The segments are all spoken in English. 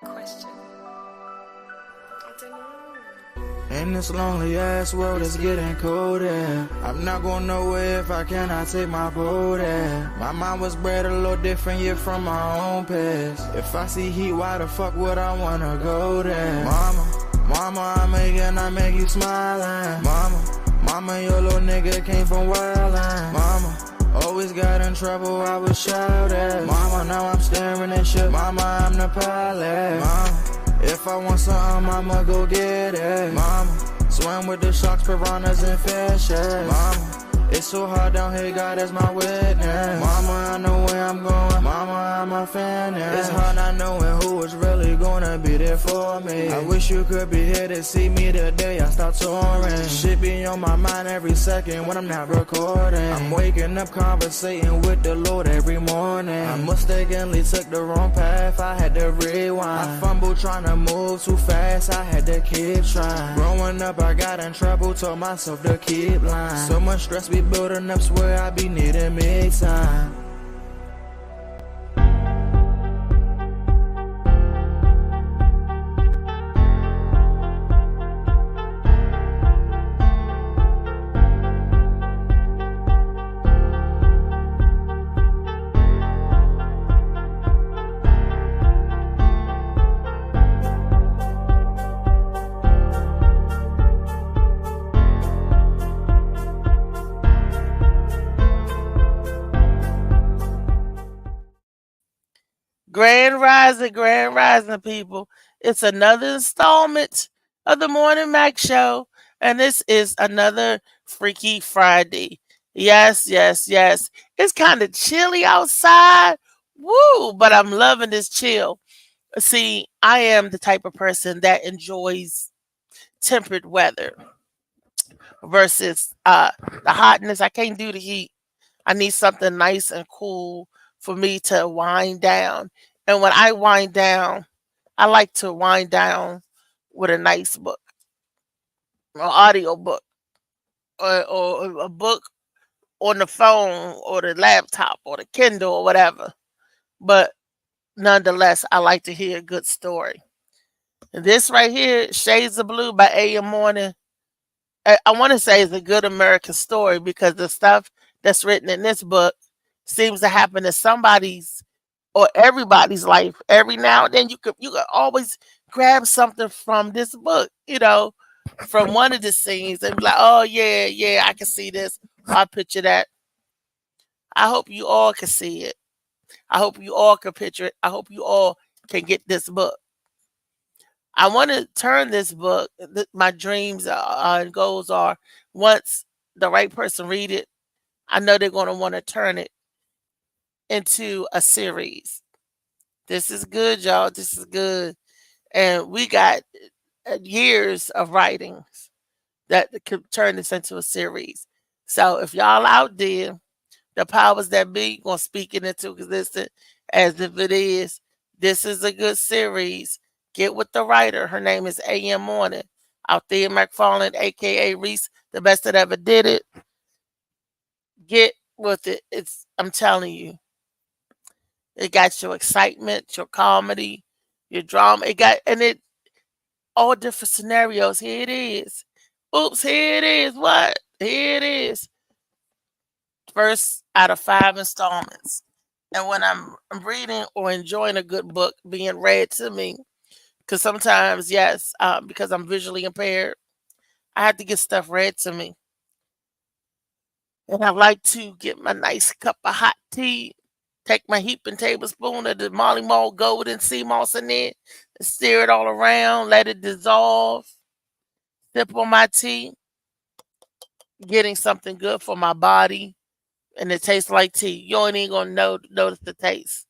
Question. I don't know. In this lonely ass world, it's getting colder. I'm not going nowhere if I cannot take my boat there. My mind was bred a little different, yeah, from my own past. If I see heat, why the fuck would I wanna go there? Mama, I make you smile. Mama, your little nigga came from wildin'. Mama, always got in trouble, I was shouted. Mama, now I'm staring at shit. Mama, I'm the pilot. Mama, if I want something, I'ma go get it. Mama, swim with the sharks, piranhas, and fishes. Mama, it's so hard down here, God is my witness. Mama, I know where I'm going. Mama, I'm a fan. It's hard not knowing who is really gonna be there for me. I wish you could be here to see me the day I start touring. Shit be on my mind every second when I'm not recording. I'm waking up conversating with the Lord every morning. I mistakenly took the wrong path, I had to rewind. I fumbled trying to move too fast, I had to keep trying. Growing up, I got in trouble, told myself to keep lying. So much stress be building up, swear I be needing me time. Grand rising, people. It's another installment of the Morning Mac Show, and this is another Freaky Friday. Yes, yes, yes. It's kind of chilly outside. Woo, but I'm loving this chill. See, I am the type of person that enjoys temperate weather versus the hotness. I can't do the heat. I need something nice and cool for me to wind down. And when I wind down, I like to wind down with a nice book, an audio book, or a book on the phone or the laptop or the Kindle or whatever. But nonetheless, I like to hear a good story. And this right here, Shades of Blue by A.M. Morning, I want to say is a good American story because the stuff that's written in this book seems to happen in somebody's or everybody's life. Every now and then you could always grab something from this book, from one of the scenes and be like, oh yeah, yeah, I can see this. I picture that. I hope you all can see it. I hope you all can picture it. I hope you all can get this book. I want to turn this book. My dreams and goals are once the right person read it, I know they're going to want to turn it into a series. This is good, y'all. This is good. And we got years of writings that could turn this into a series. So if y'all out there, the powers that be gonna speak it into existence as if it is. This is a good series. Get with the writer. Her name is A.M. Morning. Althea McFarland, aka Reese, the best that ever did it. Get with it. I'm telling you, it got your excitement, your comedy, your drama. It all different scenarios. Here it is. Oops, here it is. What? Here it is. First out of 5 installments. And when I'm reading or enjoying a good book being read to me, because sometimes, yes, because I'm visually impaired, I have to get stuff read to me. And I like to get my nice cup of hot tea, take my heaping tablespoon of the Molly Mall Golden Sea Moss in it, and stir it all around, let it dissolve, sip on my tea, getting something good for my body, and it tastes like tea. You ain't even gonna notice the taste.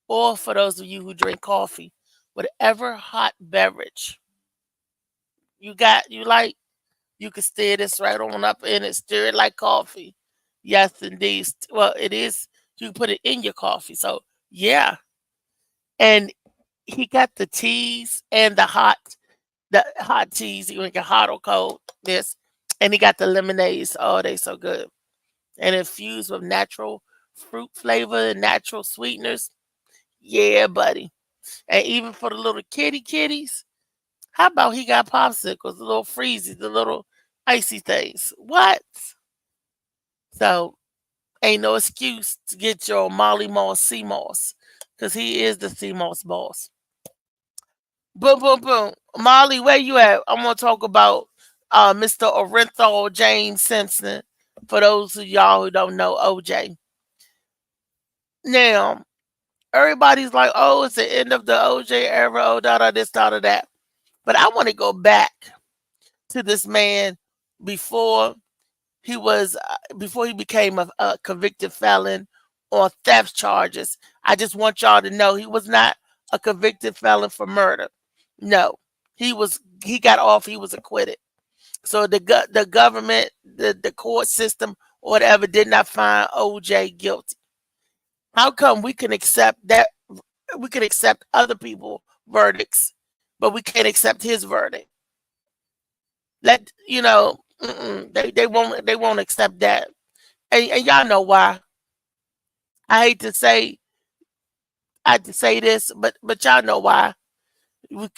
Or for those of you who drink coffee, whatever hot beverage you like, you can stir this right on up in it, stir it like coffee. Yes, indeed. Well, it is. You can put it in your coffee. So yeah, and he got the teas and the hot teas. You can get hot or cold. This, and he got the lemonades. Oh, they so good, and infused with natural fruit flavor and natural sweeteners. Yeah, buddy. And even for the little kitties, how about he got popsicles, the little freezies, the little icy things? What? So ain't no excuse to get your Molly Moss sea moss, because he is the sea moss boss. Boom, boom, boom. Molly, where you at? I'm gonna talk about Mr. Orenthal James Simpson. For those of y'all who don't know OJ. Now, everybody's like, oh, it's the end of the OJ era, oh, this, that. But I want to go back to this man before before he became a convicted felon on theft charges. I just want y'all to know he was not a convicted felon for murder. No, he got off. He was acquitted. So the government, the court system, or whatever, did not find OJ guilty. How come we can accept that? We can accept other people's verdicts, but we can't accept his verdict. Let you know, they won't accept that, and y'all know why. I hate to say this, but y'all know why.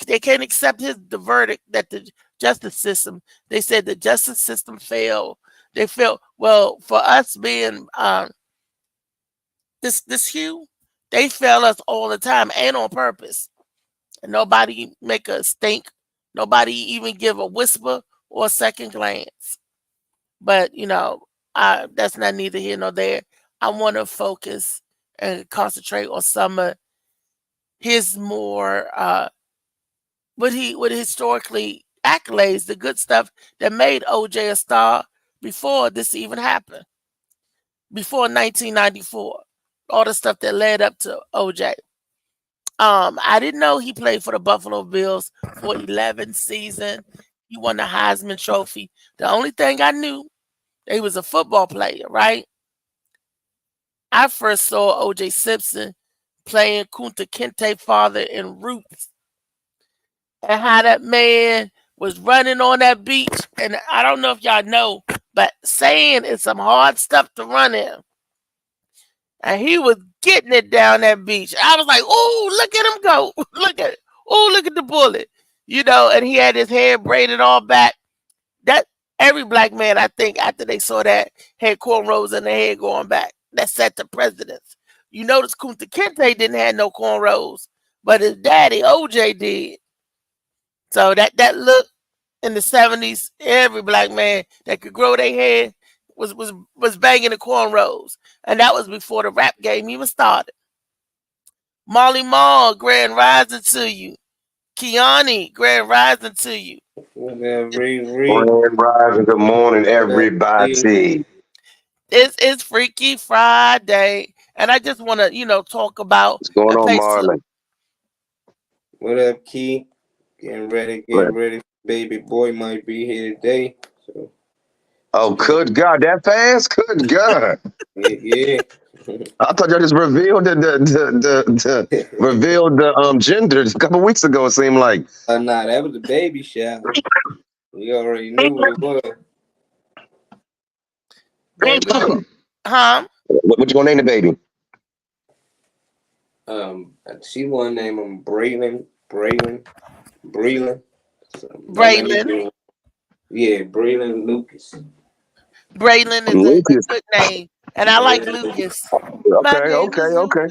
They can't accept the verdict that the justice system. They said the justice system failed. They felt, well, for us being this hue, they fail us all the time and on purpose. And nobody make a stink. Nobody even give a whisper or a second glance. But that's not neither here nor there. I want to focus and concentrate on some of his more what historically accolades, the good stuff that made OJ a star before this even happened. Before 1994. All the stuff that led up to OJ. I didn't know he played for the Buffalo Bills for 11 seasons. He won the Heisman Trophy. The only thing I knew, he was a football player, right? I first saw OJ Simpson playing Kunta Kinte father in Roots. And how that man was running on that beach. And I don't know if y'all know, but sand is some hard stuff to run in. And he was getting it down that beach. I was like, oh, look at him go. Look at it. Oh, look at the bullet. And he had his hair braided all back. That every black man, I think, after they saw that, had cornrows in their hair going back. That set the precedence. You notice Kunta Kinte didn't have no cornrows, but his daddy, OJ, did. So that look in the 70s, every black man that could grow their hair was banging the cornrows. And that was before the rap game even started. Molly Mall, grand rising to you. Kiani, grand rising to you. Grand rising, good morning, everybody. It's Freaky Friday. And I just want to, talk about... What's going on, Marlon? What up, Key? Getting ready. Baby boy might be here today. So. Oh, good God, that fast? Good God. Yeah. I thought y'all just revealed the gender a couple weeks ago, it seemed like. Nah, that was the baby shower. We already knew what it was. Baby. Huh? What you gonna name the baby? She wanna name him Braylon. Yeah, Braylon Lucas. Braylon is a good name, and I like Lucas. Okay.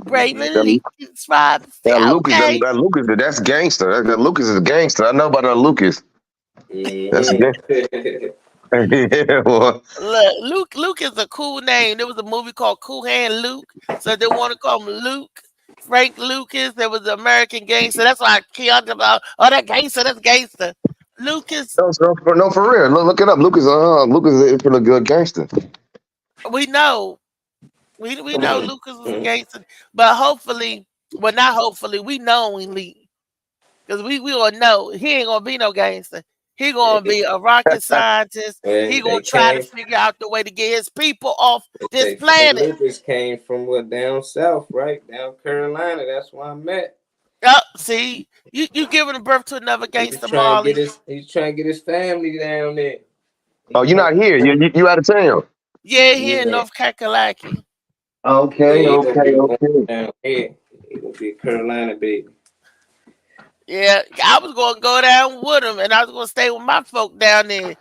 Braylon Lucas, Rob. Lucas, that's gangster. Lucas is a gangster. I know about Lucas. That's yeah, well. Look, Luke is a cool name. There was a movie called Cool Hand Luke, so they want to call him Luke. Frank Lucas. There was an American gangster. That's why I killed about. Oh, that gangster. That's gangster. Lucas. No, for real. Look it up. Lucas is a pretty good gangster. We know. We know Lucas was a gangster, but hopefully, well, not hopefully, we knowingly, because we all know he ain't gonna be no gangster. He gonna be a rocket scientist. He gonna try to figure out the way to get his people off this planet. Lucas came from down south, right? Down Carolina. That's where I'm at. Oh, see, you giving birth to another gangster, Marley. He's trying to get his family down there. Oh, you're not here. You out of town. Yeah, here in North Kakalaki. Okay. He gonna be a Carolina baby. Yeah, I was gonna go down with him, and I was gonna stay with my folk down there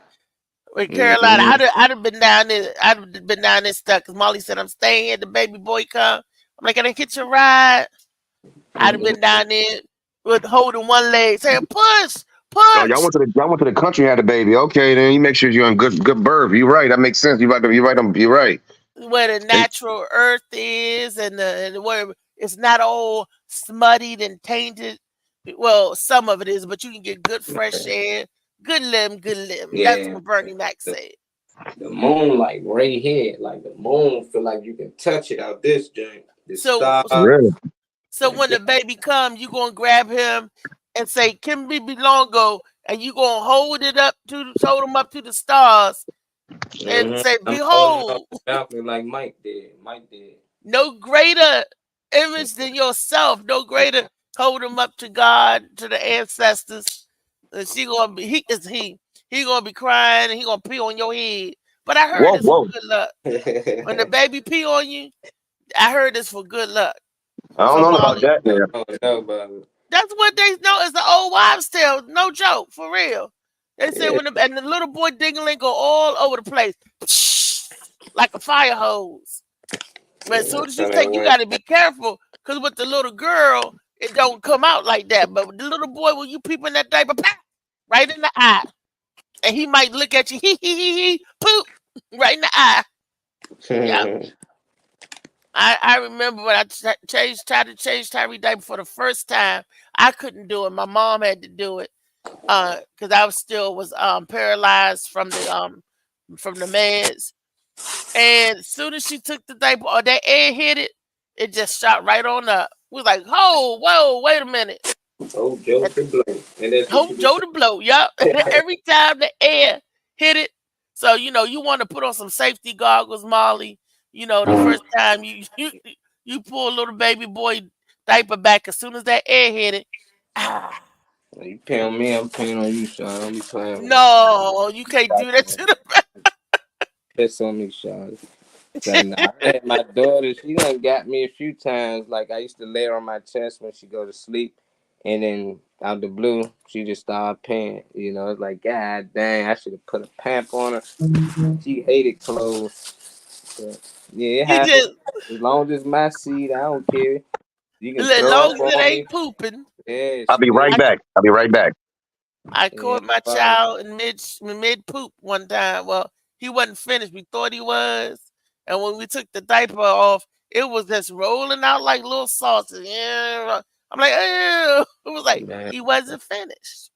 in Carolina. I'd have been down there. I'd have been down there stuck. Cause Molly said I'm staying here. The baby boy come. I'm like, can I get your ride? I'd have been down there with holding one leg, saying push, Oh, push. y'all went to the country and had a baby. Okay, then you make sure you're on good birth. You're right. That makes sense. You're right. You're right. Where the natural earth is, and where it's not all smuttied and tainted. Well, some of it is, but you can get good fresh air, good limb, good limb. That's Yeah. what Bernie Mac said. The moon like right here, like the moon feel like you can touch it out this joint. The So, stars. Really? so when the baby comes, you gonna grab him and say, "Kimby Belongo," and you gonna hold him up to the stars and say, "Behold, Balcony like Mike did. no greater image than yourself, no greater." Hold him up to God, to the ancestors. And he gonna be crying and he gonna pee on your head. But I heard it's for good luck. When the baby pee on you, I heard it's for good luck. I don't know about that. Yeah. That's what they know. It's the old wives' tale. No joke, for real. They say when the little boy dingling go all over the place, like a fire hose. But as soon as you gotta be careful, because with the little girl, it don't come out like that. But with the little boy, when you peep in that diaper, right in the eye, and he might look at you, poop, right in the eye. Yeah. I remember when I tried to change Tyree diaper for the first time. I couldn't do it. My mom had to do it because I was paralyzed from the meds. And as soon as she took the diaper or that air hit it, it just shot right on up. We was like, oh, whoa, wait a minute. Oh, Joe to blow. Joe to blow. Yup. Every time the air hit it. So, you want to put on some safety goggles, Molly. The first time you pull a little baby boy diaper back, as soon as that air hit it. You pay on me, I'm paying on you, Sean. Don't be playing. No, you can't do that to the piss on me, Sean. I had my daughter, she done got me a few times. Like I used to lay her on my chest when she go to sleep, and then out the blue, she just started paying. It's like, God dang, I should have put a pamp on her. She hated clothes. But, yeah, it happens. As long as it's my seed, I don't care. You can as long as it ain't pooping. Yeah, I'll be right back. I caught my child in mid poop one time. Well, he wasn't finished. We thought he was. And when we took the diaper off, it was just rolling out like little sausage. Yeah. I'm like, ew. It was like, he wasn't finished.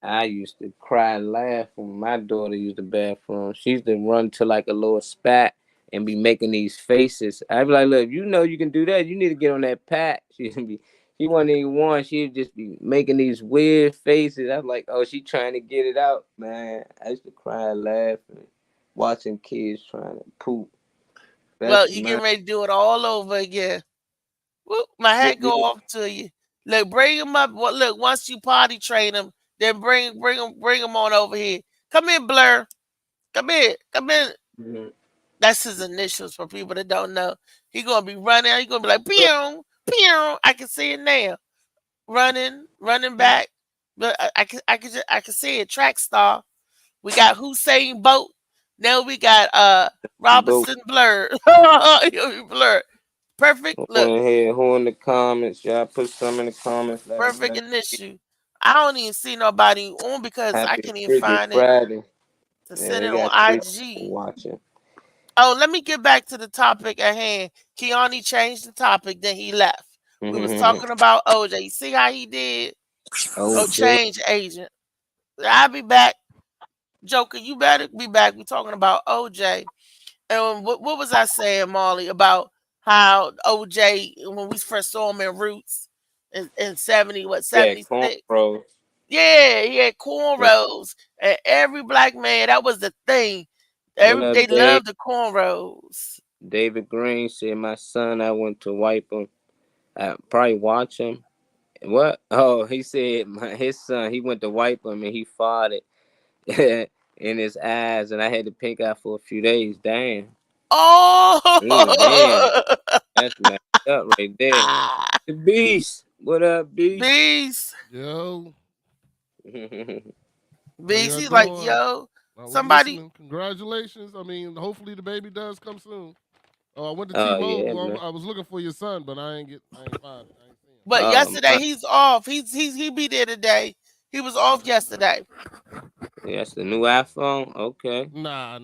I used to cry and laugh when my daughter used the bathroom. She used to run to like a little spat and be making these faces. I'd be like, look, you can do that. You need to get on that pat. She wasn't even one. She'd just be making these weird faces. I was like, oh, she trying to get it out, man. I used to cry and laugh and watching kids trying to poop. Well, you getting ready to do it all over again. Whoop, my hat go off to you. Look, bring him up. Well, look, once you potty train him, then bring him on over here. Come in, Blur. Come in. Mm-hmm. That's his initials for people that don't know. He gonna be running. He gonna be like, pew, pew. I can see it now. Running back. But I can see it. Track star. We got Hussein Bolt. Now we got Robinson Blur. Blur. Perfect. Look. Who in the comments? Y'all put some in the comments. Perfect initial. I don't even see nobody on because I can't even find it to send it on IG. Watching. Oh, let me get back to the topic at hand. Keone changed the topic, then he left. We was talking about OJ. You see how he did? Oh, change agent. I'll be back. Joker, you better be back. We're talking about OJ. And what was I saying, Molly, about how OJ, when we first saw him in Roots in 76? Yeah, he had cornrows. And every black man, that was the thing. They loved the cornrows. David Green said, my son, I went to wipe him. I probably watch him. What? Oh, he said his son, he went to wipe him and he farted in his eyes, and I had to pink out for a few days. Damn. Oh, man. That's mad. up right there. The Beast. What up, Beast? Beast. Yo. Beast, y'all he's like, doing? yo, I was somebody. listening. Congratulations. I mean, hopefully the baby does come soon. Oh, I went to Oh, T-Mobile. yeah, I was looking for your son, but I ain't find it. I ain't see him. But Oh, yesterday my. he's off. He be there today. He was off yesterday. Yeah, that's the new iPhone. Okay. Nah. I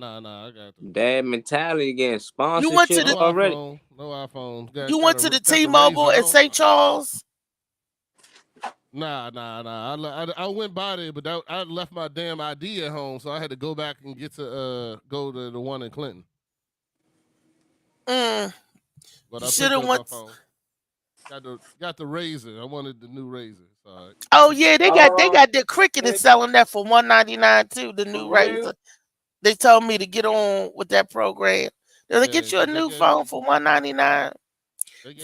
got the Dad mentality getting You sponsorship went to the already. No iPhone. you went to the got the T-Mobile Razor in on. St. Charles. Nah. I went by there, but I left my damn ID at home, so I had to go back and go to the one in Clinton. Mm. But You I should picked have up went. my phone. Got the Razor. I wanted the new Razor. So Oh yeah, they got the Cricket is Yeah. selling that for $199 too. The new For real? Razor. They told me to get on with that program. They're like, get you a new phone for $199.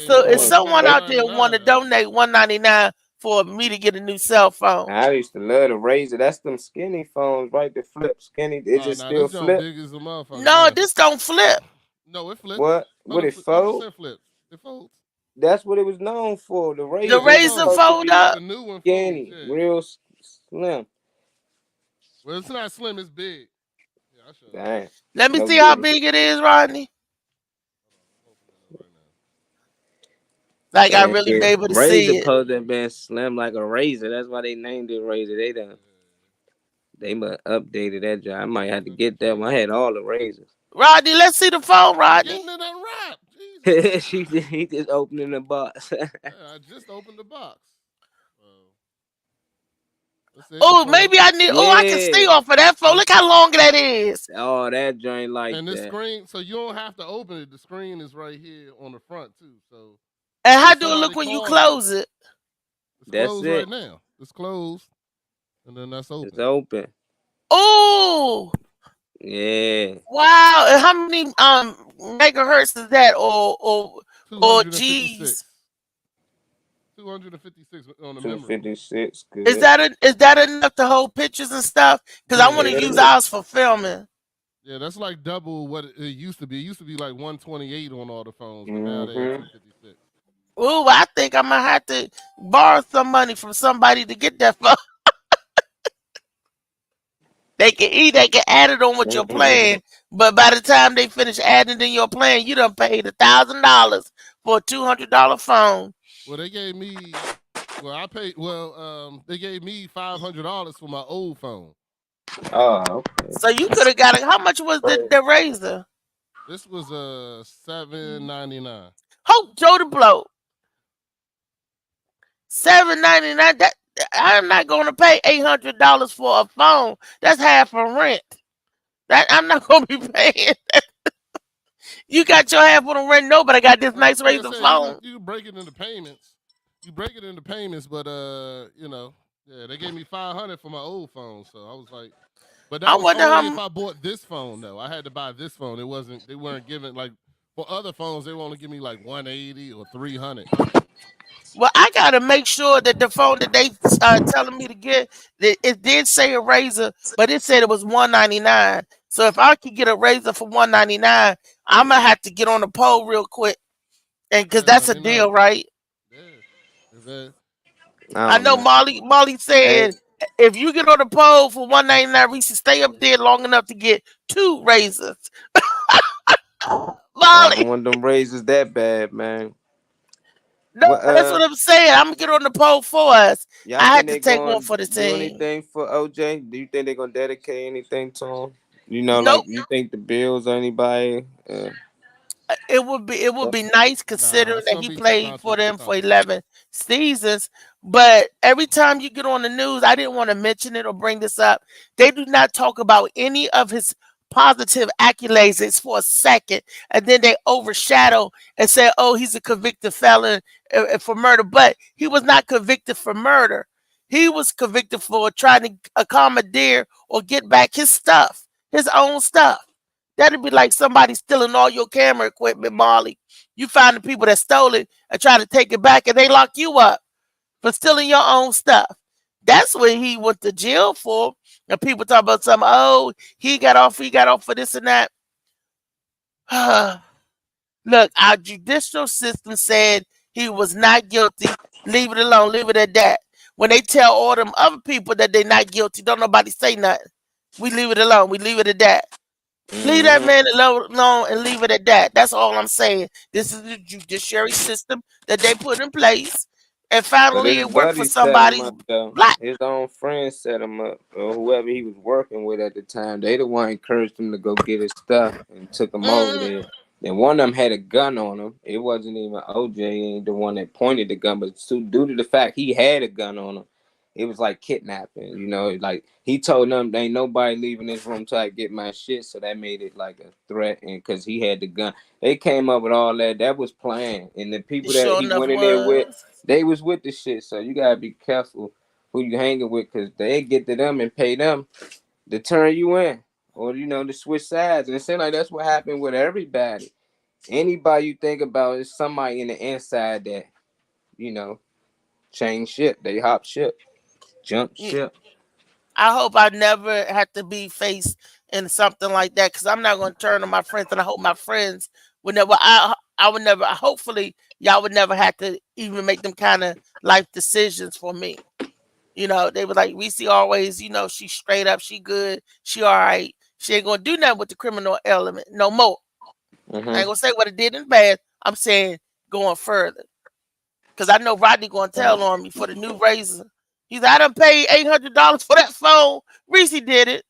So if someone out there want to donate $199 for me to get a new cell phone, I used to love the Razor. That's them skinny phones, right? The flip skinny. Is it still this flip? big as a motherfucker. no, man. this don't flip. No, it flips. What? Would it 100% fold? flips. It folds. That's what it was known for. The Razor. The was Razor supposed to fold be up. The new one skinny, folds. Yeah. real slim. Well, it's not slim. It's big. Yeah, I should. Dang. Let me No see how goodie. big it is, Rodney. Like I really be able to Razor see it. supposed to have been slim like a razor. That's why they named it Razor. They must updated that job. I might have to get that one. I had all the razors. Rodney, let's see the phone, Rodney. Getting it unwrapped. He just opening the box. Yeah, I just opened the box. Oh, maybe I need. Oh, I can stay off of that phone. Look how long that is. Oh, that joint like and the that. screen, so you don't have to open it. The screen is right here on the front too. So. And how do it look when you close it? It's That's closed it. right now. It's closed, and then that's open. It's open. Oh. Yeah. Wow. And how many megahertz is that? Or G's? 256 on the memory. 256. Good. Is that enough to hold pictures and stuff? Because I want to use ours for filming. Yeah, that's like double what it used to be. It used to be like 128 on all the phones, but now they're 256. Ooh, I think I might have to borrow some money from somebody to get that phone. They can add it on with your plan, but by the time they finish adding it in your plan, you done paid $1,000 for a $200 phone. Well, they gave me. Well, I paid. Well, they gave me $500 for my old phone. Oh, okay. So you could have got it. How much was the Razor? This was $799. Hope Joe the Blow. $799. That I'm not going to pay $800 for a phone. That's half a rent. That I'm not going to be paying. You got your half on the rent. No, but I got this nice Razor phone. You break it into payments. But yeah, they gave me $500 for my old phone, so I was like, but that was only if I bought this phone though. I had to buy this phone. They weren't giving like for other phones. They want to give me like $180 or $300. Well, I gotta make sure that the phone that they telling me to get, it did say a Razor, but it said it was $199. So if I could get a Razor for $199, I'm gonna have to get on the poll real quick, and because that's a deal, right? Yeah. I know Molly said if you get on the poll for $199, we should stay up there long enough to get 2 Razors. Molly, I don't want them Razors that bad, man. No, that's what I'm saying. I'm gonna get on the poll for us. I had to take one for the team. Do anything for OJ? Do you think they're gonna dedicate anything to him? You know, nope. like you think the Bills or anybody? It would be nice considering that he played for them for 11 seasons. But every time you get on the news, I didn't want to mention it or bring this up. They do not talk about any of his positive accolades for a second, and then they overshadow and say, oh, he's a convicted felon for murder. But he was not convicted for murder. He was convicted for trying to accommodate or get back his stuff, his own stuff. That'd be like somebody stealing all your camera equipment, Molly. You find the people that stole it and try to take it back, and they lock you up for stealing your own stuff. That's what he went to jail for. And people talk about something, oh, he got off for this and that. Look, our judicial system said he was not guilty. Leave it alone. Leave it at that. When they tell all them other people that they're not guilty, don't nobody say nothing. We leave it alone. We leave it at that. Leave that man alone and leave it at that. That's all I'm saying. This is the judiciary system that they put in place. And finally, it worked for somebody. His own friends set him up, or whoever he was working with at the time. They the one encouraged him to go get his stuff and took him over there. Then one of them had a gun on him. It wasn't even OJ the one that pointed the gun, but due to the fact he had a gun on him, it was like kidnapping. You know, like he told them, "Ain't nobody leaving this room till I get my shit." So that made it like a threat, and because he had the gun, they came up with all that. That was planned, and the people that he went in there with, they was with the shit. So you gotta be careful who you hanging with, because they get to them and pay them to turn you in, or to switch sides. And it seems like that's what happened with everybody. Anybody you think about is somebody in the inside that change ship. They hop ship, jump ship. I hope I never have to be faced in something like that, because I'm not going to turn on my friends, and I hope my friends would never. I would never. Hopefully, y'all would never have to even make them kind of life decisions for me. They were like, Reese always, she's straight up, she good, she all right. She ain't gonna do nothing with the criminal element no more. I ain't gonna say what it did in bad. I'm saying going further, because I know Rodney gonna tell on me for the new razor. He's like, I done paid $800 for that phone. Reese did it.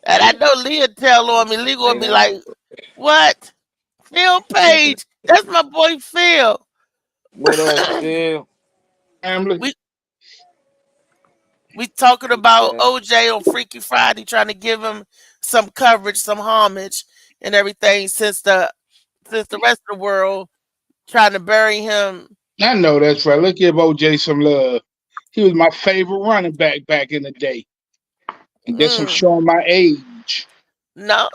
And I know Leah tell on me. Leah gonna be like, what? Phil Page. That's my boy Phil. What up, Phil? We talking about OJ on Freaky Friday, trying to give him some coverage, some homage, and everything, since the rest of the world trying to bury him. I know that's right. Let's give OJ some love. He was my favorite running back in the day. And guess I'm showing my age. No.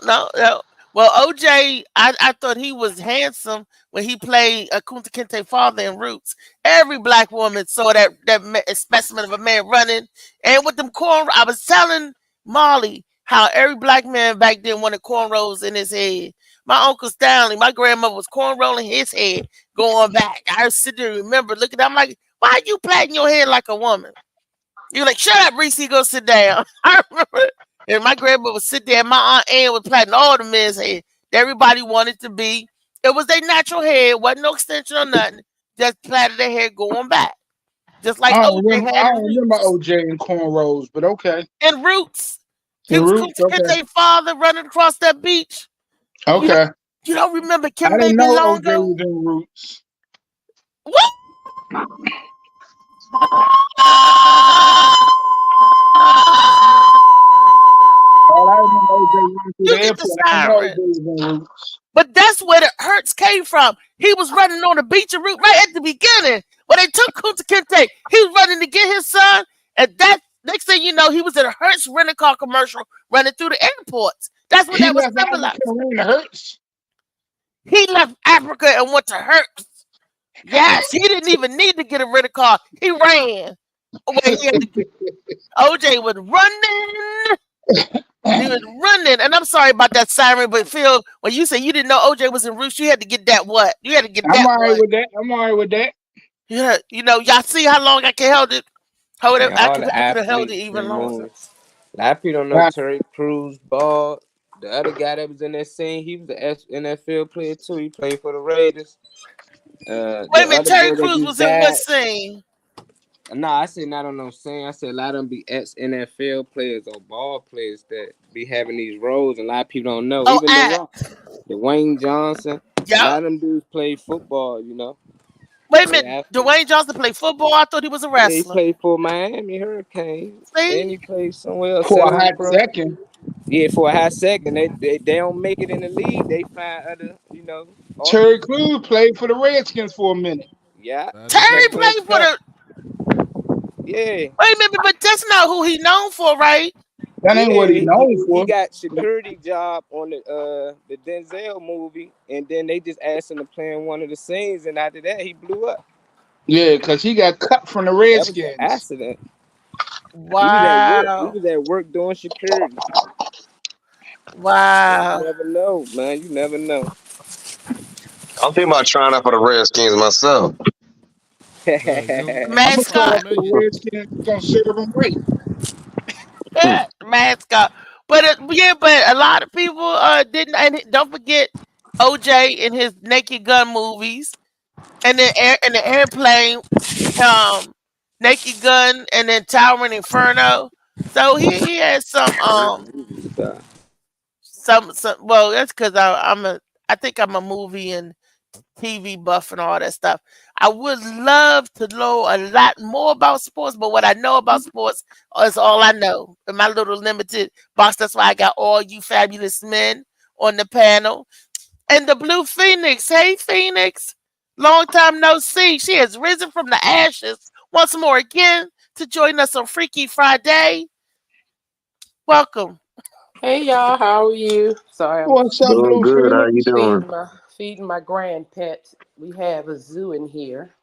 Well, OJ, I thought he was handsome when he played Kunta Kinte father in Roots. Every black woman saw that specimen of a man running. And with them corn, I was telling Molly how every black man back then wanted cornrows in his head. My Uncle Stanley, my grandmother was cornrolling his head going back. I sit there and remember looking at him, I'm like, why are you plaiting your hair like a woman? You're like, shut up, Reese, go sit down. I remember. And my grandmother would sit there, and my Aunt Ann was plaiting all the men's hair. Everybody wanted to be. It was their natural hair. It wasn't no extension or nothing. Just plaited their hair going back. Just like OJ had. I don't remember OJ in cornrows, but okay. In Roots. He was their father running across that beach. Okay. You don't remember Kim I didn't Baby know Longo? OJ was in Roots. What? You get the siren. But that's where the hurts came from. He was running on the beach of Root right at the beginning. When they took Kunta Kinte, he was running to get his son. And that next thing you know, he was in a Hertz rental car commercial running through the airports. That's what that was symbolized. He left Africa and went to Hertz. Yes, he didn't even need to get a rental car. He ran. OJ was running. He was running, and I'm sorry about that siren, but Phil, when you say you didn't know OJ was in Roots, you had to get that what? You had to get that. I'm all right with that. I'm all right with that. Yeah, y'all see how long I can hold it. I could have held it even longer. A lot of people don't know Terry Crews, bald. The other guy that was in that scene, he was an NFL player too. He played for the Raiders. Wait a minute, Terry Crews was in what scene? No, I said not on no scene. I said a lot of them be ex-NFL players or ball players that be having these roles, and a lot of people don't know. Even Dwayne Johnson. Yep. A lot of them dudes play football, Wait a minute, Dwayne Johnson played football? I thought he was a wrestler. Yeah, he played for Miami Hurricanes. And he played somewhere else. For a hot second. Yeah, for a hot second. They don't make it in the league. They find other, Terry Crews played for the Redskins for a minute. Yeah. Terry played for the... Yeah. Wait a minute, but that's not who he's known for, right? That ain't what he's known for. He got security job on the Denzel movie, and then they just asked him to play in one of the scenes, and after that, he blew up. Yeah, because he got cut from the Redskins. That was an accident. Wow. He was at work doing security. Wow. You never know, man. You never know. I'm thinking about trying out for the Redskins myself. You I'm gonna try Mascot. out for the Redskins. Gonna serve them right. Mascot. But but a lot of people didn't. And don't forget OJ in his Naked Gun movies, and then in the airplane, Naked Gun, and then Towering Inferno. So he had some. Well, that's because I think I'm a movie and TV buff and all that stuff. I would love to know a lot more about sports, but what I know about sports is all I know in my little limited box. That's why I got all you fabulous men on the panel. And the Blue Phoenix. Hey, Phoenix. Long time no see. She has risen from the ashes once more again to join us on Freaky Friday. Welcome. Hey y'all, how are you? Sorry, I'm What's up, Doing Blue good. How you Phoenix? doing? feeding my grand pets. We have a zoo in here.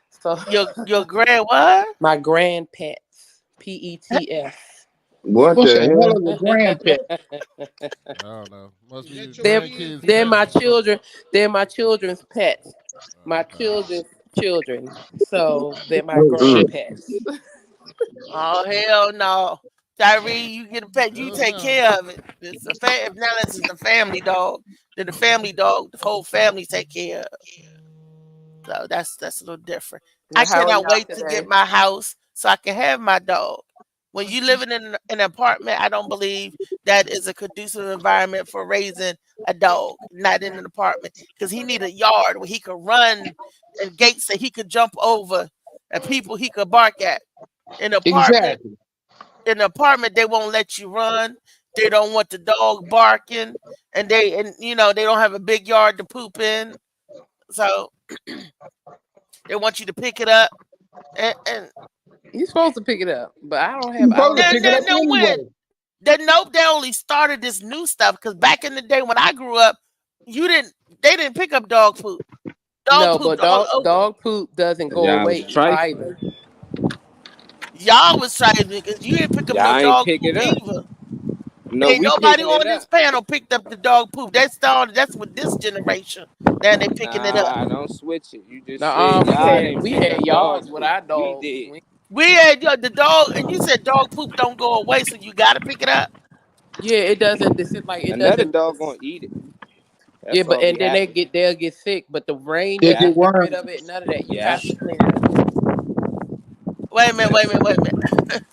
So Your grand what? my grand pets. PETS. What What's a the hell hell? of a grandpet? I don't know. Must be your they're grandkids. they're my pets or something. children. They're my children's pets. My Okay. children's children. So they're my Oh grand shit! pets. Oh hell no. Tyree, you get a pet, you Hell take no. care of it. It's a if now this is the family dog, then the family dog, the whole family take care of. So that's a little different. I Now, how are cannot y'all wait to get today? my house so I can have my dog. When you living in an apartment, I don't believe that is a conducive environment for raising a dog, not in an apartment. Because he need a yard where he could run and gates that he could jump over and people he could bark at. In Exactly. an apartment, they won't let you run. They don't want the dog barking, and they don't have a big yard to poop in. So they want you to pick it up and You're supposed to pick it up, but I don't You have. I supposed don't to have. pick it up then anyway. when nope, they only started this new stuff because back in the day when I grew up, they didn't pick up dog poop. Dog No, pooped but all over. dog poop doesn't go Y'all away was trifling. either. Y'all was trying because you didn't pick up no Y'all ain't dog pick poop it up. either. No, Ain't we nobody picking it on this up. panel picked up the dog poop. That's with this generation. Now they picking it up. Nah, don't switch it. You just Now, said y'all didn't we pick had up dog yards with poop. our We dogs. did. We had the dog, and you said dog poop don't go away, so you got to pick it up. Yeah, it doesn't. This is like it Another doesn't. dog gonna eat it. Yeah, That's but all and be then happening. they'll get sick. But the rain They Yeah, get doesn't get rid worms. of it. None of that. You yeah, have to clean it up. Wait a minute, yeah. wait a minute, wait a minute.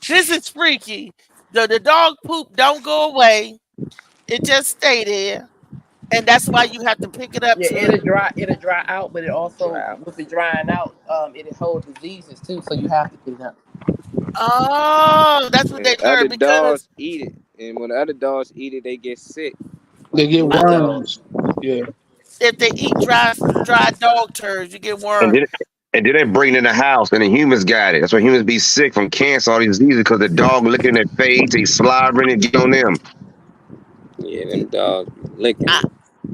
This is freaky. The dog poop don't go away. It just stay there, and that's why you have to pick it up Yeah, to. it'll dry out, but it also Drought. with it drying out, it'll hold diseases too. So you have to clean up. Oh, that's what And they other learned because dogs eat it. And when the other dogs eat it, they get sick. They Like get human uh, dogs. worms. Yeah. if they eat dry dog turds, you get And worms. then and then they bring it in the house, and the humans got it. That's why humans be sick from cancer, all these diseases, because the dog licking their face, they slobbering and get on them. Yeah, them dogs licking I, it.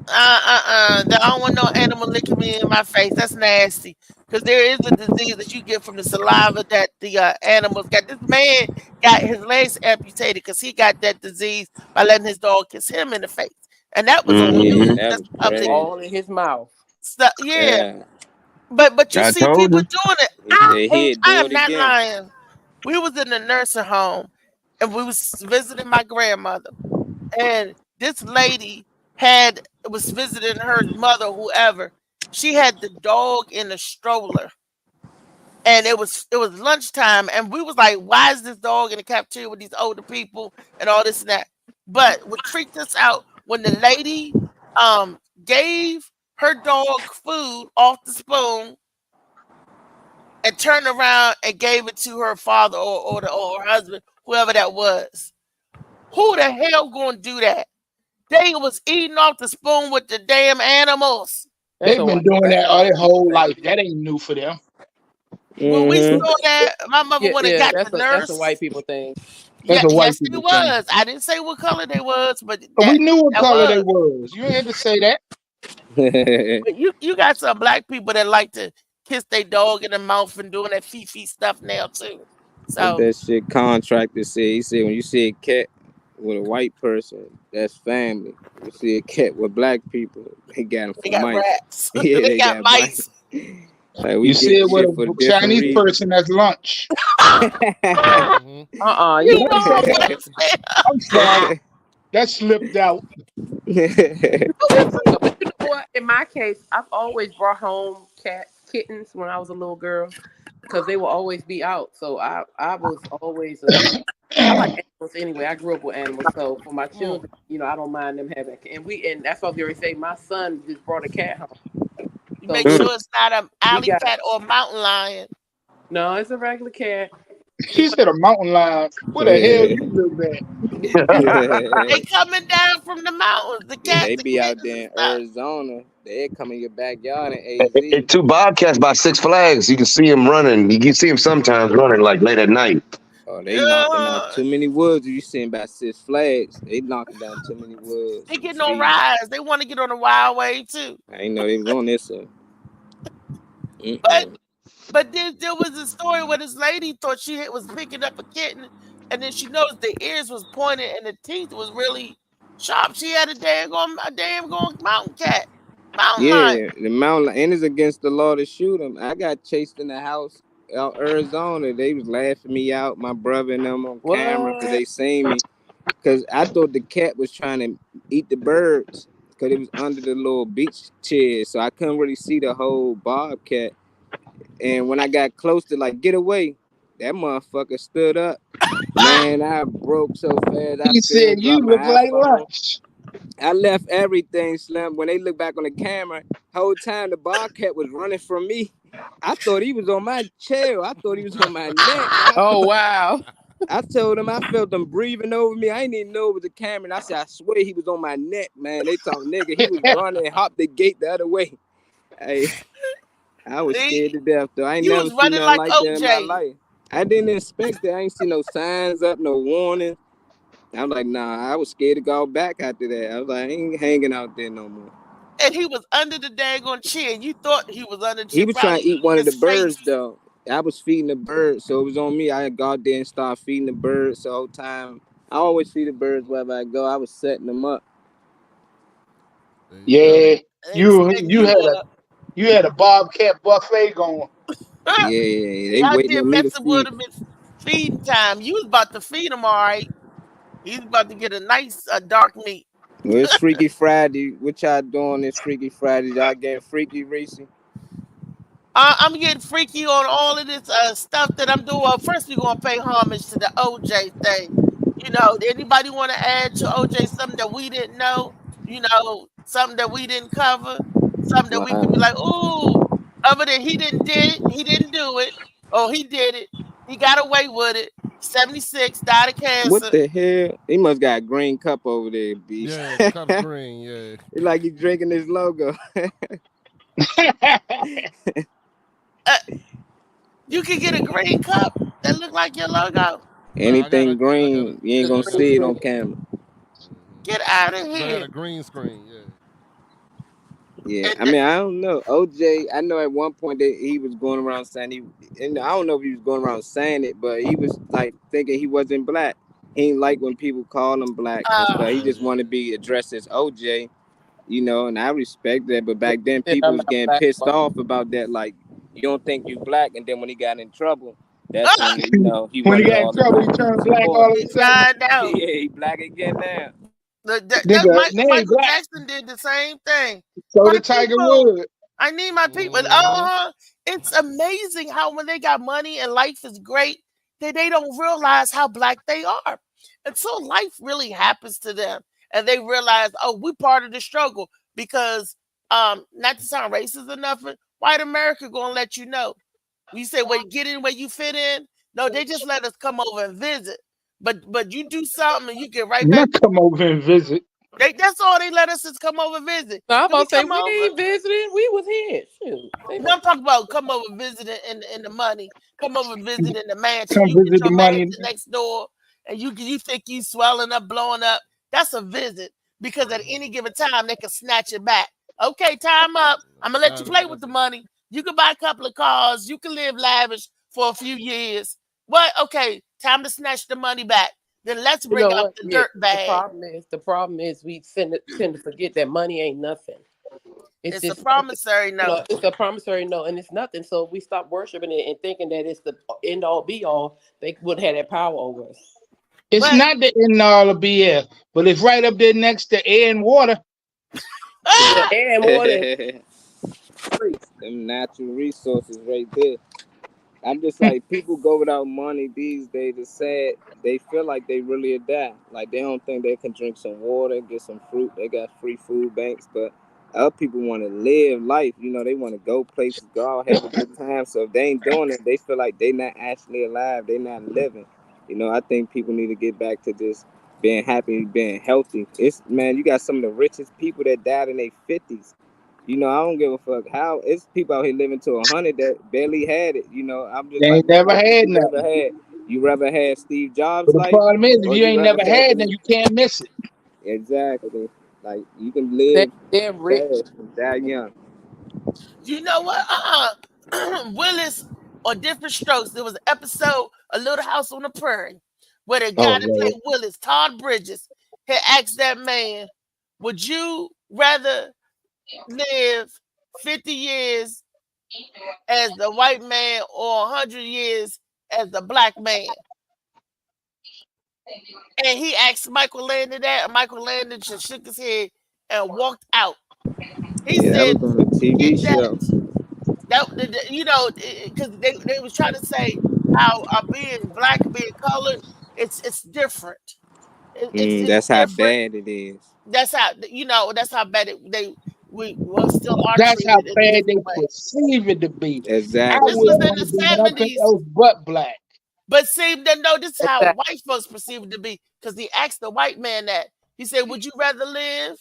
I don't want no animal licking me in my face. That's nasty. Because there is a disease that you get from the saliva that the animals got. This man got his legs amputated because he got that disease by letting his dog kiss him in the face, and that was on Yeah, news. Mm-hmm. that That's was public crazy. All in his mouth. stuff. Yeah, Yeah. but you I see told people you. doing it. He said he'd I do am it not again. lying. We was in a nursing home, and we was visiting my grandmother, and this lady was visiting her mother, whoever. She had the dog in a stroller, and it was lunchtime, and we was like, "Why is this dog in the cafeteria with these older people and all this and that?" But what freaked us out when the lady gave her dog food off the spoon and turned around and gave it to her father or her husband, whoever that was. Who the hell gonna do that? They was eating off the spoon with the damn animals. That's They've a been white. doing That's that a all white their people whole life. thing. That ain't new for them. When we Mm-hmm. saw that, my mother Yeah, went and yeah. got the That's a nurse. white people thing. That's Yeah, a white yes, it people thing. was. I didn't say what color they was, but But we that knew what that color they was. was. You ain't had to say that. But you got some black people that like to kiss their dog in the mouth and doing that fifi stuff now too. What So that shit contractor said. He said when you see a cat with a white person, that's family. You see a cat with black people, they got them for They got mice. rats. Yeah, They got mice. Like we You get see it with shit for a different Chinese reasons. person that's lunch. Mhm. You know what I'm saying? I'm sorry. That slipped out. But you know what? In my case, I've always brought home kittens when I was a little girl because they will always be out. So I was always I like animals anyway. I grew up with animals, so for my children, I don't mind them having. And that's what I was going to say. My son just brought a cat home. You make sure it's not an alley cat or a mountain lion. No, it's a regular cat. She said a mountain lion. Where the hell you live at? They coming down from the mountains. The cats. They be out there in Arizona. They come in your backyard in AZ. And 2 bobcats by Six Flags. You can see them running. You can see them sometimes running like late at night. Oh, they knocking out too many woods. You seen about Six Flags? They knocking down too many woods. They getting on rides. They want to get on the wild wave too. I didn't know they was on this. But there was a story where this lady thought she was picking up a kitten, and then she noticed the ears was pointed and the teeth was really sharp. She had a damn mountain cat. Mountain lion. The mountain lion, and it's against the law to shoot them. I got chased in the house out Arizona. They was laughing me out, my brother and them on camera, because they seen me. Because I thought the cat was trying to eat the birds because it was under the little beach chair, so I couldn't really see the whole bobcat. And when I got close to get away, that motherfucker stood up. Man, I broke so fast. He said, "You look like lunch." I left everything, Slim. When they look back on the camera, whole time the bobcat was running from me. I thought he was on my chair. I thought he was on my neck. Oh, wow. I told him I felt them breathing over me. I didn't even know it was a camera. And I said, I swear he was on my neck, man. They thought, nigga, he was running and hopped the gate the other way. Hey, I was scared to death, though. I ain't never seen nothing like that in my life. I didn't expect it. I ain't seen no signs up, no warning. I was like, nah, I was scared to go back after that. I was like, I ain't hanging out there no more. And he was under the daggone chair. You thought he was under the chair. He was trying to eat one of the birds, though. I was feeding the birds, so it was on me. I got there and started feeding the birds the whole time. I always feed the birds wherever I go. I was setting them up. Yeah, you had a bobcat buffet going. Yeah, they waiting on me to feed. Would have been feeding time. You was about to feed him, all right. He's about to get a nice dark meat. Well, it's Freaky Friday. What y'all doing this Freaky Friday? Y'all getting freaky, Reese? I'm getting freaky on all of this stuff that I'm doing. Well, first we're gonna pay homage to the OJ thing. Anybody want to add to OJ something that we didn't know? Something that we didn't cover, something that we could be like, ooh, other than he didn't do it, oh, he did it, he got away with it. 76, died of cancer. What the hell? He must got a green cup over there, bitch. Yeah, the cup's green, yeah. It's like he's drinking his logo. You can get a green cup that look like your logo. Anything green, you ain't gonna see it on camera. Get out of I here. got a green screen, yeah. Yeah, I mean, I don't know. OJ, I know at one point that he was going around saying and I don't know if he was going around saying it, but he was like thinking he wasn't black. He ain't like when people call him black, but he just wanted to be addressed as OJ, and I respect that. But back then, people was getting pissed off about that. Like, you don't think you black, and then when he got in trouble, that's when he when he got in trouble, he turned black all of a sudden. Yeah, he black again now. Michael Jackson did the same thing. So did Tiger Woods. I need my people. It's amazing how when they got money and life is great, they don't realize how black they are. And so life really happens to them. And they realize, oh, we're part of the struggle. Because not to sound racist or nothing, white America gonna let you know. You say, well, get in where you fit in. No, they just let us come over and visit. But you do something and you get right back. Not come over and visit. That's all they let us is come over and visit. So I'm gonna say we ain't visiting. We was here. Shoot. No, I'm talking about come over visiting in the money. Come over visiting in the mansion. Come you visit get your the money next door, and you think you swelling up, blowing up. That's a visit because at any given time they can snatch it back. Okay, time up. I'm gonna let you play with the money. You can buy a couple of cars. You can live lavish for a few years. What? Okay, time to snatch the money back. then let's You bring know out what? the Yeah, dirt bag. the problem is we tend to forget that money ain't nothing. It's It's a just promissory note. it's a promissory note, and it's nothing. So if we stop worshiping it and thinking that it's the end all be all, they would have that power over us. It's But not the end all of BS, but it's right up there next to air and water. Yeah, air and water. Them natural resources right there. I'm just like, people go without money these days. It's sad. They feel like they really die. Like they don't think they can drink some water, get some fruit. They got free food banks, but other people want to live life. You know, they want to go places, go out, have a good time. So if they ain't doing it, they feel like they not actually alive. They not living. You know, I think people need to get back to just being happy, being healthy. It's man, you got some of the richest people that died in their 50s. You know, I don't give a fuck how it's people out here living to 100 that barely had it. You know, I'm just They like, ain't what never would had you rather nothing. had? You rather had Steve But Jobs' the life, problem is, if or you you ain't rather never had had, then the you can't miss it. exactly like you can live They're rich. fast and die young. you know what? Willis or Different Strokes. There was an episode, A Little House on the Prairie, where the Oh guy that Lord. played Willis, Todd Bridges, had asked that man, "Would you rather live 50 years as the white man or 100 years as the black man?" And he asked Michael Landon that, and Michael Landon just shook his head and walked out. He Yeah, that said, was on a "Forget TV that." show. You know, because they was trying to say how being black, being colored, it's different. It's That's how different. bad it is. That's how that's how bad we still are That's how treated in a bad they different way. perceive it to be. I Exactly. This was wouldn't in want the to be nothing 70s, else but black. but see, then no, this is how Exactly. white folks perceive it to be. Because he asked the white man that. He said, "Would you rather live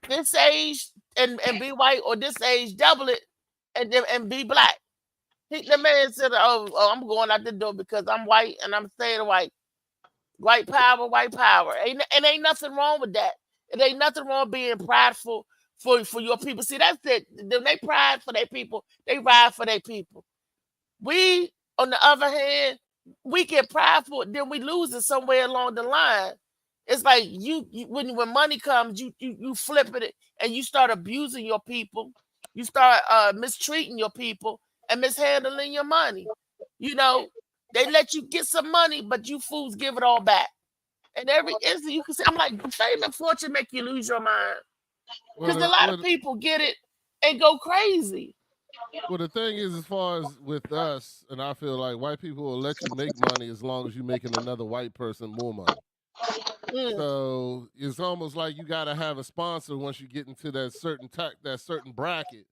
this age and be white, or this age double it and be black?" The man said, "Oh, I'm going out the door because I'm white and I'm staying white. White power, white power. Ain't nothing wrong with that. It ain't nothing wrong being prideful for your people. See, that's it. When they pride for their people, they ride for their people. We, on the other hand, we get prideful, then we lose it somewhere along the line. It's like when money comes, you flip it and you start abusing your people. You start mistreating your people and mishandling your money. You know, they let you get some money, but you fools give it all back. And every instant you can say, I'm like, fame and fortune make you lose your mind. Well, Because a lot of people get it and go crazy. well, the thing is, as far as with us, and I feel like white people will let you make money as long as you're making another white person more money. Mm. So it's almost like you got to have a sponsor once you get into that certain bracket.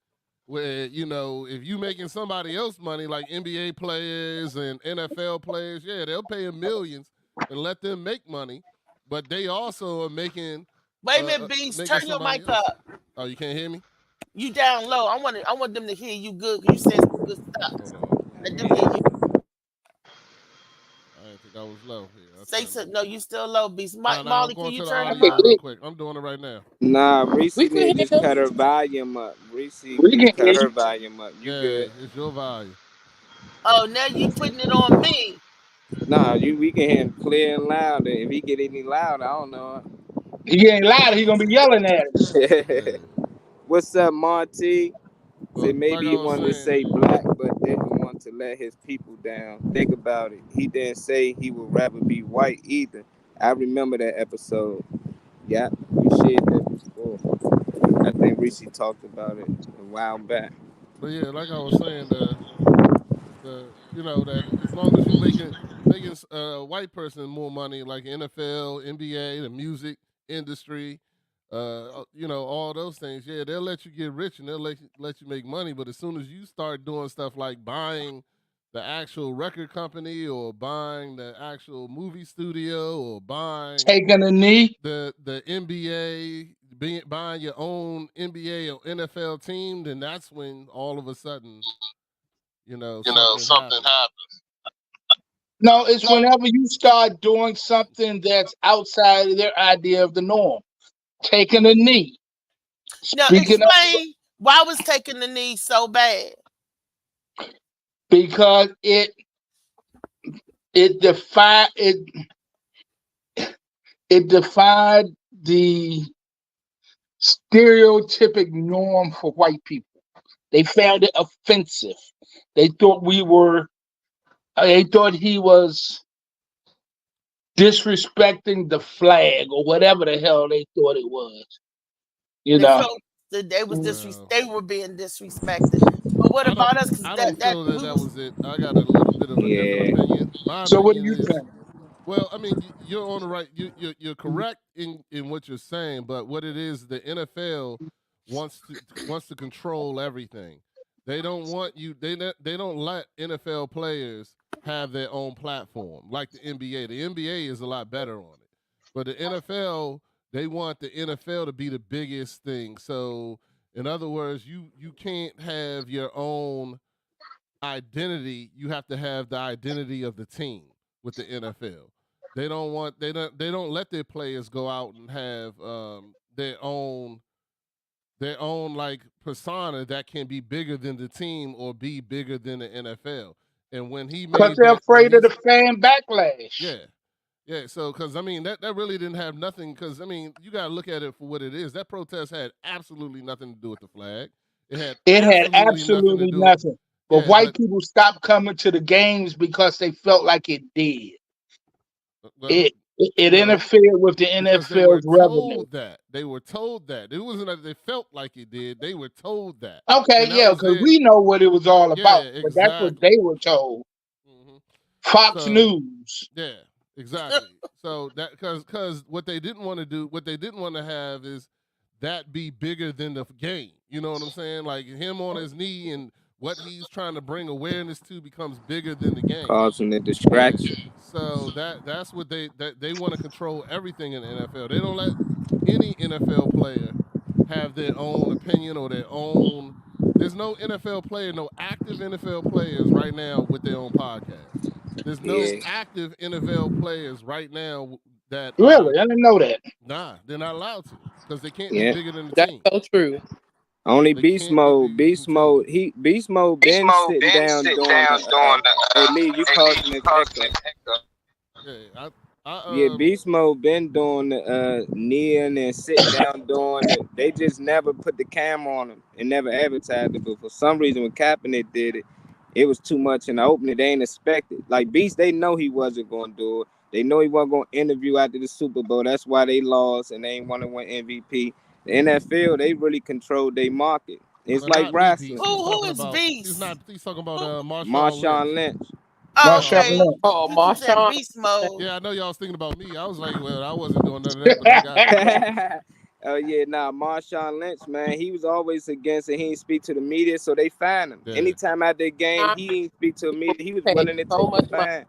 Where you know, if you making somebody else money, like NBA players and NFL players, yeah, they'll pay them millions and let them make money, but they also are making Wait a minute, Beast. making Turn your somebody mic else. up. Oh, you can't hear me? You down low. I want them to hear you good because you said some good stuff. Hold on. Let them hear you. I didn't think I was low here. Say something. No, you still low, Beast. Nah, I'm Molly, can going you to the turn your audio mic? real quick. I'm doing it right now. Nah, Reese We can need to hear just them. cut her volume up. Reese We need to can hear cut her you. volume up. You good? It's your volume. Oh, now you putting it on me. Nah, we can hear him clear and loud. If he get any louder, I don't know. He ain't loud. He gonna be yelling at us. Yeah. What's up, Monty? Well, Say maybe like I he was wanted to saying, say black, but didn't want to let his people down. Think about it. He didn't say he would rather be white either. I remember that episode. Yeah, we shared that before. I think Reese talked about it a while back. but yeah, like I was saying, you know that as long as you making a white person more money, like NFL, NBA, the music industry, you know, all those things, yeah, they'll let you get rich and they'll let you make money. But as soon as you start doing stuff like buying the actual record company or buying the actual movie studio or buying Taking a knee. the NBA, buying your own NBA or NFL team, then that's when all of a sudden, you know, something happens. No, it's whenever you start doing something that's outside of their idea of the norm. Taking a knee. Now Speaking of, explain why was taking the knee so bad. because it it defied the stereotypic norm for white people. They found it offensive. They thought he was disrespecting the flag or whatever the hell they thought it was. You They know, felt that they were being disrespected. But what about us? I don't feel that was it. I got a little bit of a different opinion. So what do you think? Well, I mean, you're on the right. You're correct in what you're saying, but what it is, the NFL wants to control everything. They don't want you. They don't let NFL players have their own platform like the NBA. The NBA is a lot better on it, but the NFL, they want the NFL to be the biggest thing. So, in other words, you can't have your own identity. You have to have the identity of the team with the NFL. They don't let their players go out and have their own like persona that can be bigger than the team or be bigger than the NFL. And when he because they're afraid of the fan backlash. Yeah. So because I mean that really didn't have nothing. Because I mean you got to look at it for what it is. That protest had absolutely nothing to do with the flag. It had absolutely nothing. But white people stopped coming to the games because they felt like it did. Well, it interfered with the NFL's revenue. They were told that. It wasn't that they felt like it did. They were told that. Okay, because we know what it was all about. Exactly. But that's what they were told. Mm-hmm. Fox News. Yeah, exactly. So that because what they didn't want to have is that be bigger than the game. You know what I'm saying? Like him on his knee and what he's trying to bring awareness to becomes bigger than the game, causing the distraction. So that's what they want to control everything in the NFL. They don't let any NFL player have their own opinion or their own. There's no NFL player, no active NFL players right now with their own podcast. There's no active NFL players right now that really. I didn't know that. Nah, they're not allowed to because they can't be bigger than the team. That's so true. Only Beast Mode been sitting down doing the hey Lee, you causing an echo. Yeah, Beast Mode been doing the kneeling and sitting down doing it. They just never put the camera on him and never advertised it. But for some reason when Kaepernick did it, it was too much in the opening. They ain't expected. Like Beast, they know he wasn't gonna do it. They know he wasn't gonna interview after the Super Bowl. That's why they lost and they ain't want to win MVP. The NFL, they really control their market. It's like wrestling. Who is Beast? He's talking about Marshawn Lynch. Oh, okay. Marshawn. Beast Mode. Yeah, I know y'all was thinking about me. I was like, well, I wasn't doing none of that, but I got it. Oh yeah, Marshawn Lynch, man, he was always against it. He didn't speak to the media, so they fined him. Yeah. Anytime out the game, he didn't speak to the media. He was willing to take the fine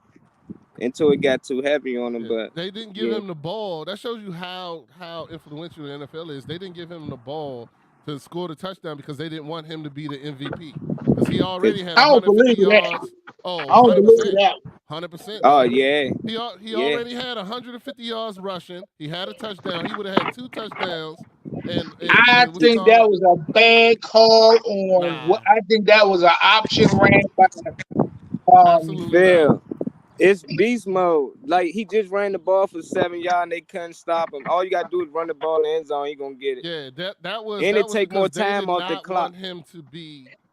until it got too heavy on him. But they didn't give him the ball. That shows you how influential the NFL is. They didn't give him the ball to score the touchdown because they didn't want him to be the MVP. Because he already had 150 yards. Oh, I don't believe that. 100%. Oh, yeah. He already had 150 yards rushing. He had a touchdown. He would have had 2 touchdowns. And I think that was a bad call on. I think that was an option ran by Bill. It's beast mode. Like he just ran the ball for 7 yards and they couldn't stop him. All you gotta do is run the ball in the end zone. He gonna get it. Yeah, that was. And it take more time off the clock.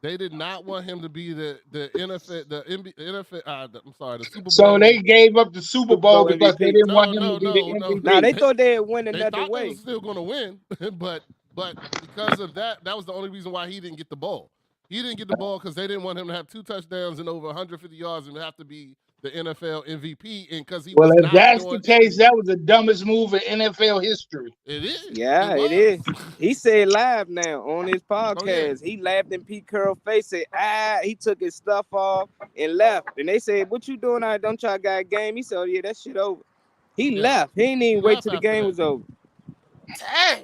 They did not want him to be the NFL, the NFL. I'm sorry, the Super Bowl. So they gave up the Super Bowl because they didn't want him to be the MVP. Nah, they thought they'd win another way. They was still going to win, but because of that was the only reason why he didn't get the ball. He didn't get the ball because they didn't want him to have 2 touchdowns and over 150 yards and have to be the NFL MVP. And because he well, if that's the case, that was the dumbest move in NFL history. It is. Yeah, it is. He said live now on his podcast. Oh, yeah. He laughed in Pete Carroll's face. Said, he took his stuff off and left. And they said, "What you doing? I don't try got a game." He said, "Oh, yeah, that shit over." He left. He didn't even wait till the game was over. Dang.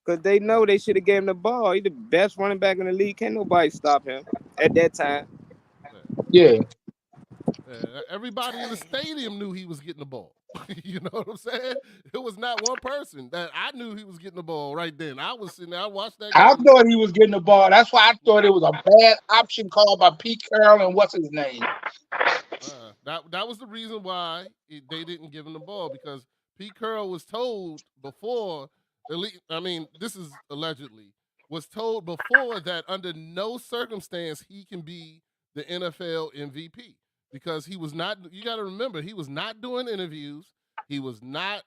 Because they know they should have gave him the ball. He's the best running back in the league. Can't nobody stop him at that time. Yeah. Everybody in the stadium knew he was getting the ball. You know what I'm saying? It was not one person that I knew he was getting the ball right then. I was sitting there, I watched that game. I thought he was getting the ball. That's why I thought it was a bad option call by Pete Carroll and what's his name? That was the reason why they didn't give him the ball, because Pete Carroll was told before. I mean, this is allegedly, was told before that under no circumstance he can be the NFL MVP, because he was not. You got to remember, he was not doing interviews. He was not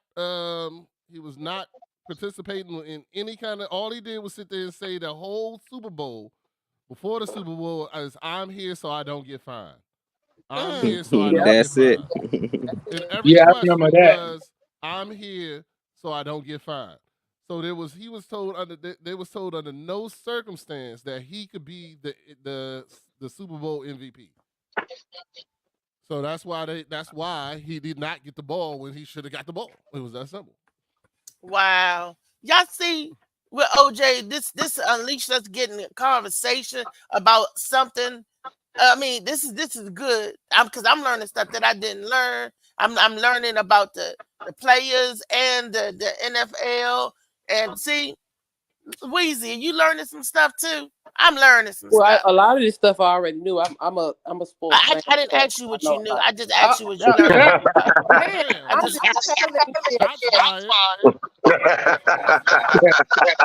participating in any kind of. All he did was sit there and say the whole Super Bowl, before the Super Bowl, is "I'm here so I don't get fined. I'm here so I don't That's get it. fined." And every Yeah, I question remember that. was, "I'm here so I don't get fined." So they was told under no circumstance that he could be the Super Bowl MVP. So that's why he did not get the ball when he should have got the ball. It was that simple. Wow. Y'all see with OJ, this unleashed us getting a conversation about something. I mean, this is good. Because I'm learning stuff that I didn't learn. I'm learning about the players and the NFL. And see, Weezy, you learning some stuff too? I'm learning some stuff. A lot of this stuff I already knew. I'm a sports fan. I didn't ask you what you knew. I just asked you what you learned. I just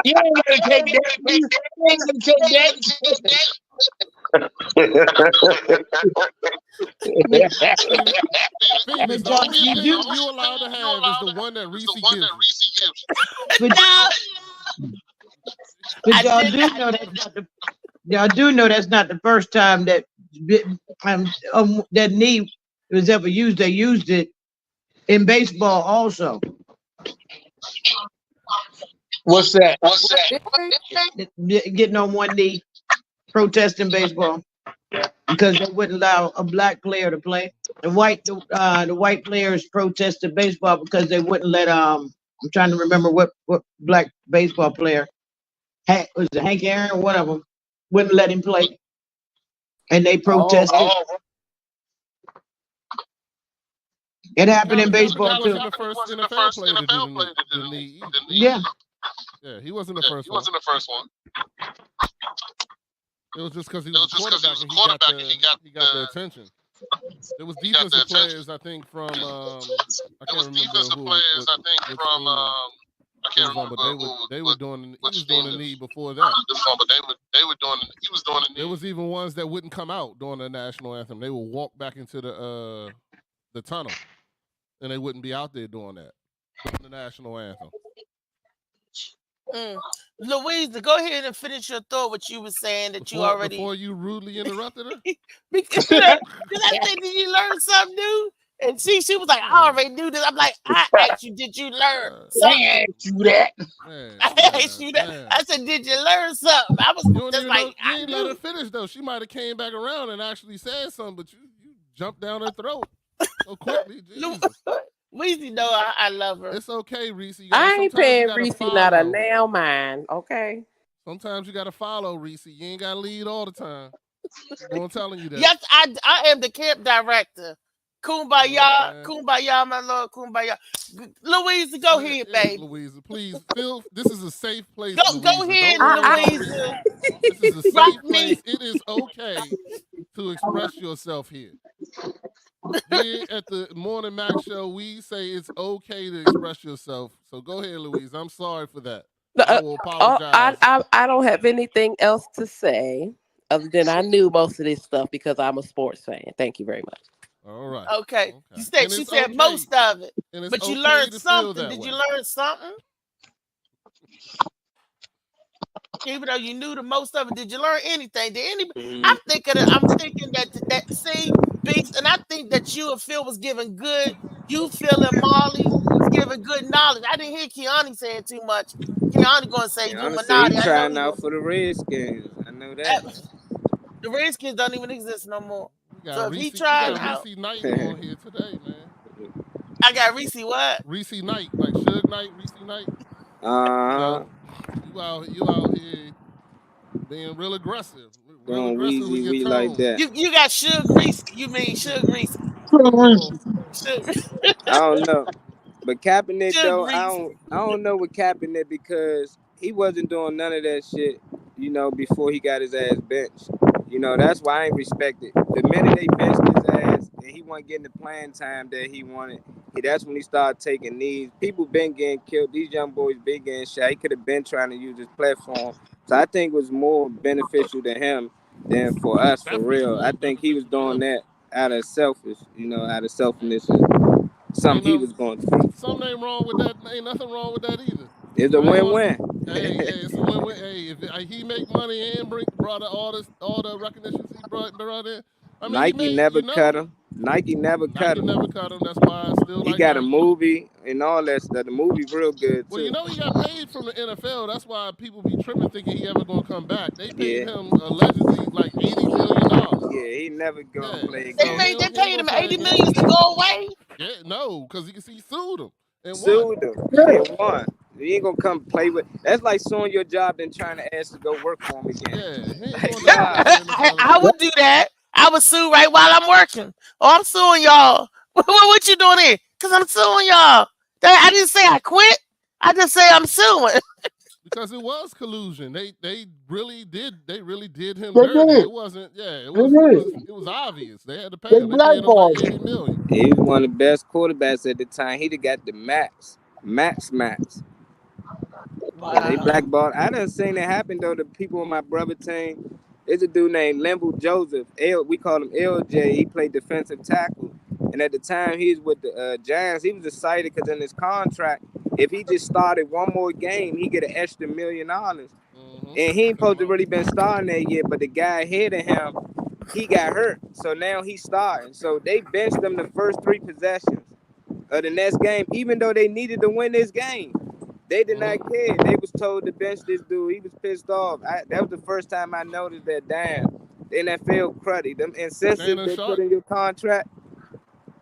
You ain't gonna take that. You ain't gonna take Phoenix, the only thing you allowed to have is the one that Reese gives you. But y'all do know that's not the first time that that knee was ever used. They used it in baseball also. What's that? Getting on one knee, protesting baseball because they wouldn't allow a black player to play. The white players protested baseball because they wouldn't let I'm trying to remember what black baseball player. Was it Hank Aaron? One of them wouldn't let him play, and they protested. It happened in baseball too. He wasn't the first NFL player to do the knee. Yeah, he wasn't the first one. It was just because he was a quarterback and he got the attention. There was defensive players, I think, from I can't remember I can't remember, but he was doing the knee before that. There was even ones that wouldn't come out during the national anthem. They would walk back into the tunnel, and they wouldn't be out there doing that during the national anthem. Louise, go ahead and finish your thought. What you were saying that you already before you rudely interrupted her. Because I said, did you learn something new? And she was like, I already knew this. I'm like, I asked you, did you learn something? I asked you that. I asked you that. I said, did you learn something? I was just like, you didn't let her finish though. She might have came back around and actually said something, but you jumped down her throat so quickly. Weezy, no, I love her. It's okay, Reese. I ain't paying Reese not a nail mind, okay? Sometimes you gotta follow, Reese. You ain't gotta lead all the time. I'm telling you that. Yes, I am the camp director. Kumbaya, kumbaya, my lord, kumbaya. Louisa, go ahead, baby. Louisa, please, Phil, this is a safe place. Go ahead, Louisa. This is a safe place. It is okay to express yourself here. Here at the Morning Mac Show, we say it's okay to express yourself. So go ahead, Louise. I'm sorry for that. I will apologize. I don't have anything else to say other than I knew most of this stuff because I'm a sports fan. Thank you very much. All right. Okay. You said she said most of it, but you learned something. Did you learn something? Even though you knew the most of it, did you learn anything? Did anybody? I'm thinking that see, Beast, and I think that you and Phil was giving good. You, Phil, and Molly was giving good knowledge. I didn't hear Keani saying too much. Keani going to say Illuminati. He's trying out for the Redskins. I know that. The Redskins don't even exist no more. So if he Reese Knight on here today, man. I got Reese what? Reese Knight, like Suge Knight, Reese Knight. You out here being real aggressive. Real aggressive with your like that. You got Suge Reese. You mean Suge Reese? I don't know. But Kaepernick though, I don't know with Kaepernick because he wasn't doing none of that shit, before he got his ass benched. That's why I ain't respect it. The minute they benched his ass, and he wasn't getting the playing time that he wanted, that's when he started taking knees. People been getting killed. These young boys been getting shot. He could have been trying to use his platform. So I think it was more beneficial to him than for us, for real. I think he was doing that out of selfish, out of selfishness. Something he was going through. Something ain't wrong with that. Ain't nothing wrong with that either. It's a win-win. Hey, it's a win-win. Hey, if he make money and brought all the recognitions he brought in. I mean, Nike never cut him. Nike never cut him. That's why I still he like got Nike. A movie and all that stuff. The movie real good too. Well, he got paid from the NFL. That's why people be tripping thinking he ever gonna come back. They paid him allegedly like $80 million. Yeah, he never gonna play. They paid him $80 million to go away. Yeah, no, because he sued him and sued him. And won. You ain't gonna come play with. That's like suing your job and trying to ask to go work for him again. Yeah, I would do that. I would sue right while I'm working. Oh, I'm suing y'all. What you doing here? Because I'm suing y'all. I didn't say I quit. I just say I'm suing. Because it was collusion. They really did him dirty. It wasn't. Yeah, it was obvious. They had to pay him. They paid him like $80 million. He was one of the best quarterbacks at the time. He'd have got the max. Wow. They blackballed. I done seen it happen though to people on my brother team. There's a dude named Limbo Joseph. We call him LJ. He played defensive tackle. And at the time he was with the Giants, he was excited because in his contract, if he just started one more game, he get an extra $1 million. Mm-hmm. And he ain't supposed to really been starting that yet, but the guy ahead of him, he got hurt. So now he's starting. So they benched him the first 3 possessions of the next game, even though they needed to win this game. They did not care. They was told to bench this dude. He was pissed off. That was the first time I noticed that, damn, the NFL cruddy. Them incentives they put in your contract.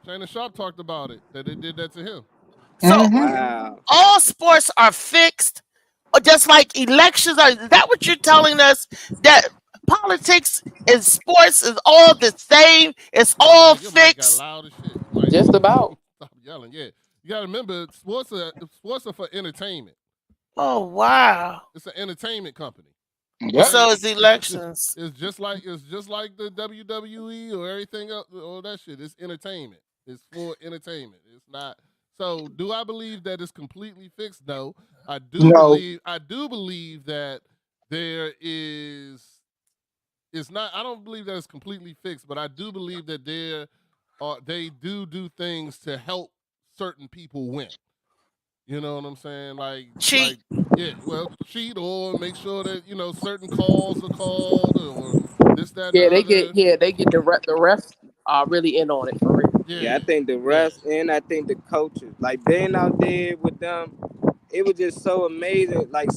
Shannon Sharp talked about it, that they did that to him. So all sports are fixed, or just like elections are. Is that what you're telling us? That politics and sports is all the same? It's all fixed? Loud as shit. Just about. Stop yelling, yeah. You got to remember, sports are for entertainment. Oh, wow. It's an entertainment company. Yep. So is elections. It's just like the WWE or everything else, all that shit. It's entertainment. It's for entertainment. It's not. So do I believe that it's completely fixed? No. I do believe that there is. It's not. I don't believe that it's completely fixed, but I do believe that they do things to help certain people win. You know what I'm saying? Like cheat. Cheat or make sure that certain calls are called or this, that. Yeah, they get the refs are really in on it for real. Yeah, I think the refs and I think the coaches, like being out there with them, it was just so amazing. Like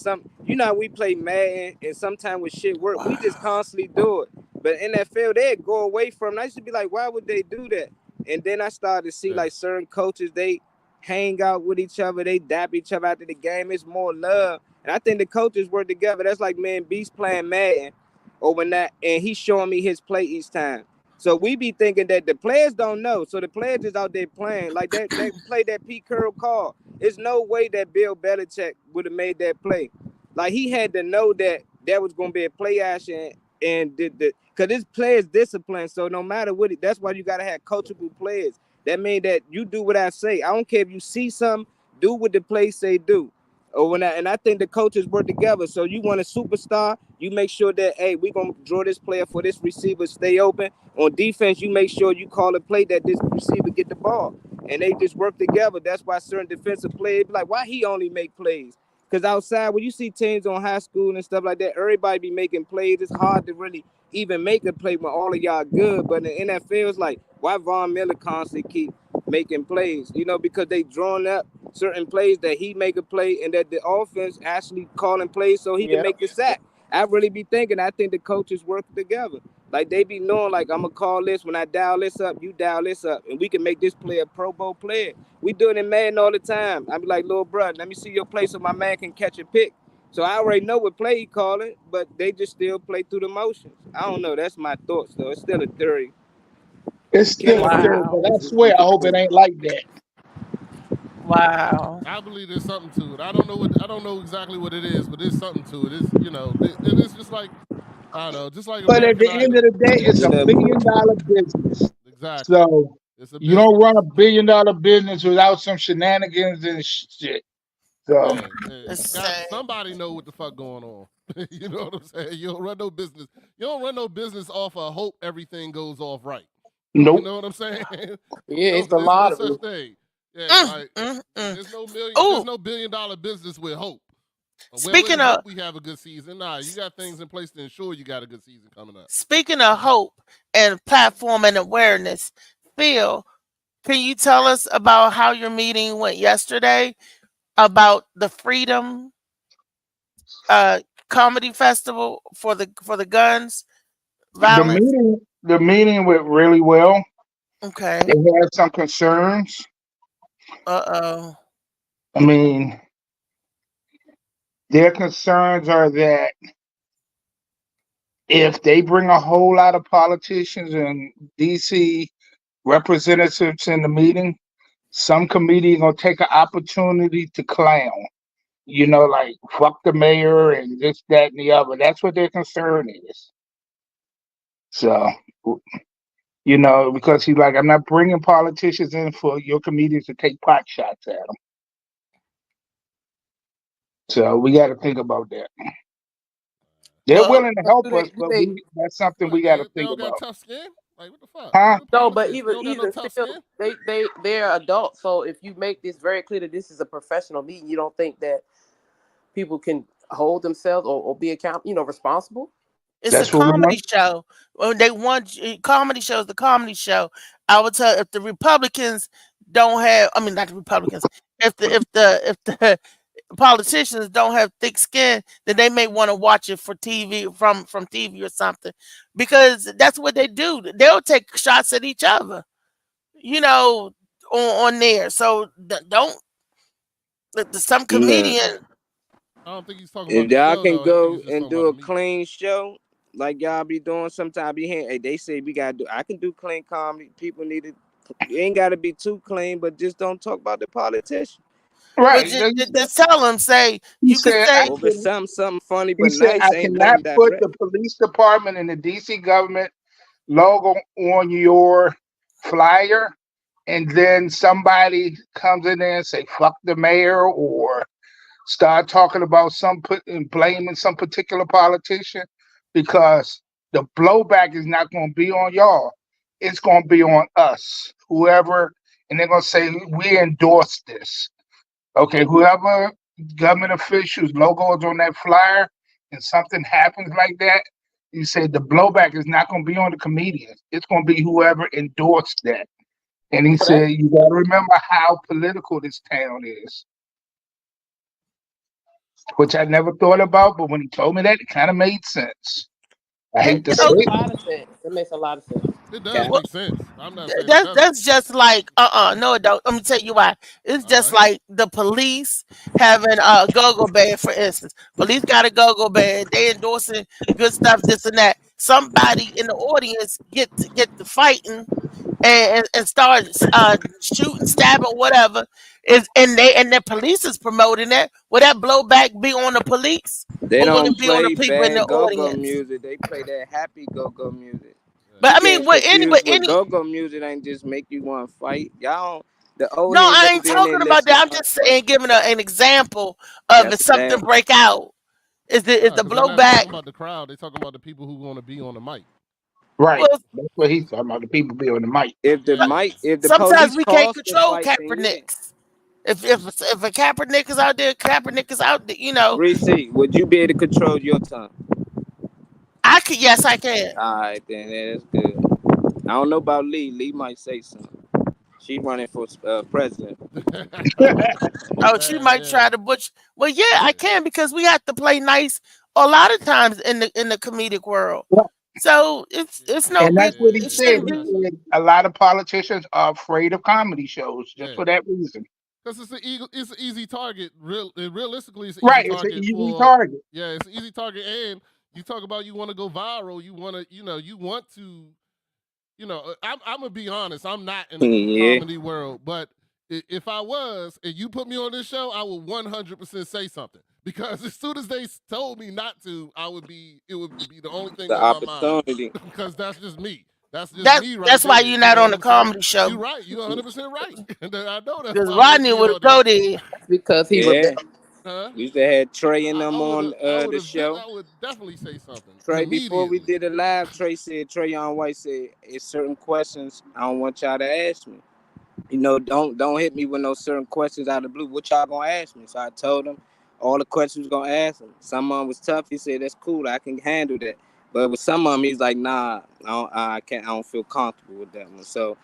we play Madden and sometimes with shit work, we just constantly do it. But NFL, they'd go away from it. I used to be like, why would they do that? And then I started to see like certain coaches, they hang out with each other, they dap each other after the game. It's more love. And I think the coaches work together. That's like me and Beast playing Madden and he's showing me his play each time. So we be thinking that the players don't know. So the players is out there playing. Like that play that Pete Carroll called. There's no way that Bill Belichick would have made that play. Like he had to know that was going to be a play action and because this player's discipline. So no matter what, that's why you got to have coachable players. That means that you do what I say. I don't care if you see something, do what the play say do. And I think the coaches work together. So you want a superstar, you make sure that, hey, we're going to draw this player for this receiver, stay open. On defense, you make sure you call a play that this receiver get the ball. And they just work together. That's why certain defensive players be like, why he only make plays? Because outside, when you see teams on high school and stuff like that, everybody be making plays. It's hard to really even make a play when all of y'all good. But in the NFL, it's like, why Von Miller constantly keep making plays? Because they drawn up certain plays that he make a play and that the offense actually calling plays so he can make the sack. I really be thinking, I think the coaches work together. Like they be knowing, like, I'm going to call this. When I dial this up, you dial this up. And we can make this player a Pro Bowl player. We do it in Madden all the time. I be like, little brother, let me see your play so my man can catch a pick. So I already know what play he call it, but they just still play through the motions. I don't know. That's my thoughts, though. It's still a theory. It's still a theory, but I swear I hope it ain't like that. Wow. I believe there's something to it. I don't know exactly what it is, but there's something to it. It's just like, I don't know, just like. But at the end of the day, it's $1 billion business. Exactly. So you don't run $1 billion business without some shenanigans and shit. So somebody know what the fuck going on. You know what I'm saying? You don't run no business. You don't run no business off of hope everything goes off right. Nope. You know what I'm saying? Yeah, it's a lot of no such thing. Yeah, there's no $1 billion business with hope. Speaking of, we have a good season. Nah, you got things in place to ensure you got a good season coming up. Speaking of hope and platform and awareness, Phil, can you tell us about how your meeting went yesterday about the Freedom Comedy Festival for the guns violence? The meeting went really well. Okay. They had some concerns. I mean, their concerns are that if they bring a whole lot of politicians and DC representatives in the meeting, some comedian gonna take an opportunity to clown. You know, like fuck the mayor and this, that, and the other. That's what their concern is. So, you know, because he's like, I'm not bringing politicians in for your comedians to take pot shots at them. So we got to think about that. They're willing to help us, but that's something we got to think about. Tough skin? Like, what the fuck? Huh? No, but even still, they're adults. So if you make this very clear that this is a professional meeting, you don't think that people can hold themselves or be responsible? It's a comedy show. When they want comedy shows, the comedy show. I would tell if the Republicans don't have, I mean not the Republicans, if the politicians don't have thick skin, then they may want to watch it for TV from TV or something, because that's what they do. They'll take shots at each other, you know, on there. So don't some comedian. I don't think he's talking if about y'all can go and do a clean show like y'all be doing sometimes, they say we gotta do. I can do clean comedy. People need it. You ain't gotta be too clean, but just don't talk about the politician. Right. Just tell them, say you can say over something funny but nice. I cannot put the police department and the DC government logo on your flyer, and then somebody comes in there and say fuck the mayor or start talking about blaming some particular politician, because the blowback is not going to be on y'all. It's going to be on us, whoever, and they're going to say we endorse this. Okay, whoever government officials logo is on that flyer and something happens like that, you say the blowback is not going to be on the comedians. It's going to be whoever endorsed that. And he said, you got to remember how political this town is. Which I never thought about, but when he told me that, it kind of made sense. I hate to say it. It makes a lot of sense. It does make sense. I'm not saying that's just like no, it don't. Let me tell you why. It's just like the police having a go-go band, for instance. Police got a go-go band. They endorsing good stuff, this and that. Somebody in the audience get to fighting and start shooting, stabbing, whatever. And the police is promoting that. Will that blowback be on the police? They don't play on the people in the go-go audience? music. They play that happy go-go music. But I mean, any go-go music ain't just make you want to fight. Y'all, the old. No, I ain't talking about that. I'm just saying, giving an example of if something break out. Is the blowback? Talking about the crowd. They talking about the people who want to be on the mic. Right. That's what he's talking about. The people be on the mic. If the sometimes we can't control Kaepernicks. If a Kaepernick is out there, Kaepernick is out there. You know. Receipt. Would you be able to control your tongue? I could. Yes, I can. All right, then that's good. I don't know about Lee. Lee might say something. She running for president. She might try to butch. Well, yeah, I can, because we have to play nice a lot of times in the comedic world. So it's no. And that's what he said. He said a lot of politicians are afraid of comedy shows just for that reason. Because it's an easy target. Realistically, it's an easy target. Yeah, it's an easy target. And you talk about you want to go viral. You want to. I'm gonna be honest. I'm not in the comedy world, but if I was, and you put me on this show, I would 100% say something. Because as soon as they told me not to, it would be the only thing on my mind. Because that's just me. That's just me right That's there. why you're not on the what I'm saying? comedy show. You're right. You're 100% right. And I know that. Because Rodney would go there. That's because he was there. Huh? We used to have Trey and them on I the show. I would definitely say something. Trey, before we did it live, Trey Young White said, "It's certain questions I don't want y'all to ask me. You know, don't hit me with no certain questions out of the blue. What y'all gonna ask me?" So I told him all the questions gonna ask him. Some of them was tough. He said, "That's cool. I can handle that." But with some of them, he's like, "Nah, I can't. I don't feel comfortable with that one." So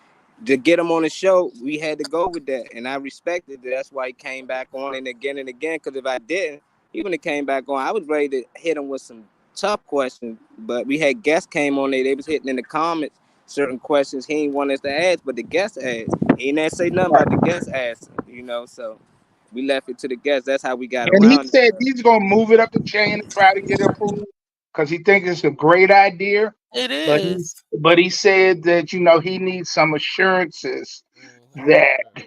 to get him on the show, we had to go with that, and I respected it. That's why he came back on and again. Because if I didn't, he wouldn't have came back on. I was ready to hit him with some tough questions, but we had guests came on there. They was hitting in the comments certain questions he ain't want us to ask, but the guests asked. He didn't say nothing about the guests asking, you know. So we left it to the guests. That's how we got and around. He said he's gonna move it up the chain and try to get it approved because he thinks it's a great idea. It is. But he said that he needs some assurances that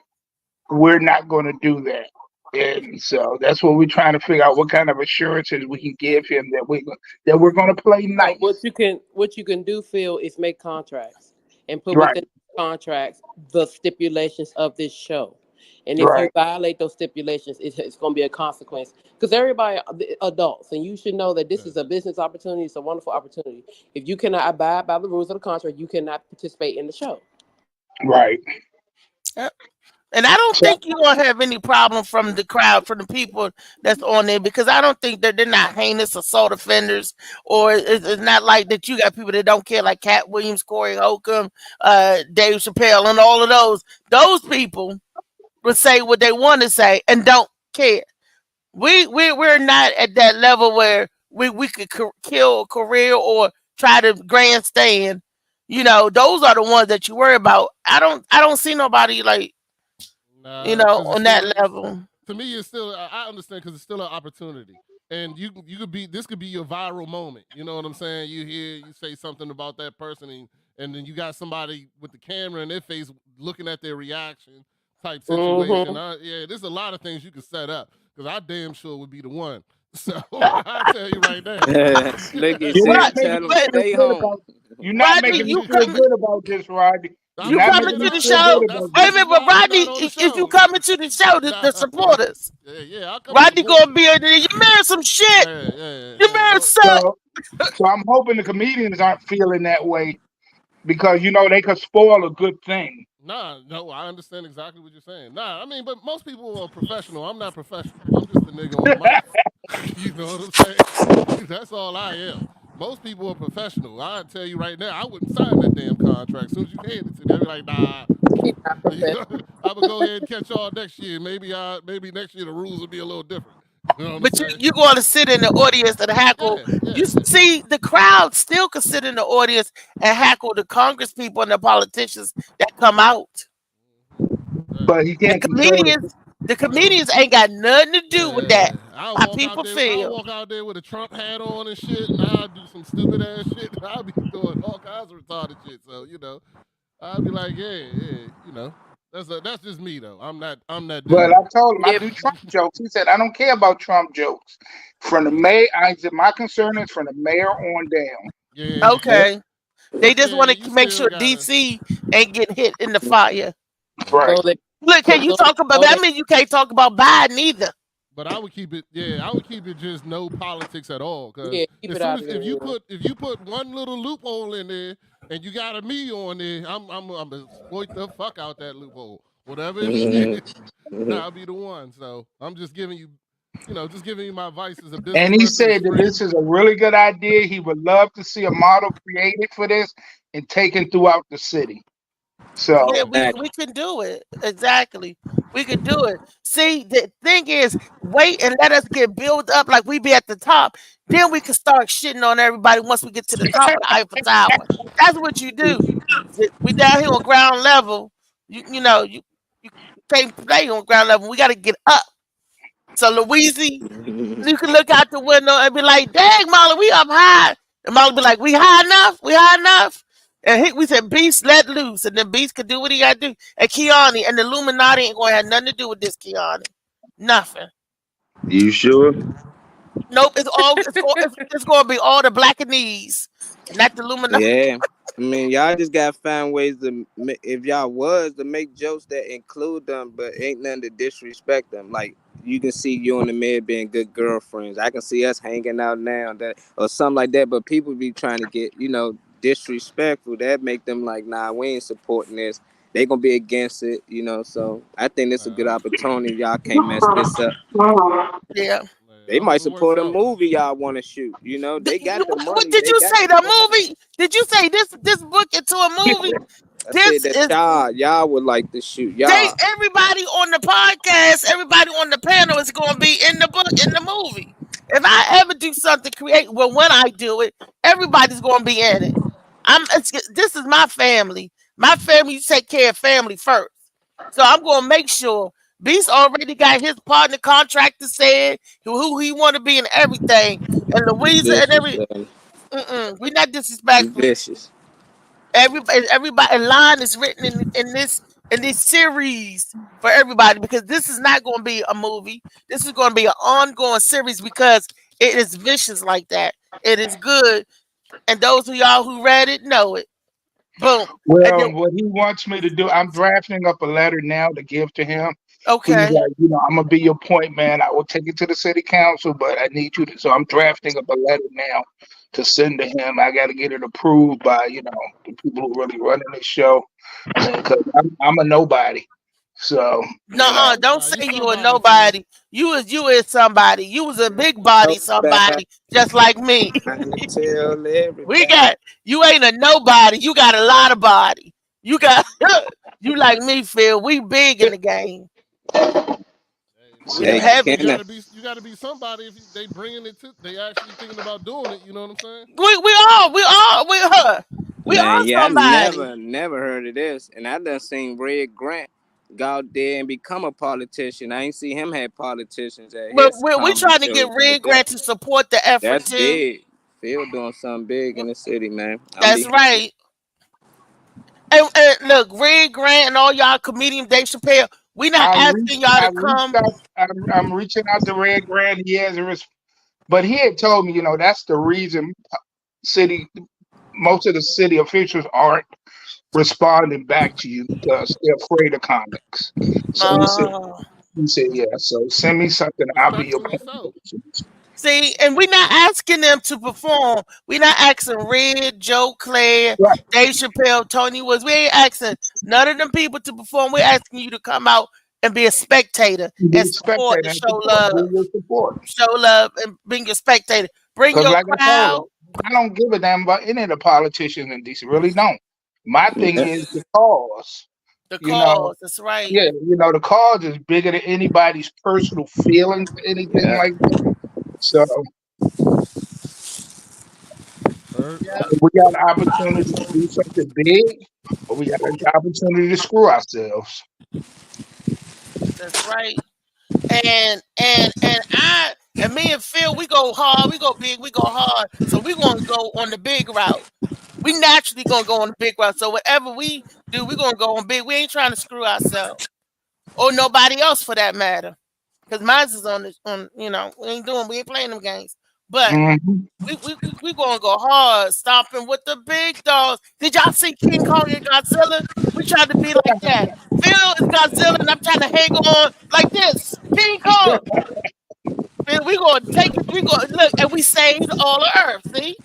we're not going to do that. And so that's what we're trying to figure out, what kind of assurances we can give him that we're going to play nice. What you can do, Phil, is make contracts and put within contracts the stipulations of this show. And if you violate those stipulations, it's going to be a consequence. Because everybody, adults, and you should know that this is a business opportunity. It's a wonderful opportunity. If you cannot abide by the rules of the contract, you cannot participate in the show. Right. Yep. And I don't think you're going to have any problem from the crowd, from the people that's on there, because I don't think that they're not heinous assault offenders, or it's not like that you got people that don't care, like Cat Williams, Corey Holcomb, Dave Chappelle, and all of those. Those people will say what they want to say and don't care. We're not at that level where we could kill a career or try to grandstand. Those are the ones that you worry about. I don't see nobody like, on that level. To me, it's still, I understand, because it's still an opportunity. And you could be, this could be your viral moment. You know what I'm saying? You say something about that person, and then you got somebody with the camera in their face looking at their reaction type situation. There's a lot of things you could set up, because I damn sure would be the one. So I'll tell you right now. You're not making me feel good about this, Rodney. You coming to the show? Wait a minute, but Rodney, if you coming to the show, the supporters. Rodney gonna be in there. You married some shit. You married some. So I'm hoping the comedians aren't feeling that way, because they could spoil a good thing. No, I understand exactly what you're saying. I mean, but most people are professional. I'm not professional. I'm just a nigga on the mic. You know what I'm saying? That's all I am. Most people are professional. I'll tell you right now, I wouldn't sign that damn contract. As soon as you hand it to me, they'd be like, nah. I would go ahead and catch y'all next year. Maybe next year the rules will be a little different. But you're going to sit in the audience and hackle. You see, the crowd still could sit in the audience and hackle the Congress people and the politicians that come out. But he can't. The comedians ain't got nothing to do with that. How people feel. I'll walk out there with a Trump hat on and shit, and I'll do some stupid ass shit. I'll be doing all kinds of retarded shit. So I'll be like, that's just me though. I'm not. But I told him I do Trump jokes. He said I don't care about Trump jokes. From the mayor, I said my concern is from the mayor on down. Yeah. Okay. They just want to make sure DC ain't getting hit in the fire. Right. Look, can you talk about that? I mean, you can't talk about Biden either. But I would keep it. Yeah, I would keep it just no politics at all. Cause if you put one little loophole in there and you got a me on there, I'm gonna exploit the fuck out that loophole. Whatever it is, I'll be the one. So I'm just giving you, just giving you my advice as a business. And he said that this is a really good idea. He would love to see a model created for this and taken throughout the city. So yeah, we can do it. Exactly. We can do it. See, the thing is, wait and let us get built up like we be at the top. Then we can start shitting on everybody once we get to the top of the Eiffel Tower. That's what you do. We down here on ground level. You can't play on ground level. We got to get up. So Louisiana, you can look out the window and be like, dang, Molly, we up high. And Molly be like, we high enough? We high enough? And we said, Beast, let loose. And then Beast could do what he got to do. And Keani and the Illuminati ain't going to have nothing to do with this, Keani. Nothing. You sure? Nope. It's going to be all the Blackanese Not the Illuminati. Yeah. I mean, y'all just gotta find ways to, if y'all was to make jokes that include them, but ain't nothing to disrespect them. Like you can see you and the man being good girlfriends. I can see us hanging out now, that or something like that. But people be trying to get, disrespectful. That make them like, nah, we ain't supporting this. They gonna be against it, So I think this is a good opportunity. Y'all can't mess this up. Yeah. They might support a movie y'all want to shoot. They got the money. What did you say? The movie? Did you say this book into a movie? I said that y'all would like to shoot. Y'all. Everybody on the podcast, everybody on the panel is going to be in the book, in the movie. If I ever do something when I do it, everybody's going to be in it. This is my family. My family take care of family first. So I'm going to make sure. Beast already got his partner contractor said who he want to be in everything, and Louisa and every. We're not disrespectful. Vicious. Everybody line is written in this series for everybody, because this is not going to be a movie. This is going to be an ongoing series because it is vicious like that. It is good, and those of y'all who read it know it. Boom. Well, what he wants me to do, I'm drafting up a letter now to give to him. Okay. He's like, I'm gonna be your point man. I will take it to the city council, but I need you to. So I'm drafting up a letter now to send to him. I got to get it approved by the people who really running this show, because I'm a nobody. So don't say you a nobody. You is somebody. You was a big body somebody, just like me. You ain't a nobody. You got a lot of body. You got you like me, Phil. We big in the game. You gotta be somebody if they bringing it to. They actually thinking about doing it. You know what I'm saying? We all somebody. I never heard of this, and I done seen Red Grant go out there and become a politician. I ain't see him have politicians at but we're trying to get Red Grant to support the effort. That's big. Phil doing something big in the city, man. That's right. And look, Red Grant and all y'all comedian Dave Chappelle, we not asking y'all to come. I'm reaching out to Red Grant. He has but he had told me, that's the reason most of the city officials aren't responding back to you, because they're afraid of comics. So he said, yeah. So send me something. I'll be your point. See, and we're not asking them to perform. We're not asking Red, Joe Claire, Dave Chappelle, Tony Woods. We ain't asking none of them people to perform. We're asking you to come out and be a spectator and support and show love. Show love and bring your spectator. Bring your crowd. I don't give a damn about any of the politicians in DC. Really don't. My thing is the cause. The cause, that's right. Yeah, the cause is bigger than anybody's personal feelings, anything like that. So we got an opportunity to do something big, or we got an opportunity to screw ourselves. That's right. And me and Phil, we go hard, we go big, we go hard. So we're gonna go on the big route. We naturally gonna go on the big route. So whatever we do, we're gonna go on big. We ain't trying to screw ourselves or nobody else for that matter. Because mine is we ain't playing them games. But we gonna go hard, stomping with the big dogs. Did y'all see King Kong and Godzilla? We tried to be like that. Phil is Godzilla, and I'm trying to hang on like this. King Kong. Phil, we gonna take it. We gonna look, and we saved all the Earth. See.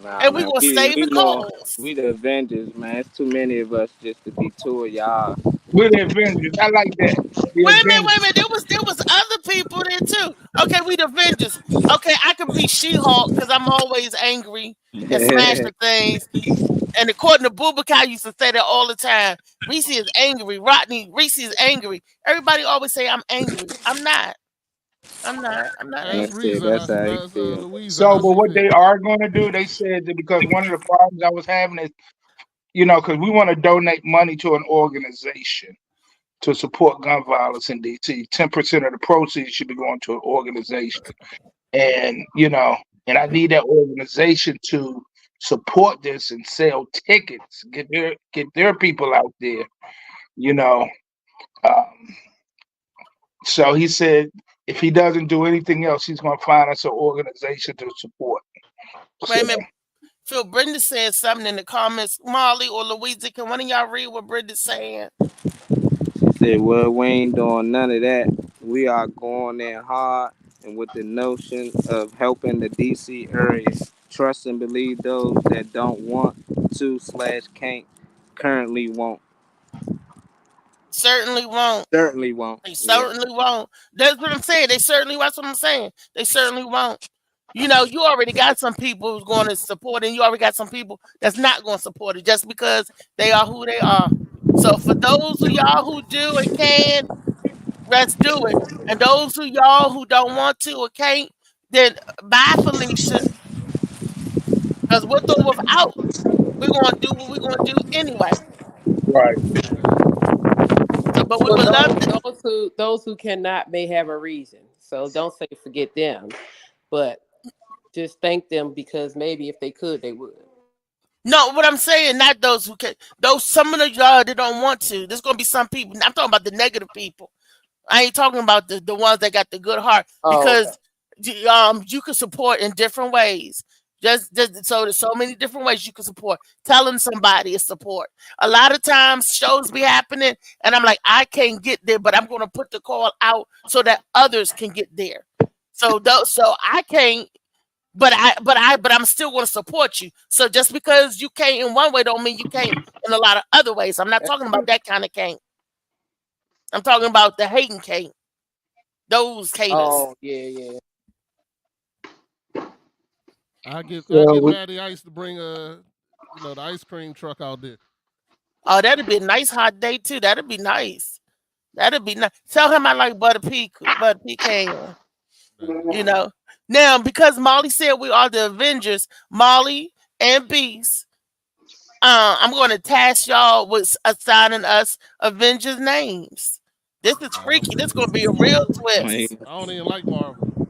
And we gonna save the cause. We the Avengers, man. It's too many of us just to be two of y'all. We're the Avengers. I like that. Wait a minute. There was other people there too. Okay, we the Avengers. Okay, I could be She-Hulk because I'm always angry and smashing things. And according to Boubacar, used to say that all the time. Reese is angry. Reese is angry. Everybody always say I'm angry. I'm not. I'm not angry. So, but what they are going to do, they said that because one of the problems I was having is, because we want to donate money to an organization to support gun violence in DC. 10% of the proceeds should be going to an organization. And, and I need that organization to support this and sell tickets, get their people out there, So he said, if he doesn't do anything else, he's going to find us an organization to support. Wait a minute. Phil, Brenda said something in the comments. Molly or Louisa, can one of y'all read what Brenda's saying? She said, well, we ain't doing none of that. We are going in hard and with the notion of helping the DC area. Trust and believe those that don't want to / can't currently won't. Certainly won't. Certainly won't. They certainly won't. That's what I'm saying. They certainly, that's what I'm saying. They certainly won't. You know, you already got some people who's going to support it, and you already got some people that's not going to support it just because they are who they are. So for those of y'all who do and can, let's do it. And those of y'all who don't want to or can't, then bye, Felicia. Because with or without, we're going to do what we're going to do anyway. Right. So, but we would love those who cannot may have a reason. So don't say forget them, but just thank them because maybe if they could, they would. No, what I'm saying, not those who can. Those some of the y'all that don't want to. There's gonna be some people. I'm talking about the negative people. I ain't talking about the ones that got the good heart because you can support in different ways. Just so there's so many different ways you can support. Telling somebody is support. A lot of times shows be happening, and I'm like, I can't get there, but I'm gonna put the call out so that others can get there. So I can't. But I'm still going to support you. So just because you can't in one way don't mean you can't in a lot of other ways. I'm not talking about that kind of can't. I'm talking about the hating can't. Those haters. Oh yeah. I get Maddie Ice to bring the ice cream truck out there. Oh, that'd be a nice hot day too. That'd be nice. That'd be nice. Tell him I like butter pecan. You know. Now, because Molly said we are the Avengers, Molly and Beast, I'm going to task y'all with assigning us Avengers names. This is freaky. This is going to be a real twist. I don't even like Marvel.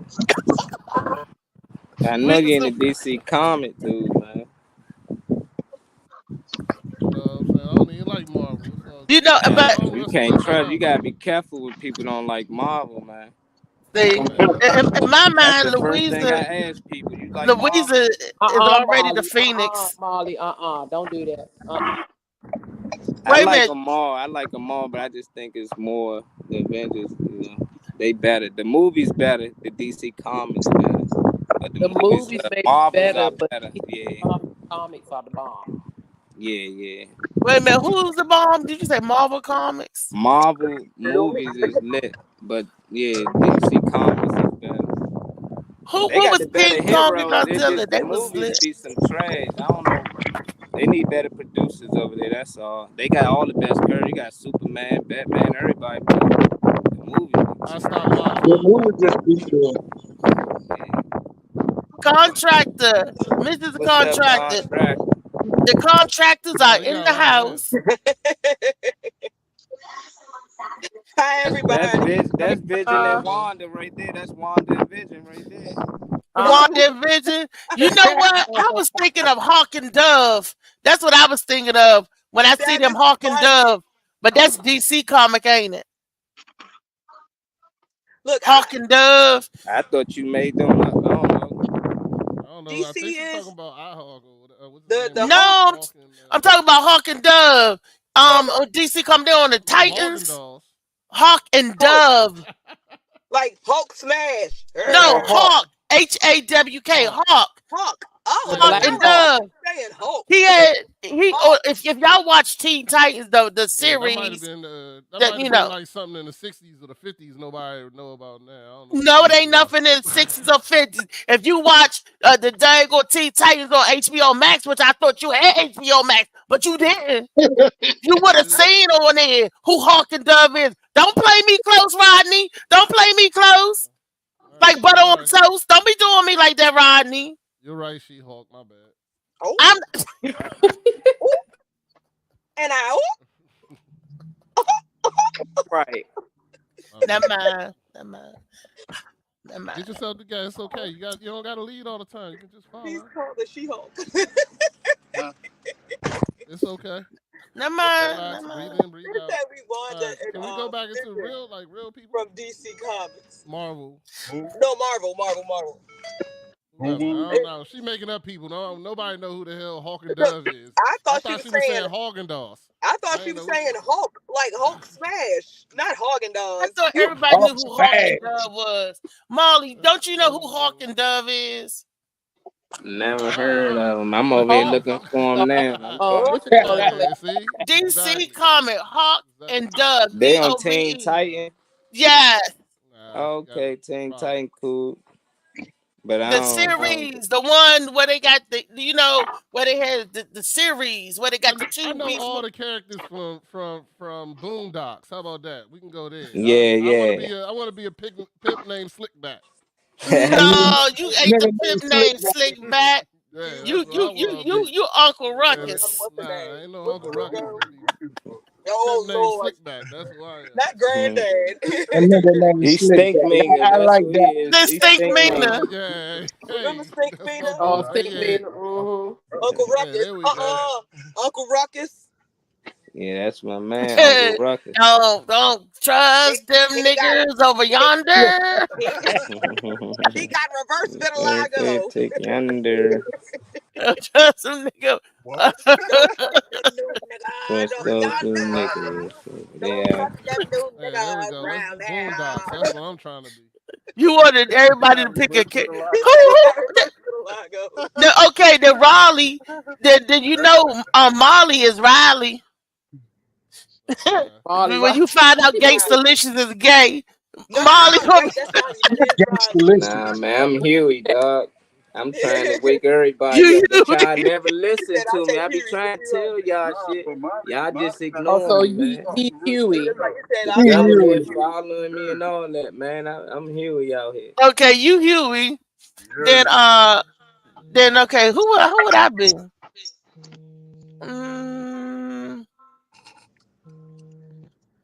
I know you're in the DC comic, dude, man. I don't even like Marvel. You know, but you can't trust. You gotta be careful with people who don't like Marvel, man. See, in my mind, Louisa is already the Phoenix. Molly, don't do that. I like them all, but I just think it's more the Avengers. You know, they better. The movies better. The DC comics better. But the movies better, but yeah. Comics are the bomb. Yeah. Wait a minute, who's the bomb? Did you say Marvel Comics? Marvel movies is lit, but yeah, DC Comics is better. What was King Kong and Godzilla? They was lit. Be some trash. I don't know. They need better producers over there. That's all. They got all the best characters. You got Superman, Batman, everybody. But the movie just be good. Contractor, Mrs. Contractor. The contractors are in the house. Hi, everybody. That's Vision and Wanda right there. That's Wanda and Vision right there. Wanda and Vision. You know what? I was thinking of Hawk and Dove. That's what I was thinking of when I see them Hawk and Dove. But that's DC comic, ain't it? Look, Hawk and Dove. I thought you made them up. I don't know. DC I think is talking about iHawk no, I'm talking about Hawk and Dove. DC come down on the Titans. Hawk and Dove. Like Hulk smash. No, Hawk. HAWK. Hawk. Hawk. Oh, Hawk and Dove. Hulk. If y'all watch Teen Titans though, the series, that might have been like something in the 60s or the 50s nobody would know about now. No, it ain't nothing in the 60s or 50s. If you watch the Dago Teen Titans on HBO Max, which I thought you had HBO Max, but you didn't, you would have seen on there who Hawk and Dove is. Don't play me close, Rodney. Don't play me close. Like butter on toast. Don't be doing me like that, Rodney. You're right, She-Hulk. My bad. Oh. And right. Never mind. Get yourself together. It's okay. You don't got to lead all the time. You can just follow. He's called the She-Hulk. It's okay. Never mind. Relax, breathe in, breathe out. Can we go back into real people from DC Comics? Marvel. No, Marvel. I don't know. She making up people. No, nobody know who the hell Hawk and Dove is. I thought she she was was saying Haagen-Dazs. I thought she was saying Hulk, like Hulk smash, not Haagen-Dazs. I thought everybody knew who Hawk and Dove was. Molly, don't you know who Hawk and Dove is? Never heard of him. I'm over here looking for him now. DC Comic, Hawk and Dove. They on Teen Titan? Yes. Okay, Teen Titan, cool. But the series, the one where they got where they had the series, where they got the two. I know all the characters from Boondocks. How about that? We can go there. Yeah, I want to be a pimp named Slickback. No, you ain't the pimp named Slickback. Yeah, you Uncle Ruckus. Nah, ain't no Uncle Ruckus. Oh Lord, Slickback. That's why. Not granddad. He stink Mina. I like that. The stink Mina. Yeah. Remember Stink Mina? Oh, Stink Mina. Uncle Ruckus. Uncle Ruckus. Yeah, that's my man, Uncle Ruckus. Don't trust them niggas over yonder. He got reverse vitiligo. Take yonder. Don't trust them niggas. Trust those two niggas. Yeah. There we go. Boondocks. That's what I'm trying to be. You wanted everybody to pick a kid. Okay, the Raleigh. Did you know Molly is Riley? When you find out Gangstalicious is gay, Molly. Nah, man, I'm Huey, dog. I'm trying to wake everybody up, but y'all never listen to me. I be trying to tell y'all shit. Y'all just ignore me, man. He Huey. Y'all been following me and all that, man. I'm Huey out here. Okay, you Huey. Then okay, who would I be?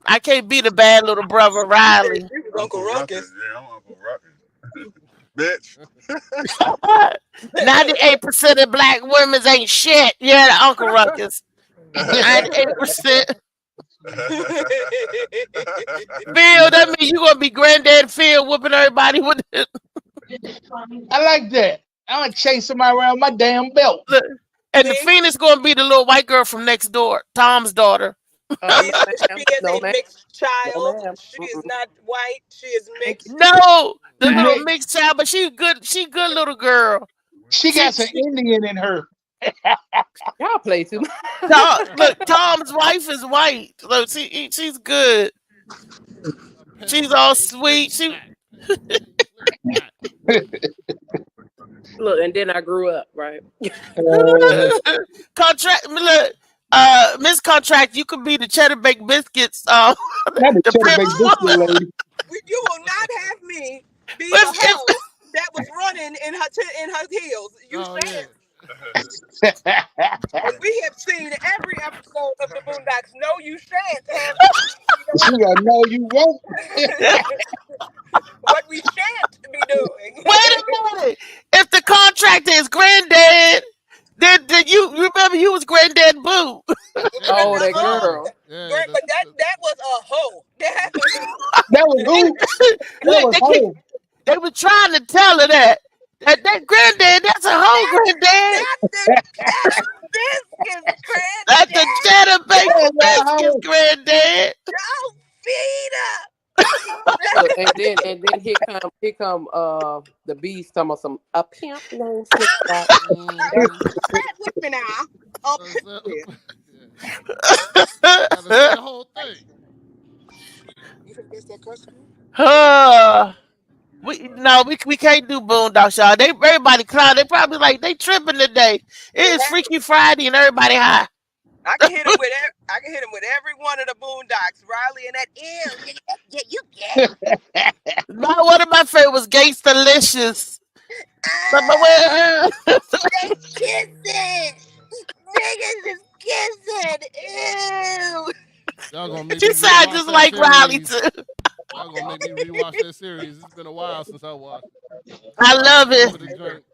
I can't be the bad little brother Riley. Uncle Ruckus. Yeah, I'm Uncle Ruckus. Bitch. 98% of black women ain't shit. Yeah, Uncle Ruckus. 98%. Phil, that means you gonna be granddad Phil whooping everybody with it. I like that. I'm gonna chase somebody around my damn belt. Look, and the Phoenix gonna be the little white girl from next door, Tom's daughter. She is a mixed child. She is not white. She is mixed. No, the little mixed child, but she good little girl. She got some Indian in her. Y'all play too much. Look, Tom's wife is white. Look, she's good. She's all sweet. Look, and then I grew up, right? Contract, look, Miss Contract, you could be the cheddar baked biscuits. Not the cheddar baked biscuit lady. You will not have me be the house that was running in her heels. You said. We have seen every episode of the Boondocks. No, you shan't. She got no, you won't. What we shan't be doing. Wait a minute. If the contractor is granddad, then you remember you was granddad Boo. Oh, that girl. Yeah, but that was a hoe. That was who? That was hoe. They were trying to tell her that granddad, that's a hoe, granddad. That's the cheddar baked biscuits, granddad. Don't feed her. and then here come the beast talking about a pimp named Slickback. The whole thing. We can't do Boondocks, y'all. Everybody clown. They probably like they tripping today. It is Freaky Friday and everybody high. I can hit him with every one of the Boondocks. Riley and that you get. One of my favorites was Gangstalicious. They kissing. Niggas is kissing. Ew. She sounds just like Riley too. Y'all gonna make me rewatch that series. It's been a while since I watched it. I love it.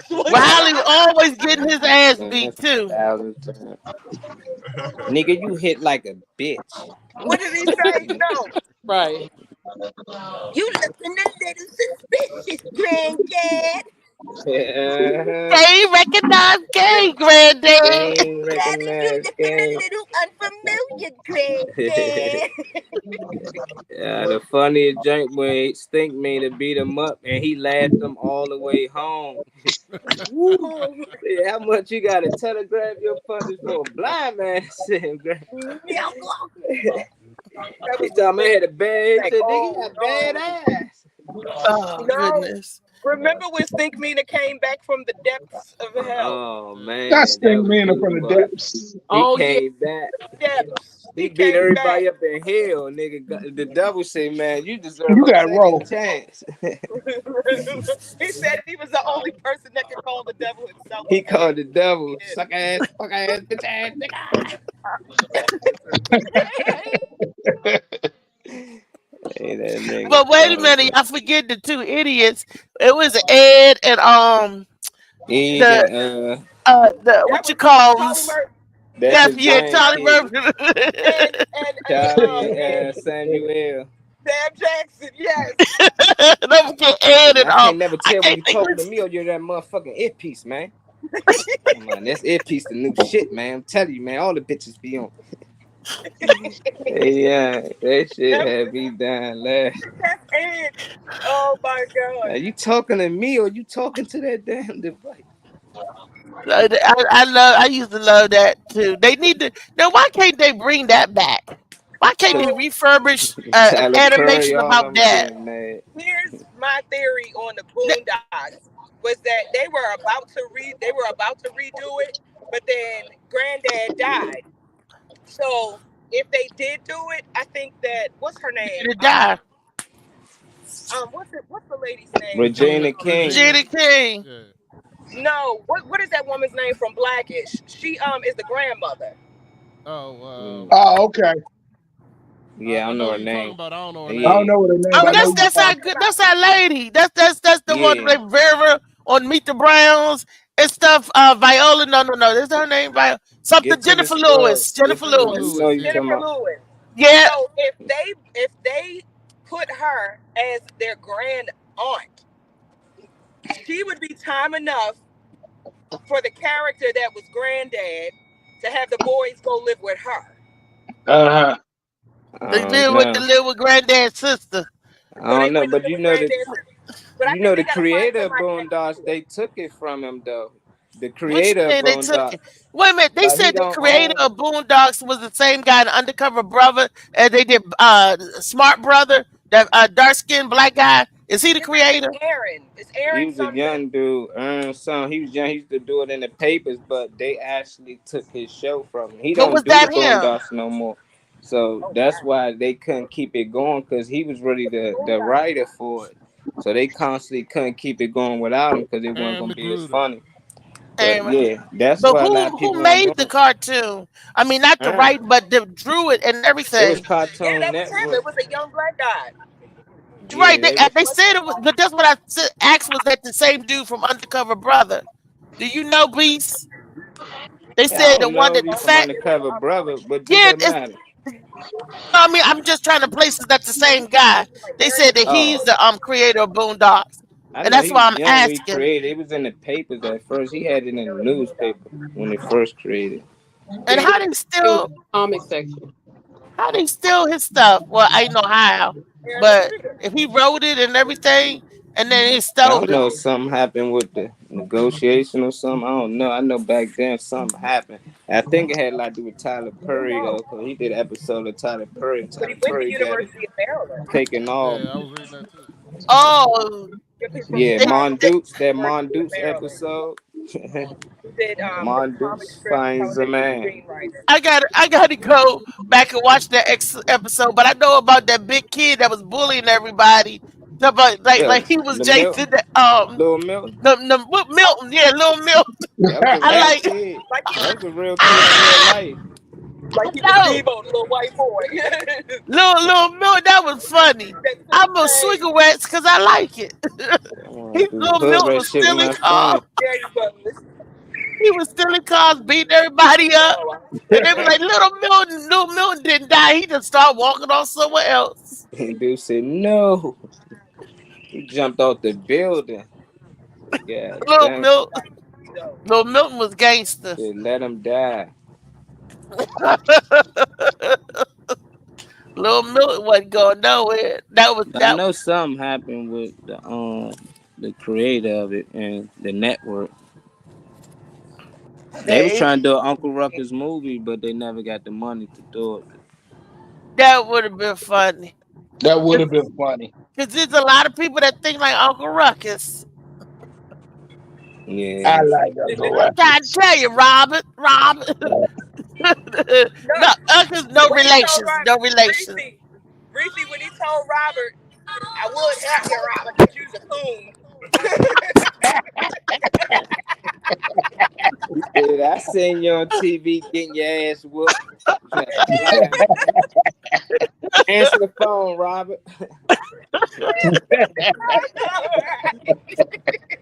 Riley was always getting his ass beat too. Nigga, you hit like a bitch. What did he say? No. Right. You looking a little suspicious, granddad. Can't recognize gang, granddad. Can't recognize gang. little unfamiliar granddad. Yeah, the funniest joint where Stink made to beat him up and he laughed him all the way home. Woo. How much you gotta telegraph your punches for a blind man sitting? He told me I had a bad. He said, nigga, you got bad ass. Oh, goodness. Remember when Stink Meena came back from the depths of hell? Oh, man. That's Stink Meena from the depths. He came back. Depths. He beat everybody up in hell, nigga. The devil said, man, you deserve You got a rolled. chance. He said he was the only person that could call the devil himself. He called the devil, suck ass, fuck ass, bitch ass, nigga. Hey, that nigga. But wait a minute, y'all forget the two idiots. It was Ed and the what you call Charlie Murphy. Charlie Samuel. Sam Jackson, yes. Don't forget Ed and I can't never tell when you talking to me or you're that motherfucking earpiece, man. Man, that's earpiece the new shit, man. I'm telling you, man, all the bitches be on. Hey, yeah, that shit had me dying laughing. Oh my god. Are you talking to me or you talking to that damn device? I used to love that too. They need to now. Why can't they bring that back? Why can't they refurbish animation about that? Here's my theory on the Boondocks was that they were about to redo it, but then Granddad died. So if they did do it, I think that what's her name? Did it die? What's the lady's name? Regina King. Regina King. No, what is that woman's name from Blackish? She is the grandmother. Oh, okay. Yeah, I don't know her name. I don't know what her name. I mean, that's our good. That's our lady. That's the one that Vera on Meet the Browns and stuff. Viola. No. That's her name. Something. Jennifer Lewis. Jennifer Lewis. Yeah. So if they put her as their grand aunt, she would be time enough for the character that was Granddad to have the boys go live with her. They live with Granddad's sister. I don't know, but you know the creator of Boondocks, they took it from him though. The creator of Boondocks. Wait a minute, they said the creator of Boondocks was the same guy in Undercover Brother as they did Smart Brother, that dark skinned black guy. Is he the creator? It's Aaron. He was a young dude, Aaron son. He was young. He used to do it in the papers, but they actually took his show from him. He don't do the Boondocks no more. So that's why they couldn't keep it going, because he was really the writer for it. So they constantly couldn't keep it going without him because it wasn't going to be as funny. But yeah, that's why a lot of people who made the cartoon? I mean, not the writer, but the drew it and everything. It was Cartoon Network. It was a young black guy. Right, they said it was, but that's what I asked, was that the same dude from Undercover Brother? Do you know, Beast? They said the one that fat Undercover Brother, but it doesn't matter. I mean, I'm just trying to place it that the same guy. They said that he's the creator of Boondocks, and that's why I'm asking. It was in the papers at first. He had it in the newspaper when they first created. And how they still comic section? How they steal his stuff? Well, I know how, but if he wrote it and everything, and then he stole it. I don't know, something happened with the negotiation or something. I don't know. I know back then something happened. I think it had a lot to do with Tyler Perry, though, because he did an episode of Tyler Perry. And Tyler Perry got taken off. Yeah, I was reading that too. Oh. Yeah, Mondukes, that Mondukes episode. Mondukes finds a man. I gotta go back and watch that episode, but I know about that big kid that was bullying everybody. Like he was Jason. Little Milton. Milton, yeah, Little Milton. That was a real kid in real life. Like he was Devo, the little white boy. Little Milton, that was funny. I'm a Swigglewats because I like it. Little Milton was stealing cars. He was stealing cars, beating everybody up. And they were like, Little Milton didn't die. He just started walking on somewhere else. And dude said, no. He jumped off the building. Yeah, Little Milton was gangster. Let him die. Little Milton wasn't going nowhere. I know something happened with the creator of it and the network. They was trying to do an Uncle Ruckus movie, but they never got the money to do it. That would have been funny. That would have been funny. Because there's a lot of people that think like Uncle Ruckus. Yeah. I like Uncle Ruckus. I'm trying to tell you, Robert. No relations. No relations. Reese, when he told Robert, I would help you, Robert, but you's a coon. I seen you on TV getting your ass whooped. Answer the phone, Robert.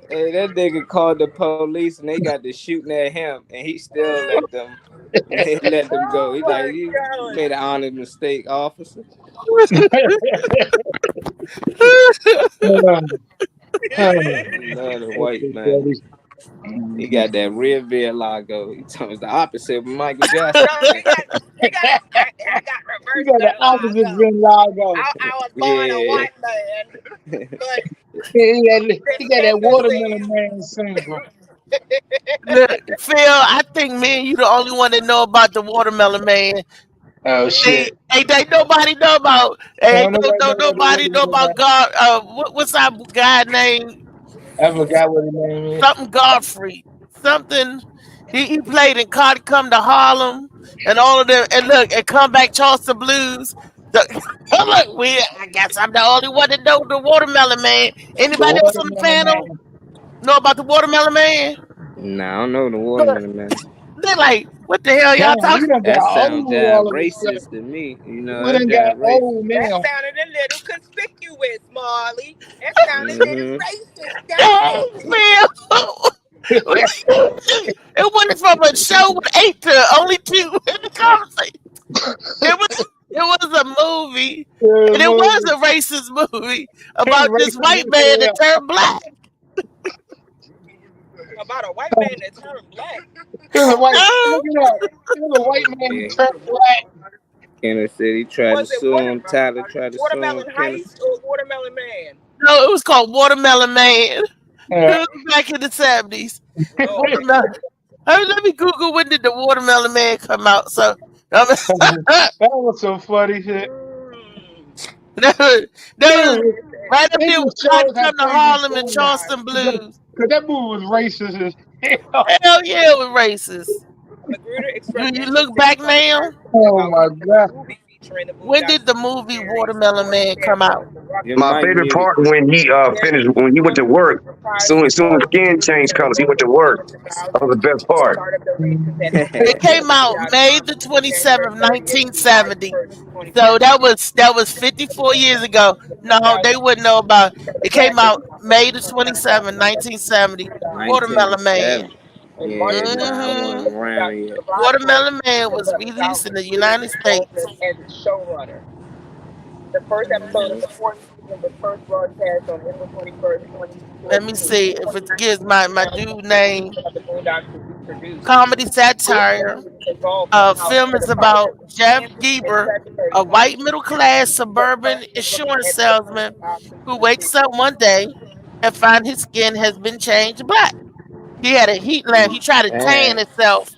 Hey, that nigga called the police and they got to shooting at him, and he still let them go. He's like, you made an honest mistake, officer. Another white man. He got that Revere logo. He told us the opposite of Michael Jackson. I got reversed. You got the opposite logo. I was born a white man, but he got that watermelon man syndrome. Look, Phil, I think me and you the only one that know about the watermelon man. Oh shit! Ain't nobody know about? Nobody know about God. What's our guy name? I forgot what his name is. Something Godfrey. Something. He played in Cardi Come to Harlem and all of them. And look, and Come Back Charleston Blues. Look, I guess I'm the only one that know the Watermelon Man. Anybody else on the panel know about the Watermelon Man? Nah, I don't know the Watermelon Man. They're like, what the hell y'all talking about? That sounds racist to me. You know, that sounded a little conspicuous, Marley. That sounded a little racist. It went from a show with 8 to only 2 in the conversation. It was a movie, and it was a racist movie about this white man that turned black. About a white man that turned black. It was a white man that turned black. Kansas City tried to sue him. Tyler tried to sue him. Watermelon Heist or Watermelon Man? No, it was called Watermelon Man. It was back in the 70s. Let me Google when did the Watermelon Man come out. So that was some funny shit. That was right up there with Come to Harlem and Charleston Blues. Because that movie was racist as hell. Hell yeah, it was racist. You look back now? Oh my God. When did the movie Watermelon Man come out? My favorite part when he when he went to work. Soon his skin changed colors, he went to work. That was the best part. It came out May the 27th, 1970. So that was 54 years ago. No, they wouldn't know about it. It came out May the 27th, 1970. Watermelon Man. Watermelon Man was released in the United States. As the showrunner. The first episode of the fourth season was first broadcast on April 21st, 2014. Let me see if it gives my dude name. Comedy satire. Film is about Jeff Geber, a white middle-class suburban insurance salesman who wakes up one day and finds his skin has been changed black. He had a heat lamp. He tried to tan himself.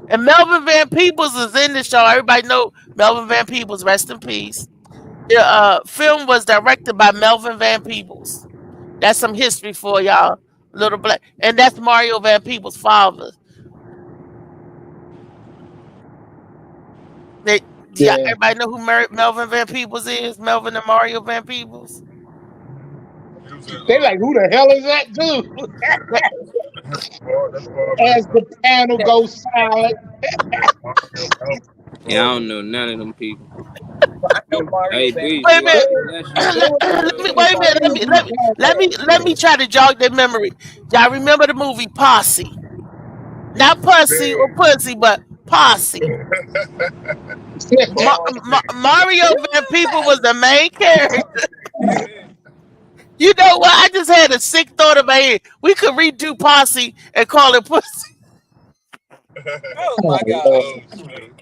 And Melvin Van Peebles is in the show. Everybody know Melvin Van Peebles. Rest in peace. The film was directed by Melvin Van Peebles. That's some history for y'all. Little black. And that's Mario Van Peebles' father. Everybody know who Melvin Van Peebles is? Melvin and Mario Van Peebles? They like, who the hell is that dude? As the panel goes silent. Yeah, I don't know none of them people. Hey, B, wait a minute. Let me try to jog their memory. Y'all remember the movie Posse? Not Pussy or Pussy, but Posse. Mario Van Peebles was the main character. You know what? I just had a sick thought in my head. We could redo Posse and call it Pussy. Oh my God. Oh shit.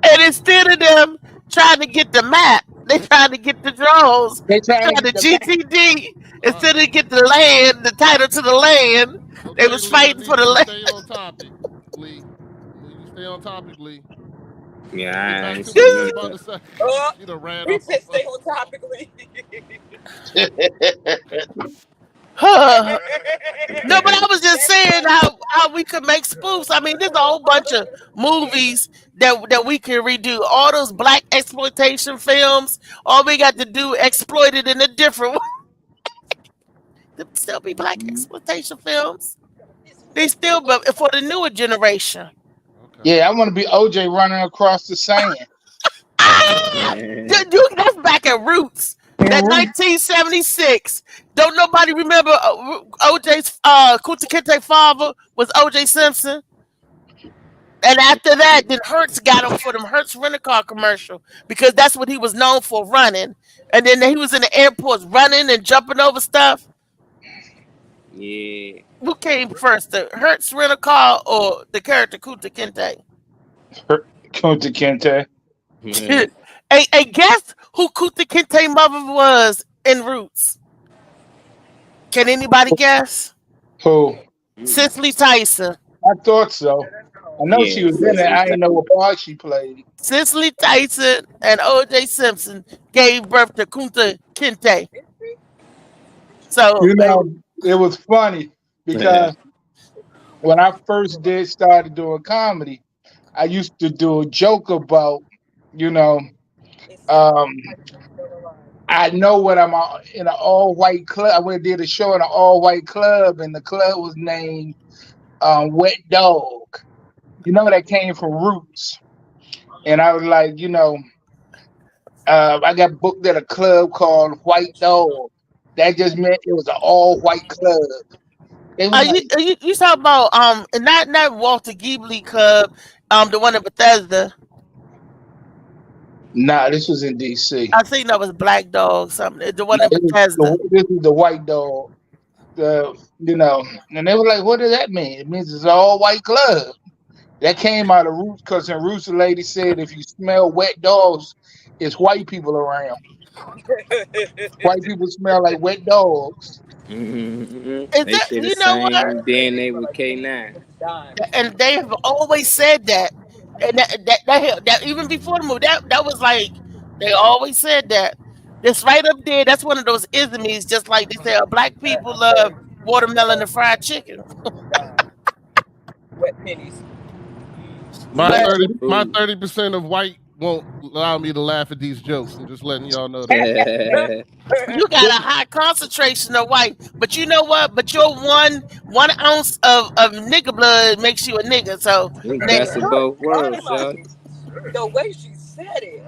And instead of them trying to get the map, they trying to get the drones. They trying Trying to to get the GTD instead of get the land, the title to the land. They was Lee, I fighting for need the you to land. stay on topic, Lee. I need you to stay on topic, Lee. Yeah, Get I back ain't to seen what you none about of to say. Oh, You done ran he off. said stay on topic, Lee. No, but I was just saying how we could make spoofs. I mean, there's a whole bunch of movies that we can redo. All those black exploitation films, all we got to do exploit it in a different way. There still be black exploitation films. They still, but for the newer generation. Okay. Yeah, I want to be OJ running across the sand. Dude, that's back at Roots. That 1976. Don't nobody remember OJ's Kunta Kinte father was OJ Simpson. And after that, then Hertz got him for them Hertz rent-a-car commercial because that's what he was known for running. And then he was in the airports running and jumping over stuff. Yeah. Who came first, the Hertz rent-a-car or the character Kunta Kinte? Kunta Kinte. Hey, guess who Kunta Kinte mother was in Roots? Can anybody guess? Who? Cicely Tyson. I thought so. I know she was in it. I didn't know what part she played. Cicely Tyson and O.J. Simpson gave birth to Kunta Kinte. So you know, it was funny because when I first started doing comedy, I used to do a joke about, I know when I'm in an all-white club. I went and did a show in an all-white club, and the club was named Wet Dog. That came from Roots. And I was like, I got booked at a club called White Dog. That just meant it was an all-white club. you talking about not Walter Ghibli Club, the one in Bethesda? Nah, this was in DC. I think that was Black Dog, something. The one in Bethesda. This is the White Dog. And they were like, what does that mean? It means it's an all-white club. That came out of Roots because in Roots, the lady said if you smell wet dogs, it's white people around. White people smell like wet dogs. They should have sang DNA with K9. And they have always said that. And that even before the movie, that was like, they always said that. It's right up there. That's one of those isms, just like they say, black people love watermelon and fried chicken. Wet pennies. My 30% of white won't allow me to laugh at these jokes. I'm just letting y'all know that. You got a high concentration of white, but you know what? But your one ounce of nigga blood makes you a nigga. So that's both worlds, the way she said it.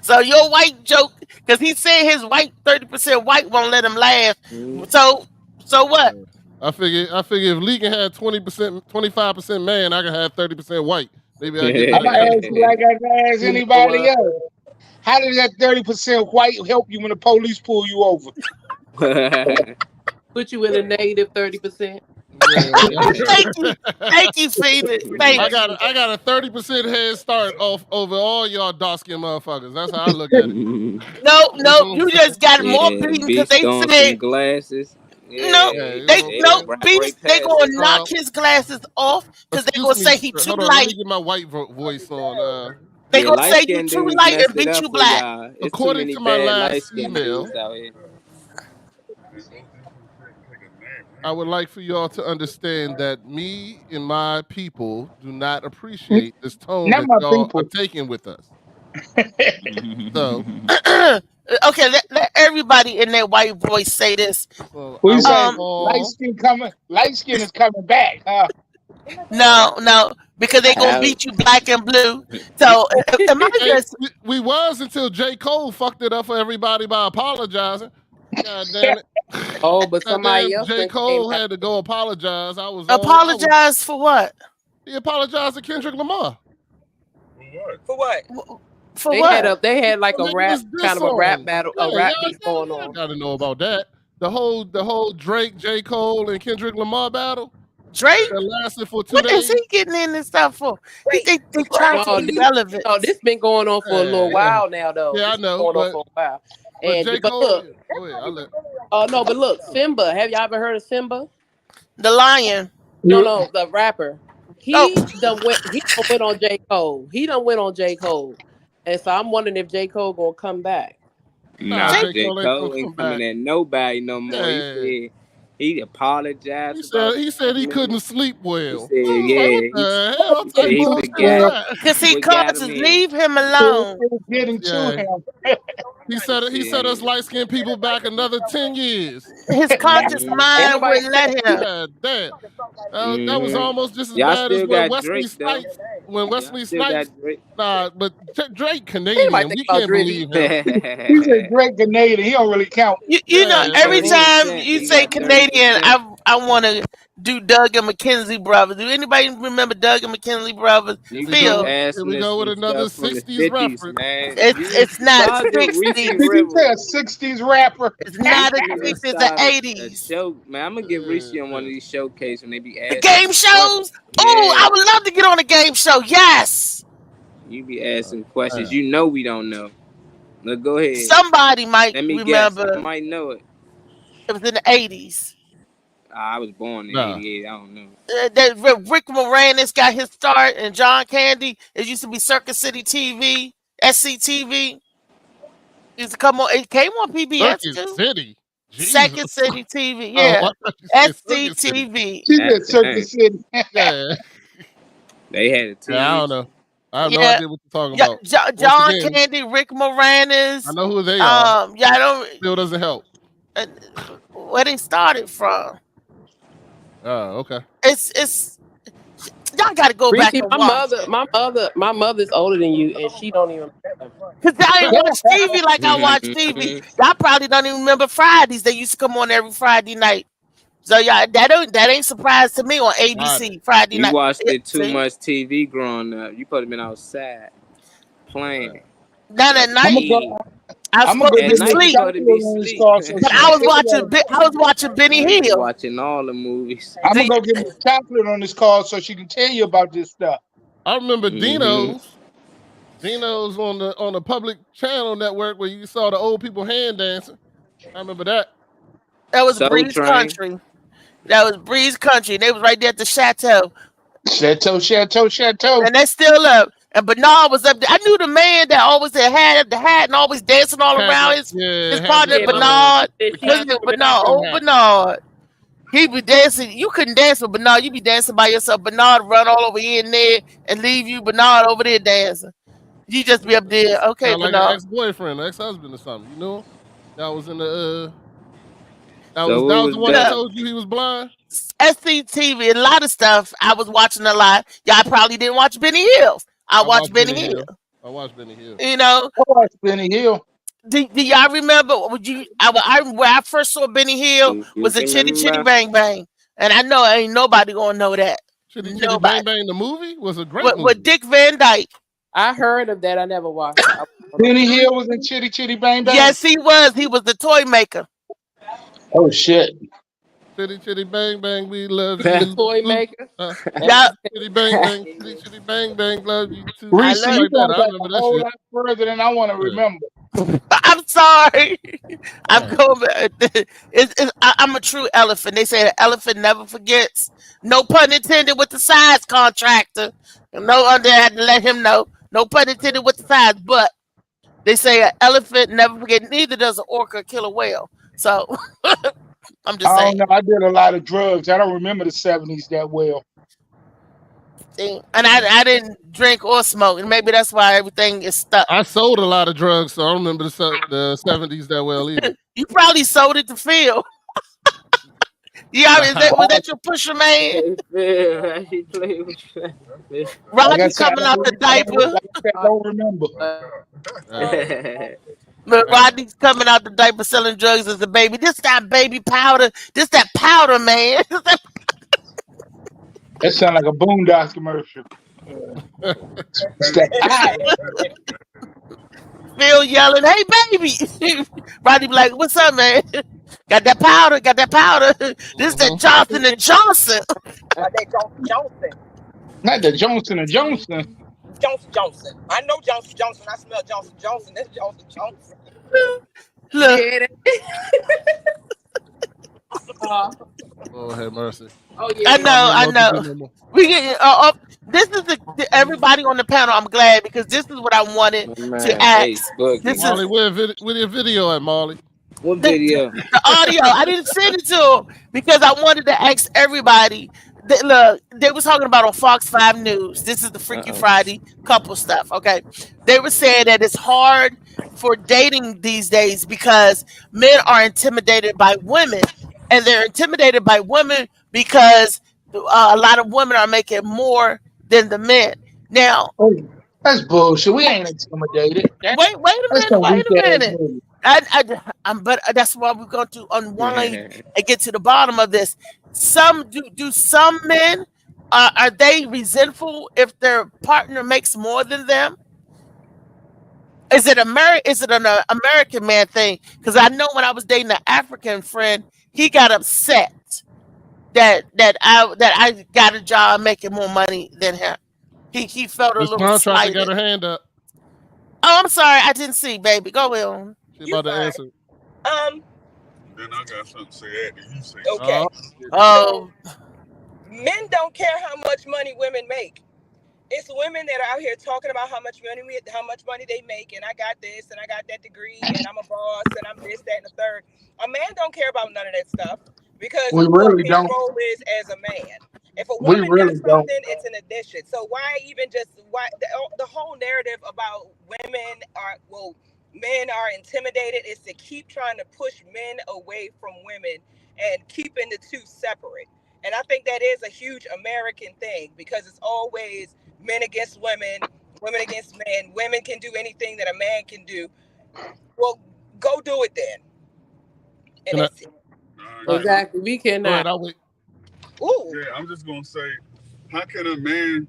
So your white joke, because he said his white 30% white won't let him laugh. So what? I figure if Lee can have 20%, 25% man, I can have 30% white. Maybe I get. I'm gonna ask you like I can ask anybody else. How does that 30% white help you when the police pull you over? Put you in a negative 30%. Thank you, Phoenix. I got a 30% head start over all y'all dark skinned motherfuckers. That's how I look at it. No, you just got more beaten because they said glasses. They gonna knock his glasses off because they gonna say he too light. Let me get my white voice on. They gonna say you too light and beat you black. According to my last email, I would like for y'all to understand that me and my people do not appreciate this tone that y'all are taking with us. So, okay, let everybody in their white voice say this. Light skin is coming back, huh? No, because they gonna beat you black and blue. So we was until J. Cole fucked it up for everybody by apologizing. God damn it. Oh, but somebody else. J. Cole had to go apologize. Apologize for what? He apologized to Kendrick Lamar. For what? For They what? had like What a nigga rap was kind this of a rap on? battle, Yeah, a rap y'all beat going on. gotta know about that. The whole Drake, J. Cole, and Kendrick Lamar battle Drake? that lasted for 2 What is days. he getting in this stuff for? Wait, They trying to No, be this, relevant. no, this been going on for a little while now, though. Yeah, I This been know, going on but for a while. but And J. but Cole. look, Oh yeah, I'll let. oh no, but look, Simba. Have y'all ever heard of Simba? The Lion. No, the rapper. Oh, He done went on J. Cole. He done went on J. Cole. And so I'm wondering if J. Cole gonna come back. Nah, Nah, J. J. Cole ain't Cole gonna come ain't coming back. at nobody no more. Yeah. He said he apologized. He said he couldn't sleep well. He said, I was yeah, like, what the hell? What he type said of he bullshit forgot. was that? because he What got causes him in? leave him It alone. was getting to him. He set us light skinned people back another 10 years. His conscious Ain't mind nobody wouldn't let him. God damn. That was almost just as Y'all bad as still when got Wesley Drake, though. Snipes. When Wesley Y'all still got Snipes. Drake. Nah, but Drake Ain't Canadian. nobody We think about can't Drizzy. believe him. He's a great Canadian. He don't really count. You know, Yeah, every time 30%. you He say got Canadian, 30%. I want to do Doug and McKenzie brothers. Do anybody remember Doug and McKenzie brothers? You Here we keep go. Phil, Here asking we us go with some another stuff from the 60s 50s, reference. man. it's not Nostalgia 60s. Reese Did you say a River. 60s rapper? It's not a These 60s. niggas It's the started a 80s. show, man. I'm gonna get Reese on one of these showcases when they be The asking game me shows. questions. Oh, I Yeah, would love to get on a game show. Yes, you be asking questions you know we don't know. Look, go ahead. somebody might Let me guess. I remember. might know it. It was in the 80s. I was born in Nah. '88. I don't know. That Rick Moranis got his start, and John Candy. It used to be Circus City TV, SCTV. Used to come on. It came on PBS Circuit too. City. Jesus. Second City TV, Oh, yeah. I thought you said Circuit City. SCTV. She said Circus City. Yeah. They had a TV. Yeah, I don't know. I have no Yeah. idea what you're talking Yeah, about. John Once again, Candy, Rick Moranis. I know who they are. Yeah, I don't. Still doesn't help. Where they started from. Oh, okay. It's y'all got to go back Reese, and watch. my mother's older than you, and she don't even remember. Cause I ain't watch TV like I watch TV. Y'all probably don't even remember Fridays. They used to come on every Friday night. So y'all that ain't surprise to me on ABC Friday night. You watched it too See? much TV growing up. You could have been outside playing. Not at night. I was I'm gonna supposed go to get be my asleep. chocolate on this car. So But I was watching Benny Hill. Watching all the movies. I'm gonna go get my chocolate on this call so she can tell you about this stuff. I remember Dino's. Dino's on the public channel network where you saw the old people hand dancing. I remember that. That was Soul Breeze Train. Country. That was Breeze Country. They was right there at the chateau. Chateau. And they still up. And Bernard was up there. I knew the man that always had the hat and always dancing all around his partner, Bernard. Bernard. He be dancing. You couldn't dance with Bernard. You be dancing by yourself. Bernard run all over here and there and leave you. Bernard over there dancing. You just be up there. Okay, Sound like Bernard. an ex-boyfriend, ex-husband or something. You know? That was in the that So was what the was one that? that told you he was blind? SCTV, a lot of stuff I was watching a lot. Y'all probably didn't watch Benny Hill. I watched Benny Hill. I watched Benny Hill. You know, I watched Benny Hill. do y'all remember? Where I first saw Benny Hill was in Chitty Chitty Bang Bang, and I know ain't nobody gonna know that. Chitty Chitty Bang Bang, the movie was a great movie. With Dick Van Dyke. I heard of that. I never watched it. Benny Hill was in Chitty Chitty Bang Bang. Yes, he was. He was the toy maker. Oh shit. Chitty Chitty Bang Bang, we love The you. toy maker. Yeah. Chitty Bang Bang, Chitty Chitty Bang Bang, love you too. Reese, Like you that. going I back remember a that whole shit. lot further than I want to remember. I'm sorry. I'm going back. I'm a true elephant. They say an elephant never forgets. No pun intended with the size contractor. No under had to let him know. No pun intended with the size, but they say an elephant never forget. Neither does an orca kill a whale. So I'm just I saying. don't know. I did a lot of drugs. I don't remember the 70s that well. And I didn't drink or smoke, and maybe that's why everything is stuck. I sold a lot of drugs, so I don't remember the 70s that well either. You probably sold it to Phil. Yeah, was that your pusher man? Roger coming out the diaper. I don't remember. Look, Rodney's coming out the diaper selling drugs as a baby. This that baby powder. This that powder, man. That sounds like a Boondocks commercial. It's that powder. Phil yelling, "Hey, baby!" Rodney be like, "What's up, man? Got that powder? Got that powder? This is that Johnson and Johnson." That Johnson. Not the Johnson and Johnson. Johnson. I know Johnson. I smell Johnson. That's Johnson. Look. Yeah, Oh, have mercy. Oh yeah. I know. We get this is everybody on the panel. I'm glad because this is what I wanted to ask. This Marley, where your video at, Marley? What video? The audio. I didn't send it to them because I wanted to ask everybody. Look, they were talking about on Fox 5 News. This is the Freaky Friday couple stuff. Okay, they were saying that it's hard for dating these days because men are intimidated by women, and they're intimidated by women because a lot of women are making more than the men. Now, that's bullshit. We ain't intimidated. Wait a minute. But that's why we're going to unwind and get to the bottom of this. Do some men are they resentful if their partner makes more than them? Is it an American man thing? Because I know when I was dating an African friend, he got upset that I got a job making more money than him. He felt a little slighted. Got her hand up. Oh, I'm sorry, I didn't see, baby. Go on. She about to answer. Then I got something to say after you say. Okay. Oh. Men don't care how much money women make. It's women that are out here talking about how much money they make, and I got this, and I got that degree, and I'm a boss, and I'm this, that, and the third. A man don't care about none of that stuff because we really his don't. role is as a man. If a woman does something, it's an addition. So why the whole narrative about men are intimidated is to keep trying to push men away from women and keeping the two separate. And I think that is a huge American thing because it's always men against women, women against men. Women can do anything that a man can do. Well, go do it then. And that's it. Exactly. We cannot. Ooh. Yeah, I'm just gonna say, how can a man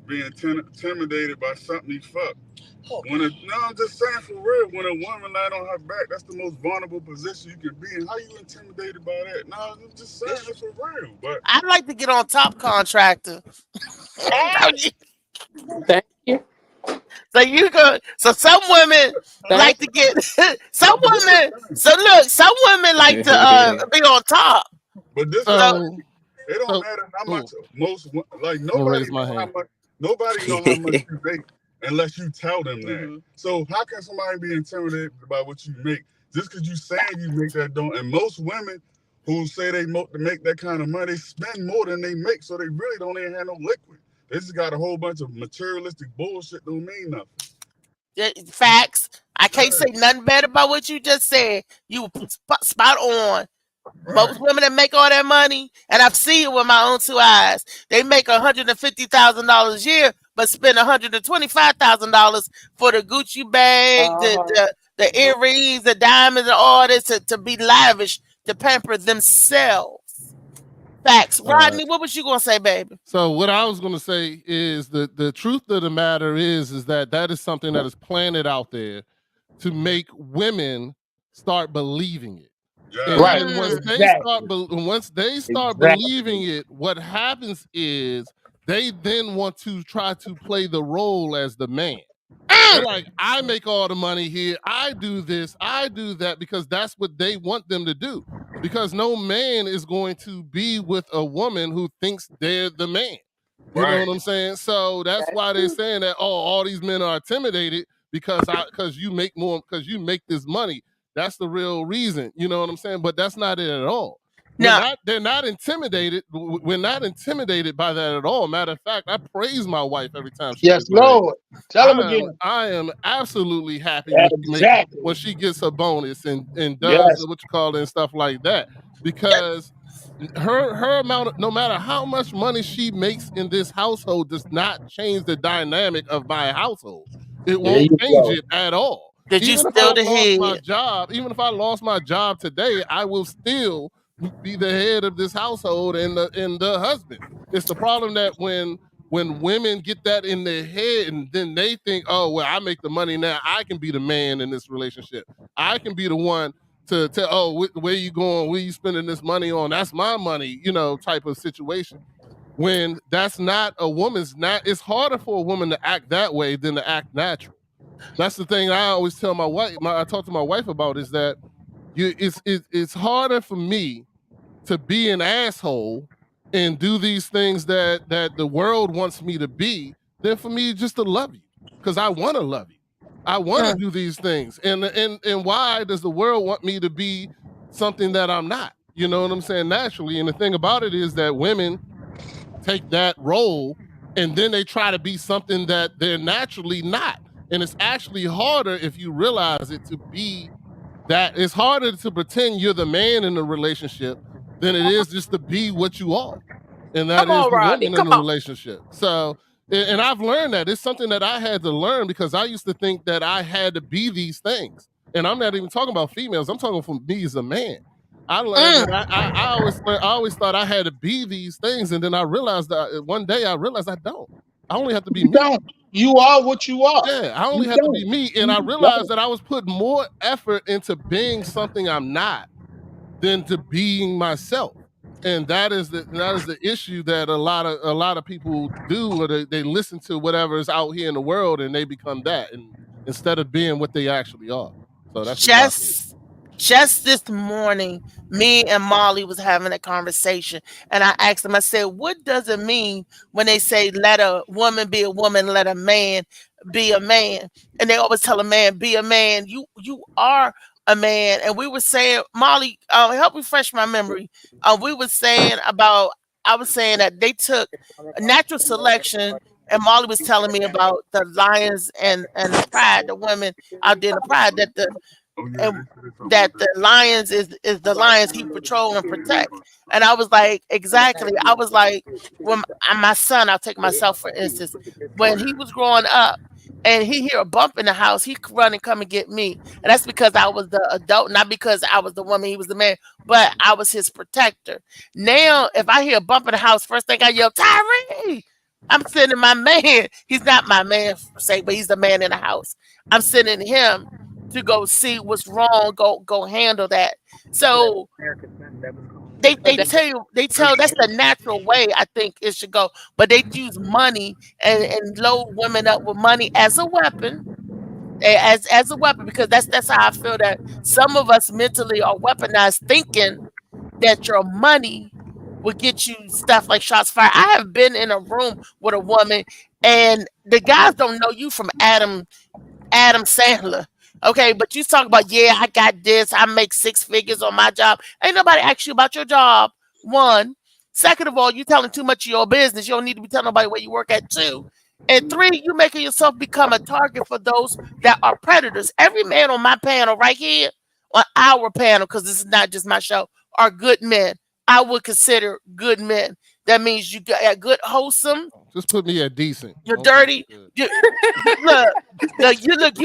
be intimidated by something he fucked? I'm just saying for real. When a woman lied on her back, that's the most vulnerable position you can be in. How you intimidated by that? No, I'm just saying it's for real. But I'd like to get on Top Contractor. Thank you. So some women like to get some women. So look, some women like to be on top. But this it don't matter how much nobody know how much you make unless you tell them that. So how can somebody be intimidated by what you make just because you saying you make that don't? And most women who say they make that kind of money, they spend more than they make, so they really don't even have no liquid. They just got a whole bunch of materialistic bullshit. Don't mean nothing. Facts. I can't say nothing bad about what you just said. You spot on. Right. Most women that make all that money, and I've seen it with my own two eyes, they make $150,000 a year, but spend $125,000 for the Gucci bag, the earrings, the diamonds, and all this to be lavish, to pamper themselves. Facts. Rodney, what was you gonna say, baby? So what I was gonna say is the truth of the matter is that is something that is planted out there to make women start believing it. Yeah. Right. Once they start believing it, what happens is they then want to try to play the role as the man. They're like, I make all the money here. I do this. I do that because that's what they want them to do. Because no man is going to be with a woman who thinks they're the man. You know what I'm saying? So that's why they're saying that, all these men are intimidated because you make more, because you make this money. That's the real reason. You know what I'm saying? But that's not it at all. No. They're not intimidated. We're not intimidated by that at all. Matter of fact, I praise my wife every time she gets Lord. Tell him again. I am absolutely happy when she gets her bonus and does what you call it and stuff like that. Because her amount, no matter how much money she makes in this household, does not change the dynamic of my household. It won't change it at all. Did you still the head? My job, even if I lost my job today, I will still be the head of this household and the husband. It's the problem that when when women get that in their head and then they think, oh, well, I make the money now, I can be the man in this relationship. I can be the one to tell, oh, where you going? Where you spending this money on? That's my money, type of situation. When that's not a woman's, it's harder for a woman to act that way than to act natural. That's the thing I always tell my wife. I talk to my wife about is that it's harder for me to be an asshole and do these things that the world wants me to be than for me just to love you, because I want to love you. I want to do these things. And why does the world want me to be something that I'm not? You know what I'm saying? Naturally. And the thing about it is that women take that role and then they try to be something that they're naturally not. And it's actually harder if you realize it to be that. It's harder to pretend you're the man in the relationship than it is just to be what you are. And that is the woman in the relationship. So, and I've learned that. It's something that I had to learn because I used to think that I had to be these things. And I'm not even talking about females. I'm talking from me as a man. I learned that I always thought I had to be these things. And then I realized that one day I don't. I only have to be me. You are what you are. Yeah, I only have to be me. And I realized that I was putting more effort into being something I'm not than to being myself. And that is the issue that a lot of people do, or they listen to whatever is out here in the world and they become that, and instead of being what they actually are. So that's just this morning, me and Molly was having a conversation, and I asked them, I said, what does it mean when they say let a woman be a woman, let a man be a man? And they always tell a man, be a man. You are a man. And we were saying, Molly, help refresh my memory. I was saying that they took a natural selection, and Molly was telling me about the lions and the pride, the women out there in the pride, that the lions is the lions he patrol and protect. And I was like, exactly. I was like, when my son, I'll take myself for instance, when he was growing up and he hear a bump in the house, he could run and come and get me. And that's because I was the adult, not because I was the woman, he was the man, but I was his protector. Now, if I hear a bump in the house, first thing I yell, Tyree! I'm sending my man. He's not my man, but he's the man in the house. I'm sending him to go see what's wrong, go handle that. So they tell that's the natural way I think it should go. But they use money and load women up with money as a weapon. As a weapon, because that's how I feel that some of us mentally are weaponized, thinking that your money will get you stuff like shots fired. I have been in a room with a woman, and the guys don't know you from Adam Sandler. Okay, but you talk about, yeah, I got this, I make 6 figures on my job. Ain't nobody ask you about your job, one. Second of all, you telling too much of your business. You don't need to be telling nobody where you work at, 2. And 3, you making yourself become a target for those that are predators. Every man on my panel right here, on our panel, because this is not just my show, are good men. I would consider good men. That means you got good, wholesome. Just put me at decent. You're dirty. You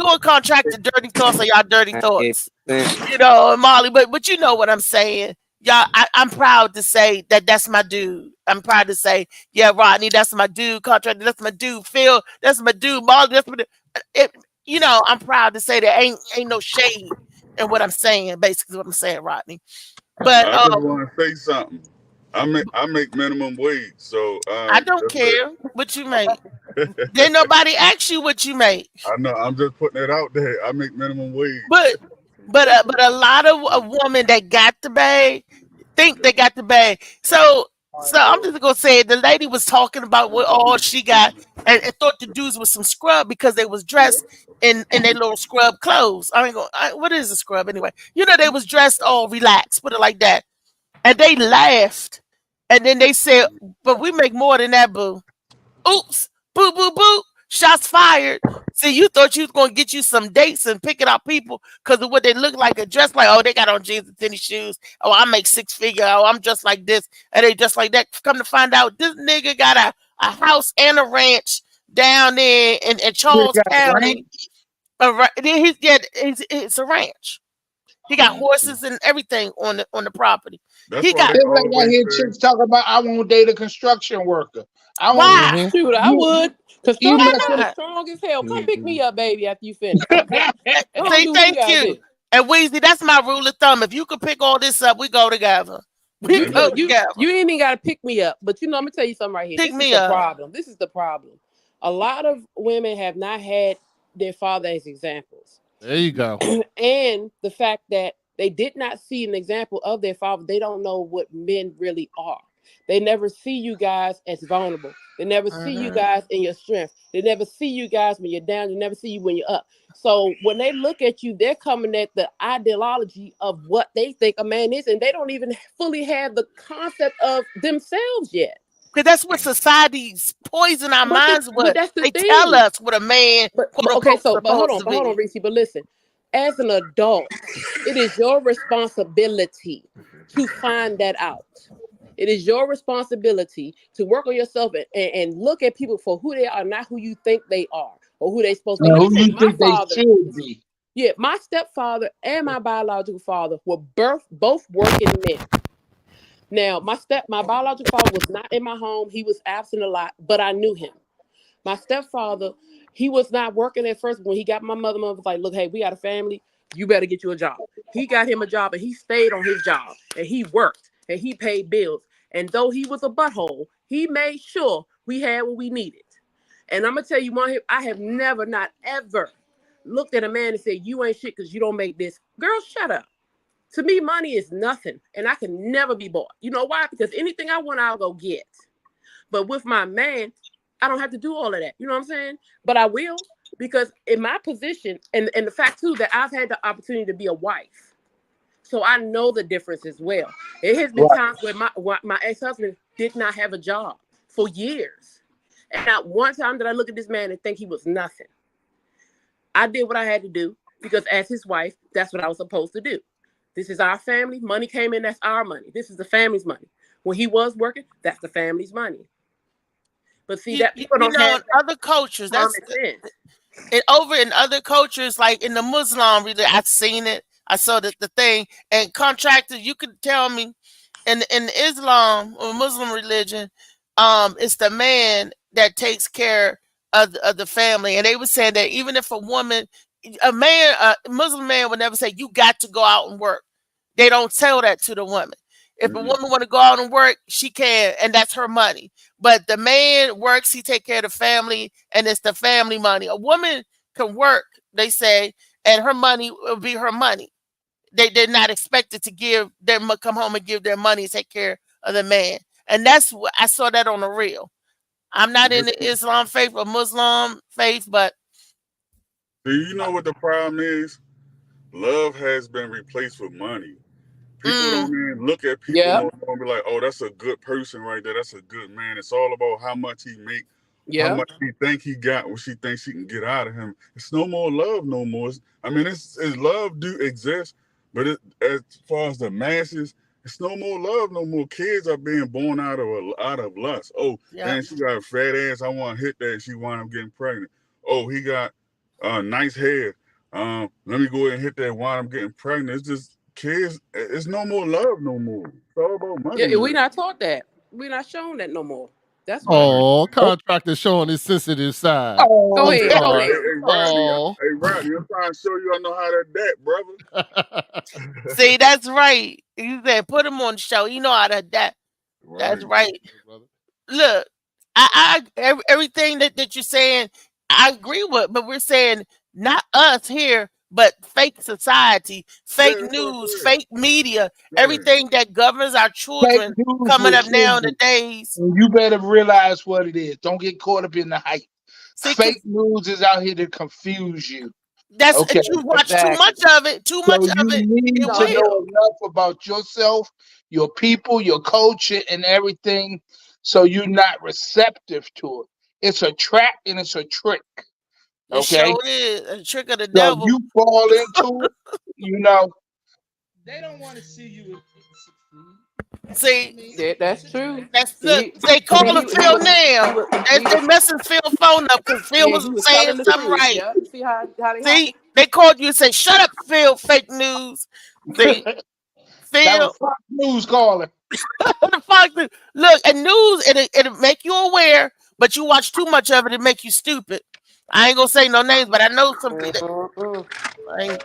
on contract to dirty thoughts, or y'all dirty thoughts. Molly, but you know what I'm saying. Y'all, I'm proud to say that's my dude. I'm proud to say, yeah, Rodney, that's my dude. Contractor, that's my dude. Phil, that's my dude. Molly, that's my dude. I'm proud to say that ain't no shade in what I'm saying. Basically, what I'm saying, Rodney. But I just want to say something. I make minimum wage, so I don't care what you make. Then nobody asks you what you make. I know. I'm just putting it out there. I make minimum wage. But a lot of women that got the bag think they got the bag. So I'm just gonna say the lady was talking about what all she got and thought the dudes was some scrub because they was dressed in their little scrub clothes. What is a scrub anyway? They was dressed all relaxed, put it like that. And they laughed. And then they said, but we make more than that, boo. Oops, boo, boo, boo. Shots fired. See, you thought you was going to get you some dates and picking out people because of what they look like and dress like. Oh, they got on jeans and tennis shoes. Oh, I make 6 figure. Oh, I'm just like this. And they just like that. Come to find out, this nigga got a house and a ranch down there in Charles County. It's a ranch. He got horses and everything on the property. That's He why got. they It's like I always hear say, chicks talk about I won't date a construction worker. I won't. Why? Shoot, I would. Even Construction if work Why? is strong as hell. Come pick me up, baby, after you finish. Okay? Go on, Say do what you thank gotta you. do. And Weezy, that's my rule of thumb. If you could pick all this up, we go together. We You, go look, you together. ain't even gotta pick me up. But you know, I'm gonna tell you something right here. Pick This me is the up. problem. This is the problem. A lot of women have not had their father as examples. There you go. And the fact that they did not see an example of their father, they don't know what men really are. They never see you guys as vulnerable. They never see you guys in your strength. They never see you guys when you're down. They never see you when you're up. So when they look at you, they're coming at the ideology of what they think a man is, and they don't even fully have the concept of themselves yet. Because that's what society's poison our minds with. That's the they thing. tell us what a man. But hold on, Reese. But listen, as an adult, it is your responsibility to find that out. It is your responsibility to work on yourself and look at people for who they are, not who you think they are or who they're supposed to be. who you think they should be. Yeah, my stepfather and my biological father were both working men. Now, my biological father was not in my home. He was absent a lot, but I knew him. My stepfather, he was not working at first. When he got my mother was like, look, hey, we got a family. You better get you a job. He got him a job, and he stayed on his job, and he worked, and he paid bills. And though he was a butthole, he made sure we had what we needed. And I'm going to tell you one, I have never, not ever looked at a man and said, you ain't shit because you don't make this. Girl, shut up. To me, money is nothing, and I can never be bought. You know why? Because anything I want, I'll go get. But with my man, I don't have to do all of that. You know what I'm saying? But I will, because in my position, and the fact, too, that I've had the opportunity to be a wife. So I know the difference as well. It has been times where my ex-husband did not have a job for years. And not one time did I look at this man and think he was nothing. I did what I had to do because as his wife, that's what I was supposed to do. This is our family. Money came in, that's our money. This is the family's money. When he was working, that's the family's money. But see, that people don't have in other cultures, that's and over in other cultures, like in the Muslim religion, I've seen it. I saw the thing. And contractors, you could tell me in Islam or Muslim religion, it's the man that takes care of the family. And they were saying that even if a woman, a Muslim man would never say, you got to go out and work. They don't tell that to the woman. If a woman want to go out and work, she can, and that's her money. But the man works, he take care of the family, and it's the family money. A woman can work, they say, and her money will be her money. They're not expected to give them, come home and give their money, take care of the man. And that's what I saw that on the real. I'm not in the Islam faith or Muslim faith, but do you know what the problem is? Love has been replaced with money. People don't even look at people and be like, oh, that's a good person right there. That's a good man. It's all about how much he make, how much he think he got, what she thinks she can get out of him. It's no more love no more. It's love do exist, but as far as the masses, it's no more love no more. Kids are being born out of lust. Oh, man, she got a fat ass. I want to hit that. She wound up getting pregnant. Oh, he got nice hair. Let me go ahead and hit that. Wind up getting pregnant. It's just kids. It's no more love no more. It's all about money. Yeah, we're not taught that. We're not shown that no more. That's Contractor showing his sensitive side. Go ahead. Hey, Rodney, I'm trying to show you I know how that, brother. See, that's right. You said put him on the show. You know how to that. That's right. Look, I everything that you're saying, I agree with, but we're saying not us here, but fake society, fake news, fake media, everything that governs our children coming up nowadays. You better realize what it is. Don't get caught up in the hype. Fake news is out here to confuse you. That's you watch too much of it. Too much of it. You need to know enough about yourself, your people, your culture, and everything, so you're not receptive to it. It's a trap and it's a trick. Okay, it sure is a trick of the devil. You fall into it, they don't want to see you. See, that's true. They call him Phil now. They messing Phil phone up because Phil was saying something right. See how they called you and said, "Shut up, Phil. Fake news." See, That was Fox News calling. Look, and news, it'll make you aware, but you watch too much of it, it make you stupid. I ain't gonna say no names, but I know some people.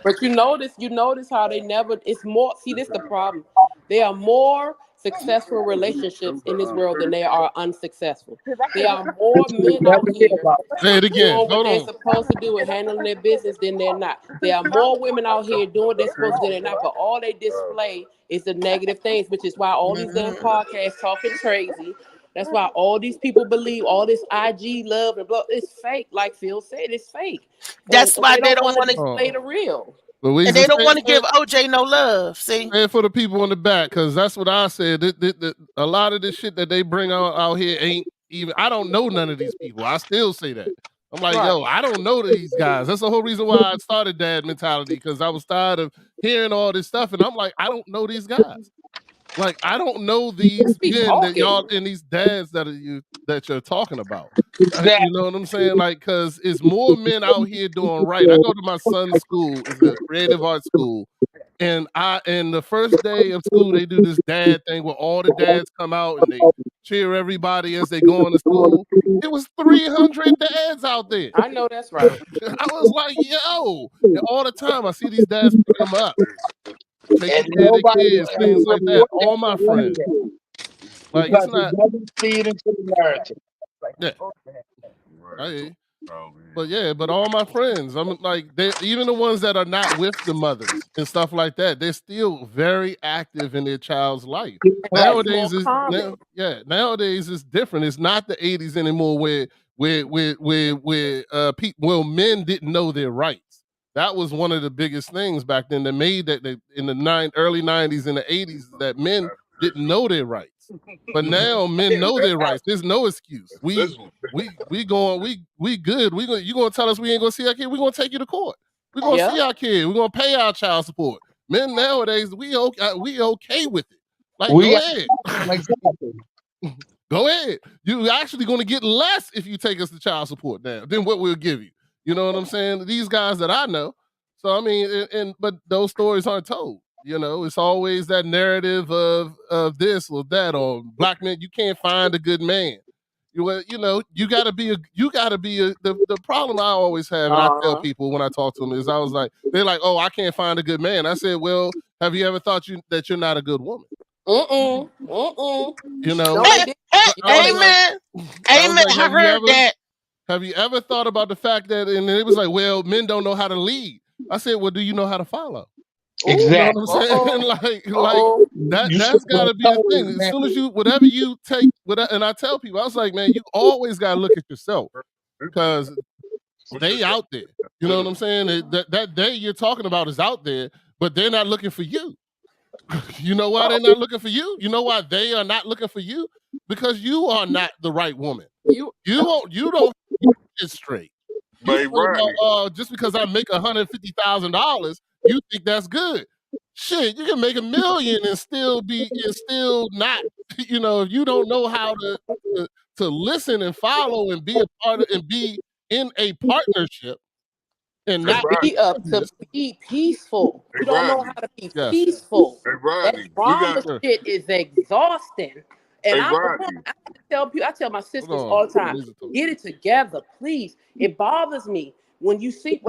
But you notice how they never. It's more. See, this is the problem. There are more successful relationships in this world than there are unsuccessful. There are more men out here Say it again. doing what they're supposed to do and handling their business than they're not. There are more women out here doing what they're supposed to do than they're not. But all they display is the negative things, which is why all these damn podcasts talking crazy. That's why all these people believe all this IG love and blah. It's fake. Like Phil said, it's fake. That's why they don't want to display the real. Louisa, and they don't want to give OJ no love. See, and for the people in the back, because that's what I said. A lot of this shit that they bring out here ain't even. I don't know none of these people. I still say that. I'm like, yo, I don't know these guys. That's the whole reason why I started Dad Mentality, because I was tired of hearing all this stuff, and I'm like, I don't know these guys. Like, I don't know these men that y'all and these dads that you're talking about. You know what I'm saying? Like, because it's more men out here doing right. I go to my son's school, it's a creative arts school, and the first day of school they do this dad thing where all the dads come out and they cheer everybody as they go into school. It was 300 dads out there. I know that's right. I was like, yo, and all the time I see these dads pick them up. Taking care of the kids, things like that. All my friends. Like, it's not feed into the narrative. Yeah. But all my friends, I'm like, even the ones that are not with the mothers and stuff like that, they're still very active in their child's life. Nowadays it's different. It's not the 80s anymore where men didn't know their rights. That was one of the biggest things back then that made that in the early 90s and the 80s that men didn't know their rights. But now men know their rights. There's no excuse. We good. You gonna tell us we ain't gonna see our kid? We're gonna take you to court. We're gonna see our kid. We're gonna pay our child support. Men nowadays, we okay with it. Like, go ahead. Go ahead. You're actually gonna get less if you take us to child support now than what we'll give you. You know what I'm saying? These guys that I know. So I mean, but those stories aren't told. You know, it's always that narrative of this or that, or black men, you can't find a good man. You gotta be the problem I always have, and I tell people when I talk to them is they're like, oh, I can't find a good man. I said, well, have you ever thought that you're not a good woman? You know, amen. I heard that. Have you ever thought about the fact that, and it was like, well, men don't know how to lead. I said, well, do you know how to follow? Exactly. You know what I'm saying? That's got to be the thing. As soon as whatever you take, and I tell people, I was like, man, you always got to look at yourself because they out there. You know what I'm saying? That day you're talking about is out there, but they're not looking for you. You know why they're not looking for you? You know why they are not looking for you? Because you are not the right woman. You don't get straight. Just because I make $150,000, you think that's good? Shit, you can make $1 million and still not. You know, if you don't know how to listen and follow and be a part of and be in a partnership and not be peaceful. You don't know how to be peaceful. That drama shit is exhausting. And I tell my sisters all the time, get it together, please. It bothers me when you see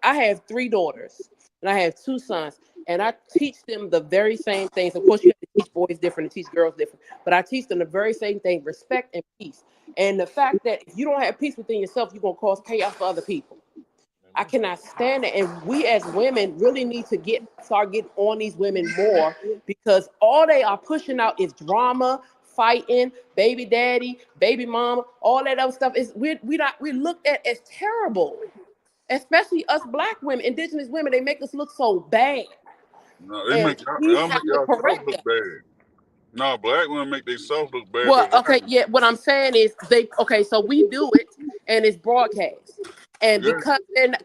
I have 3 daughters and I have 2 sons, and I teach them the very same things. Of course, you have to teach boys different and teach girls different, but I teach them the very same thing: respect and peace. And the fact that if you don't have peace within yourself, you're gonna cause chaos for other people. I cannot stand it. And we as women really need to start getting on these women more, because all they are pushing out is drama, fighting, baby daddy, baby mama, all that other stuff is we're looked at as terrible, especially us black women, indigenous women. They make us look so bad. No, they make y'all look bad. No, black women make themselves look bad. Well, okay, yeah. What I'm saying is so we do it and it's broadcast. And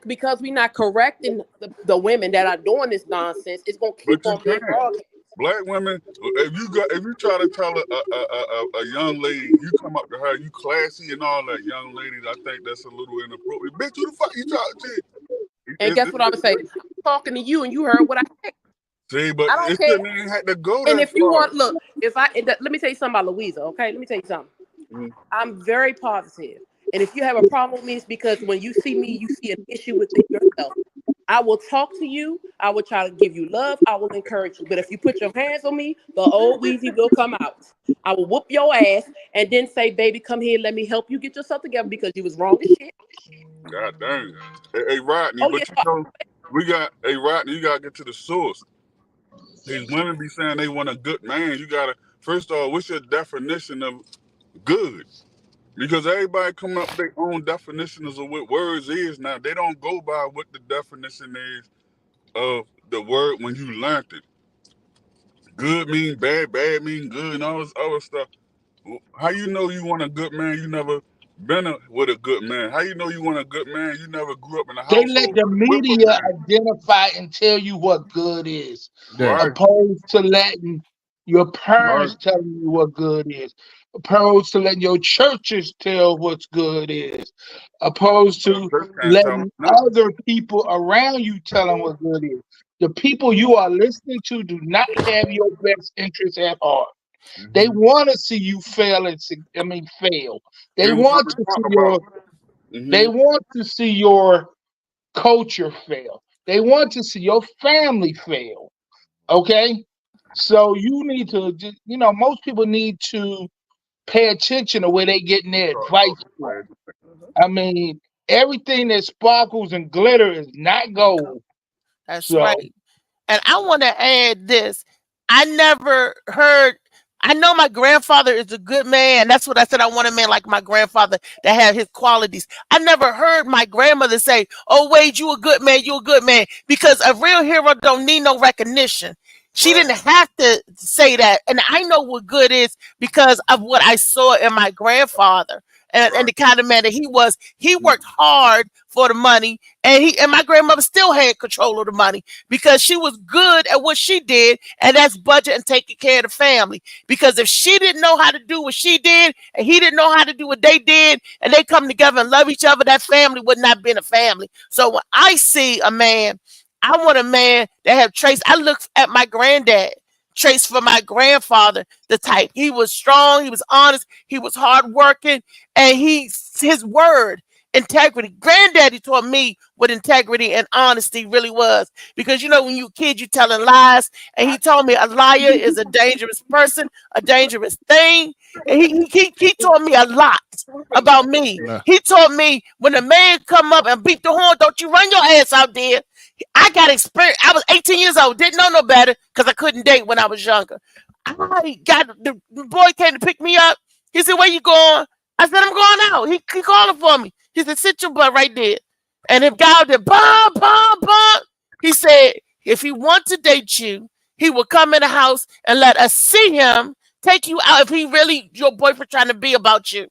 because we're not correcting the women that are doing this nonsense, it's gonna keep on being broadcast. Black women, if you try to tell a young lady, you come up to her, you classy and all that, young lady, I think that's a little inappropriate. Bitch, who the fuck you talking to? And guess what I'm saying? I'm talking to you, and you heard what I said. See, but I don't it care. shouldn't even have to go And that if you far. want, look, let me tell you something about Louisa, okay? Let me tell you something. Mhm. I'm very positive. And if you have a problem with me, it's because when you see me, you see an issue within yourself. I will talk to you. I will try to give you love. I will encourage you. But if you put your hands on me, the old Weezy will come out. I will whoop your ass and then say, baby, come here. Let me help you get yourself together because you was wrong as shit. God dang. Hey, Rodney, Oh, but yeah. Rodney, you gotta get to the source. These women be saying they want a good man. You gotta, first of all, what's your definition of good? Because everybody come up with their own definitions of what words is now. They don't go by what the definition is of the word when you learned it. Good mean bad, bad mean good, and all this other stuff. How you know you want a good man? You never been with a good man. How you know you want a good man? You never grew up in a They household let the with a media man. identify and tell you what good is, Right. opposed to letting your parents Right. tell you what good is, opposed to letting your churches tell what's good is, opposed to letting other people around you tell them what good is. The people you are listening to do not have your best interests at heart. They want to see you fail fail. They want to see they want to see your culture fail. They want to see your family fail. Okay? So you need to most people need to pay attention to where they getting their advice from. I mean, everything that sparkles and glitter is not gold. That's right. And I want to add this. I know my grandfather is a good man. That's what I said. I want a man like my grandfather that had his qualities. I never heard my grandmother say, "Oh, Wade, you a good man, you a good man," because a real hero don't need no recognition. She didn't have to say that. And I know what good is because of what I saw in my grandfather and the kind of man that he was. He worked hard for the money, and my grandmother still had control of the money because she was good at what she did, and that's budget and taking care of the family. Because if she didn't know how to do what she did, and he didn't know how to do what they did, and they come together and love each other, that family would not have been a family. So when I see a man, I want a man that have traits. I look at my granddad, traits for my grandfather, the type. He was strong, he was honest, he was hardworking, and his word, integrity. Granddaddy taught me what integrity and honesty really was. Because when you a kid, you telling lies, and he told me a liar is a dangerous person, a dangerous thing. And he taught me a lot about me. He taught me when a man come up and beat the horn, don't you run your ass out there. I got experience. I was 18 years old, didn't know no better because I couldn't date when I was younger. The boy came to pick me up. He said, "Where you going?" I said, "I'm going out." He calling for me. He said, "Sit your butt right there." And if God did bum, bum, bum, he said, if he wants to date you, he will come in the house and let us see him take you out if he really your boyfriend trying to be about you.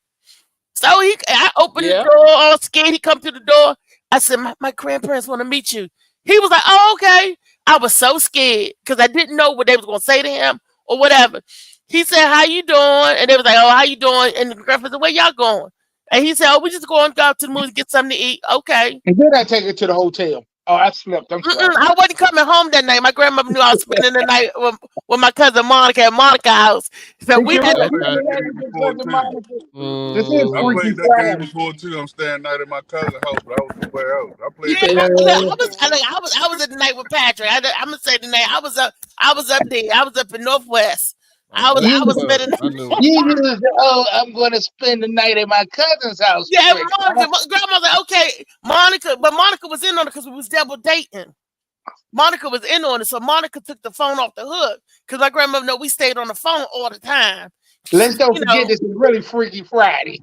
So I opened the door all scared. He come to the door. I said, my grandparents want to meet you. He was like, "Oh, okay." I was so scared because I didn't know what they was going to say to him or whatever. He said, "How you doing?" And they was like, "Oh, how you doing?" And the grandparents said, "Where y'all going?" And he said, "Oh, we just going out to the movies, get something to eat." Okay. And then I take it to the hotel. Oh, I slept. I'm sorry. I wasn't coming home that night. My grandmother knew I was spending the night with my cousin Monica at Monica's house. So we had I played that game before too. I'm staying night at my cousin's house, but I was somewhere else. I played. I was at the night with Patrick. I'm gonna say the night. I was up there. I was up in Northwest. I was spending. I'm going to spend the night at my cousin's house. Yeah, grandma's like, okay, Monica, but Monica was in on it because we was double dating. Monica was in on it, so Monica took the phone off the hook because my grandmother know we stayed on the phone all the time. Let's don't forget this is really Freaky Friday.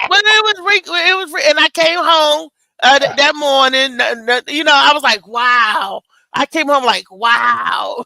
Well, it was, and I came home that morning. I was like, wow. I came home like, wow.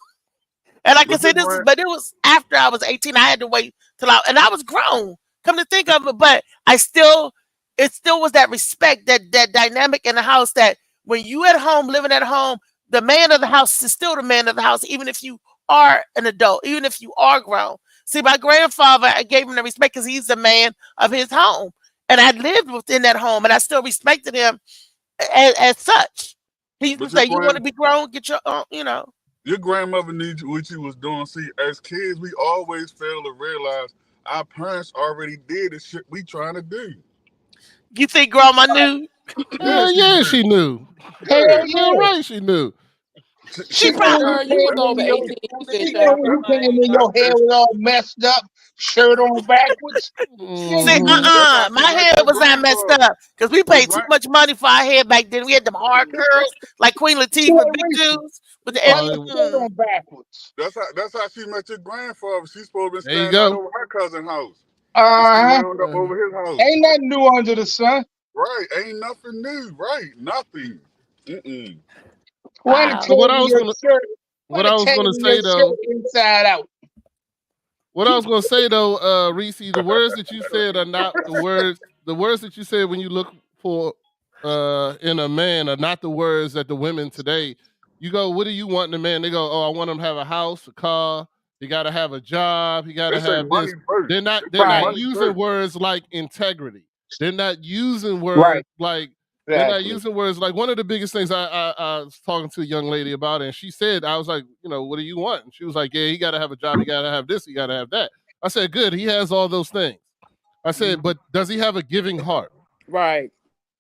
And like I said, but it was after I was 18. I had to wait and I was grown. Come to think of it, but it still was that respect, that dynamic in the house. That when you at home, living at home, the man of the house is still the man of the house, even if you are an adult, even if you are grown. See, my grandfather, I gave him the respect because he's the man of his home, and I lived within that home, and I still respected him as such. He used to say, "You want to be grown, get your own," Your grandmother knew what you was doing. See, as kids, we always fail to realize our parents already did the shit we trying to do. You think grandma knew? Yeah, she knew. Hell yeah. All right, she knew. She probably. Girl, you was over 18. You said, You know when you came in, your hair was all messed up, shirt on backwards. See, my hair was not messed up because we paid too much money for our hair back then. We had them hard curls like Queen Latifah, big dudes with the shirt on backwards. That's how she met your grandfather. She's supposed to be There you standing go. out over her cousin's house. Up over his house. Ain't nothing new under the sun. Right, ain't nothing new. Right, nothing. What I was gonna say though, inside out. what I was gonna say though, Reese, the words that you said are not the words. The words that you said when you look for in a man are not the words that the women today. You go, what do you want in a man? They go, oh, I want him to have a house, a car. He got to have a job. He got to have this. They're not using words like integrity. They're not using words like. They're not using words like one of the biggest things I was talking to a young lady about, and she said, I was like, what do you want? And she was like, yeah, he got to have a job. He got to have this. He got to have that. I said, good. He has all those things. I said, but does he have a giving heart? Right.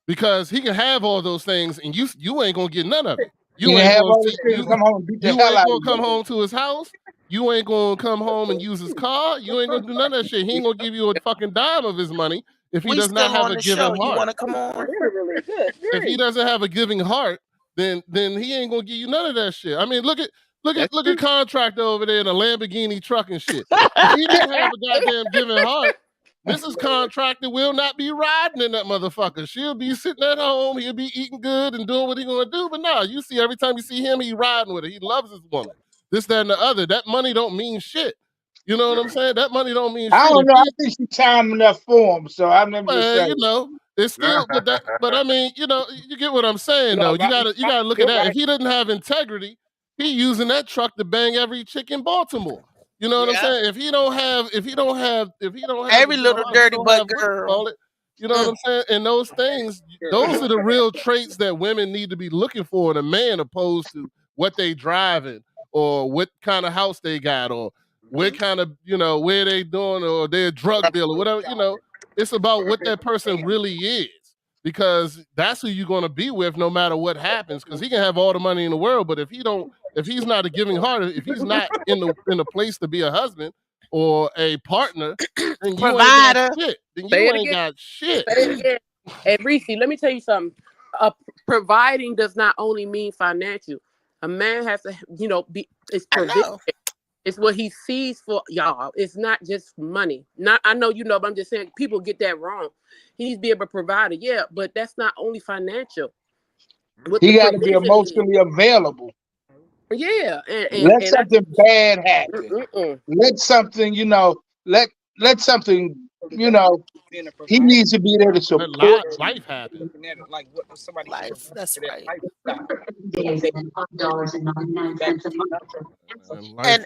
Because he can have all those things, and you ain't gonna get none of it. You ain't gonna come home to his house. You ain't gonna come home and use his car. You ain't gonna do none of that shit. He ain't gonna give you a fucking dime of his money if he does not have a giving heart. You want to come on? If he doesn't have a giving heart, then he ain't gonna give you none of that shit. I mean, look at Contractor over there in a Lamborghini truck and shit. If he didn't have a goddamn giving heart, Mrs. Contractor will not be riding in that motherfucker. She'll be sitting at home. He'll be eating good and doing what he's gonna do. But no, you see, every time you see him, he riding with her. He loves his woman. This, that, and the other. That money don't mean shit. You know what I'm saying? That money don't mean shit. I don't know. I think she time enough for him, so I'm never saying. It's still, but I mean, you get what I'm saying, though. You gotta look at that. If he didn't have integrity, he using that truck to bang every chick in Baltimore. You know what I'm saying? If he don't have every little dirty butt girl. You know what I'm saying? And those things, those are the real traits that women need to be looking for in a man, opposed to what they driving or what kind of house they got or what kind of, where they doing or their drug deal or whatever, It's about what that person really is, because that's who you're going to be with no matter what happens, because he can have all the money in the world, but if he's not a giving heart, if he's not in a place to be a husband or a partner, then you provider, ain't got shit. And Reese, let me tell you something. Providing does not only mean financial. A man has to, it's provision. It's what he sees for y'all. It's not just money. I know but I'm just saying people get that wrong. He needs to be able to provide it, yeah, but that's not only financial. He got to be emotionally available. Yeah, let something bad happen. Let something, let something, he needs to be there to support. Life happen. Like what somebody life. That's right.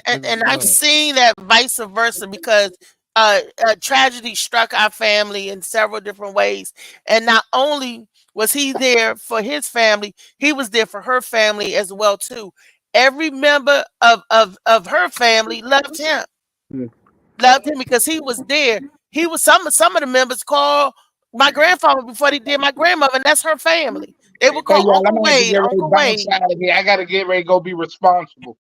And I've seen that vice versa, because a tragedy struck our family in several different ways, and not only was he there for his family, he was there for her family as well too. Every member of her family loved him. Loved him because he was there. He was some of the members called my grandfather before they did my grandmother, and that's her family. They would call Uncle Wade. Uncle Wade. I gotta get ready to go be responsible.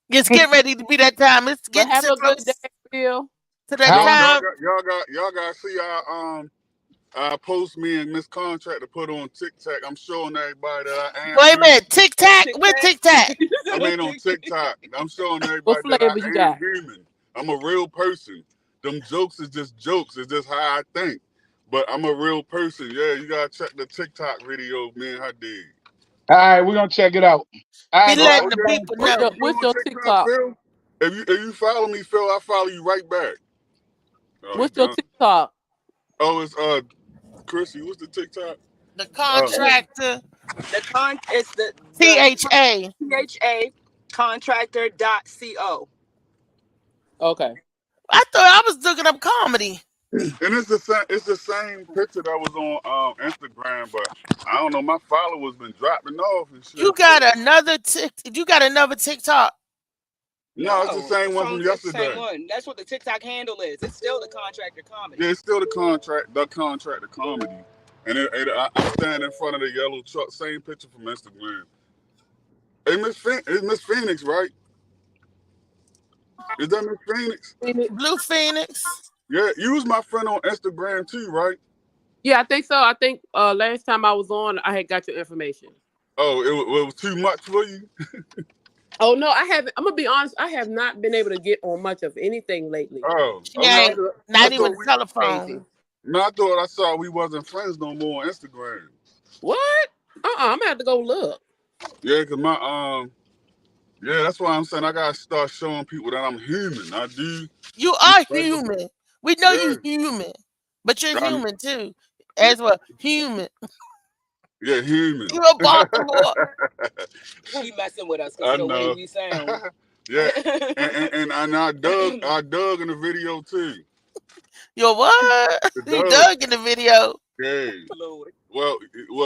It's getting ready to be that time. It's getting have a good day, Bill. To that time. Y'all got to see our post me and Miss Contractor put on TikTok. I'm showing everybody that I am. Wait a minute, TikTok? With TikTok? I mean on TikTok. I'm showing everybody that I am human. I'm a real person. Them jokes is just jokes. It's just how I think. But I'm a real person. Yeah, you gotta check the TikTok video, man. How dig. All right, we're gonna check it out. Be letting the people know. What's your TikTok? Phil? If you follow me, Phil, I follow you right back. What's your TikTok? Oh, it's Chrissy. What's the TikTok? The Contractor. It's the THA contractor.co. Okay. I thought I was looking up comedy. And it's the same picture that was on Instagram, but I don't know. My followers been dropping off and shit. You got another TikTok. No, it's the same one from yesterday. Same one. That's what the TikTok handle is. It's still the contractor comedy. Yeah, it's still the contractor comedy. And I'm standing in front of the yellow truck. Same picture from Instagram. Hey, it's Miss Phoenix, right? Is that Miss Phoenix? Blue Phoenix. Yeah, you was my friend on Instagram too, right? Yeah, I think so. I think last time I was on, I had got your information. Oh, it was too much for you? Oh no, I haven't. I'm gonna be honest. I have not been able to get on much of anything lately. Oh, yeah, not even telephone. No, I thought I saw we wasn't friends no more on Instagram. What? I'm gonna have to go look. Yeah, cause yeah, that's why I'm saying I gotta start showing people that I'm human. I do. You are human. We know you're human, but you're human too, as well. Human. Yeah, human. You a Baltimore. She messing with us because the way we sound. Yeah, and I dug in the video too. Yo, what? You dug in the video. Yeah. Well,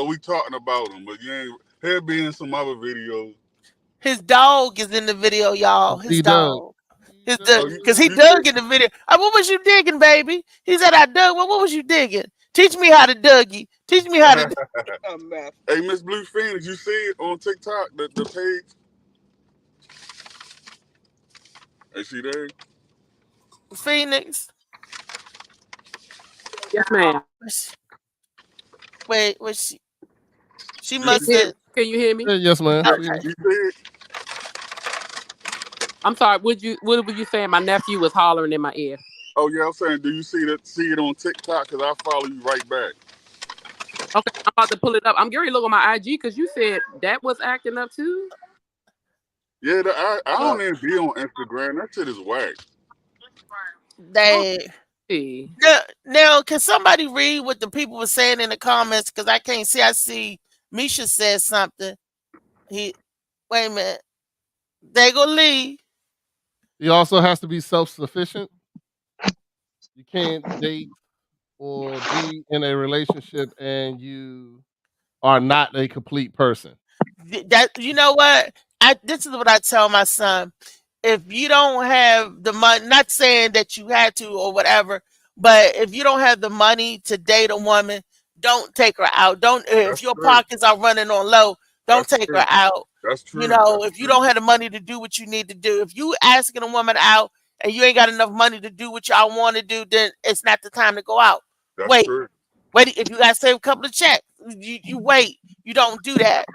we talking about him, but you ain't. He'll be in some other videos. His dog is in the video, y'all. His dog. Because he dug in the video. What was you digging, baby? He said, I dug. Well, what was you digging? Teach me how to Dougie. Teach me how to. Hey, Miss Blue Phoenix, you see it on TikTok, the page? Is she there? Phoenix. Yes, ma'am. Wait, was she must have. Can you hear me? Yes, ma'am. Okay. I'm sorry. What were you saying? My nephew was hollering in my ear. Oh yeah, I'm saying, do you see it on TikTok? Because I'll follow you right back. Okay, I'm about to pull it up. I'm getting ready to look on my IG because you said that was acting up too. Yeah, I don't even be on Instagram. That shit is whack. Now, can somebody read what the people were saying in the comments? Because I can't see. I see Misha said something. Wait a minute. There go Lee. He also has to be self-sufficient. You can't date or be in a relationship and you are not a complete person. That, you know what? This is what I tell my son. If you don't have the money, not saying that you had to or whatever, but if you don't have the money to date a woman, don't take her out. If your pockets are running on low, don't take her out. That's true. You know, if you don't have the money to do what you need to do, if you asking a woman out and you ain't got enough money to do what y'all want to do, then it's not the time to go out. Wait, if you got to save a couple of checks, you wait. You don't do that.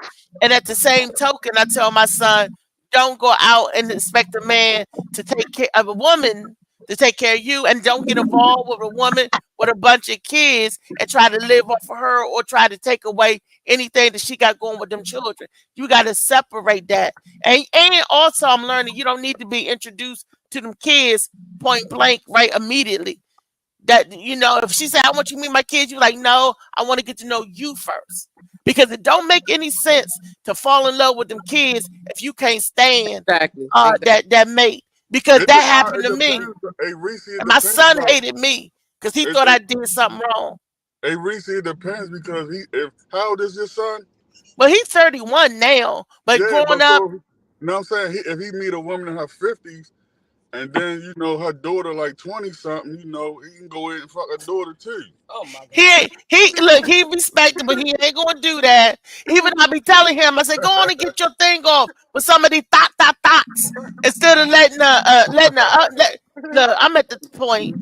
And at the same token, I tell my son, don't go out and expect a man to take care of a woman to take care of you, and don't get involved with a woman with a bunch of kids and try to live off of her or try to take away anything that she got going with them children. You got to separate that. And also I'm learning you don't need to be introduced to them kids point blank right immediately. That, you know, if she said, I want you to meet my kids, you're like, no, I want to get to know you first. Because it don't make any sense to fall in love with them kids if you can't stand that mate. Because that happened to me. Hey, Reese, my son hated me because he thought I did something wrong. Hey, Reese, it depends because how old is your son? Well, he's 31 now, but growing up. You know what I'm saying? If he meet a woman in her 50s, and then, you know, her daughter like 20-something, you know, he can go in and fuck her daughter too. Oh my God. He respected, but he ain't gonna do that. Even I be telling him, I say, go on and get your thing off with some of these thoughts instead of letting I'm at the point.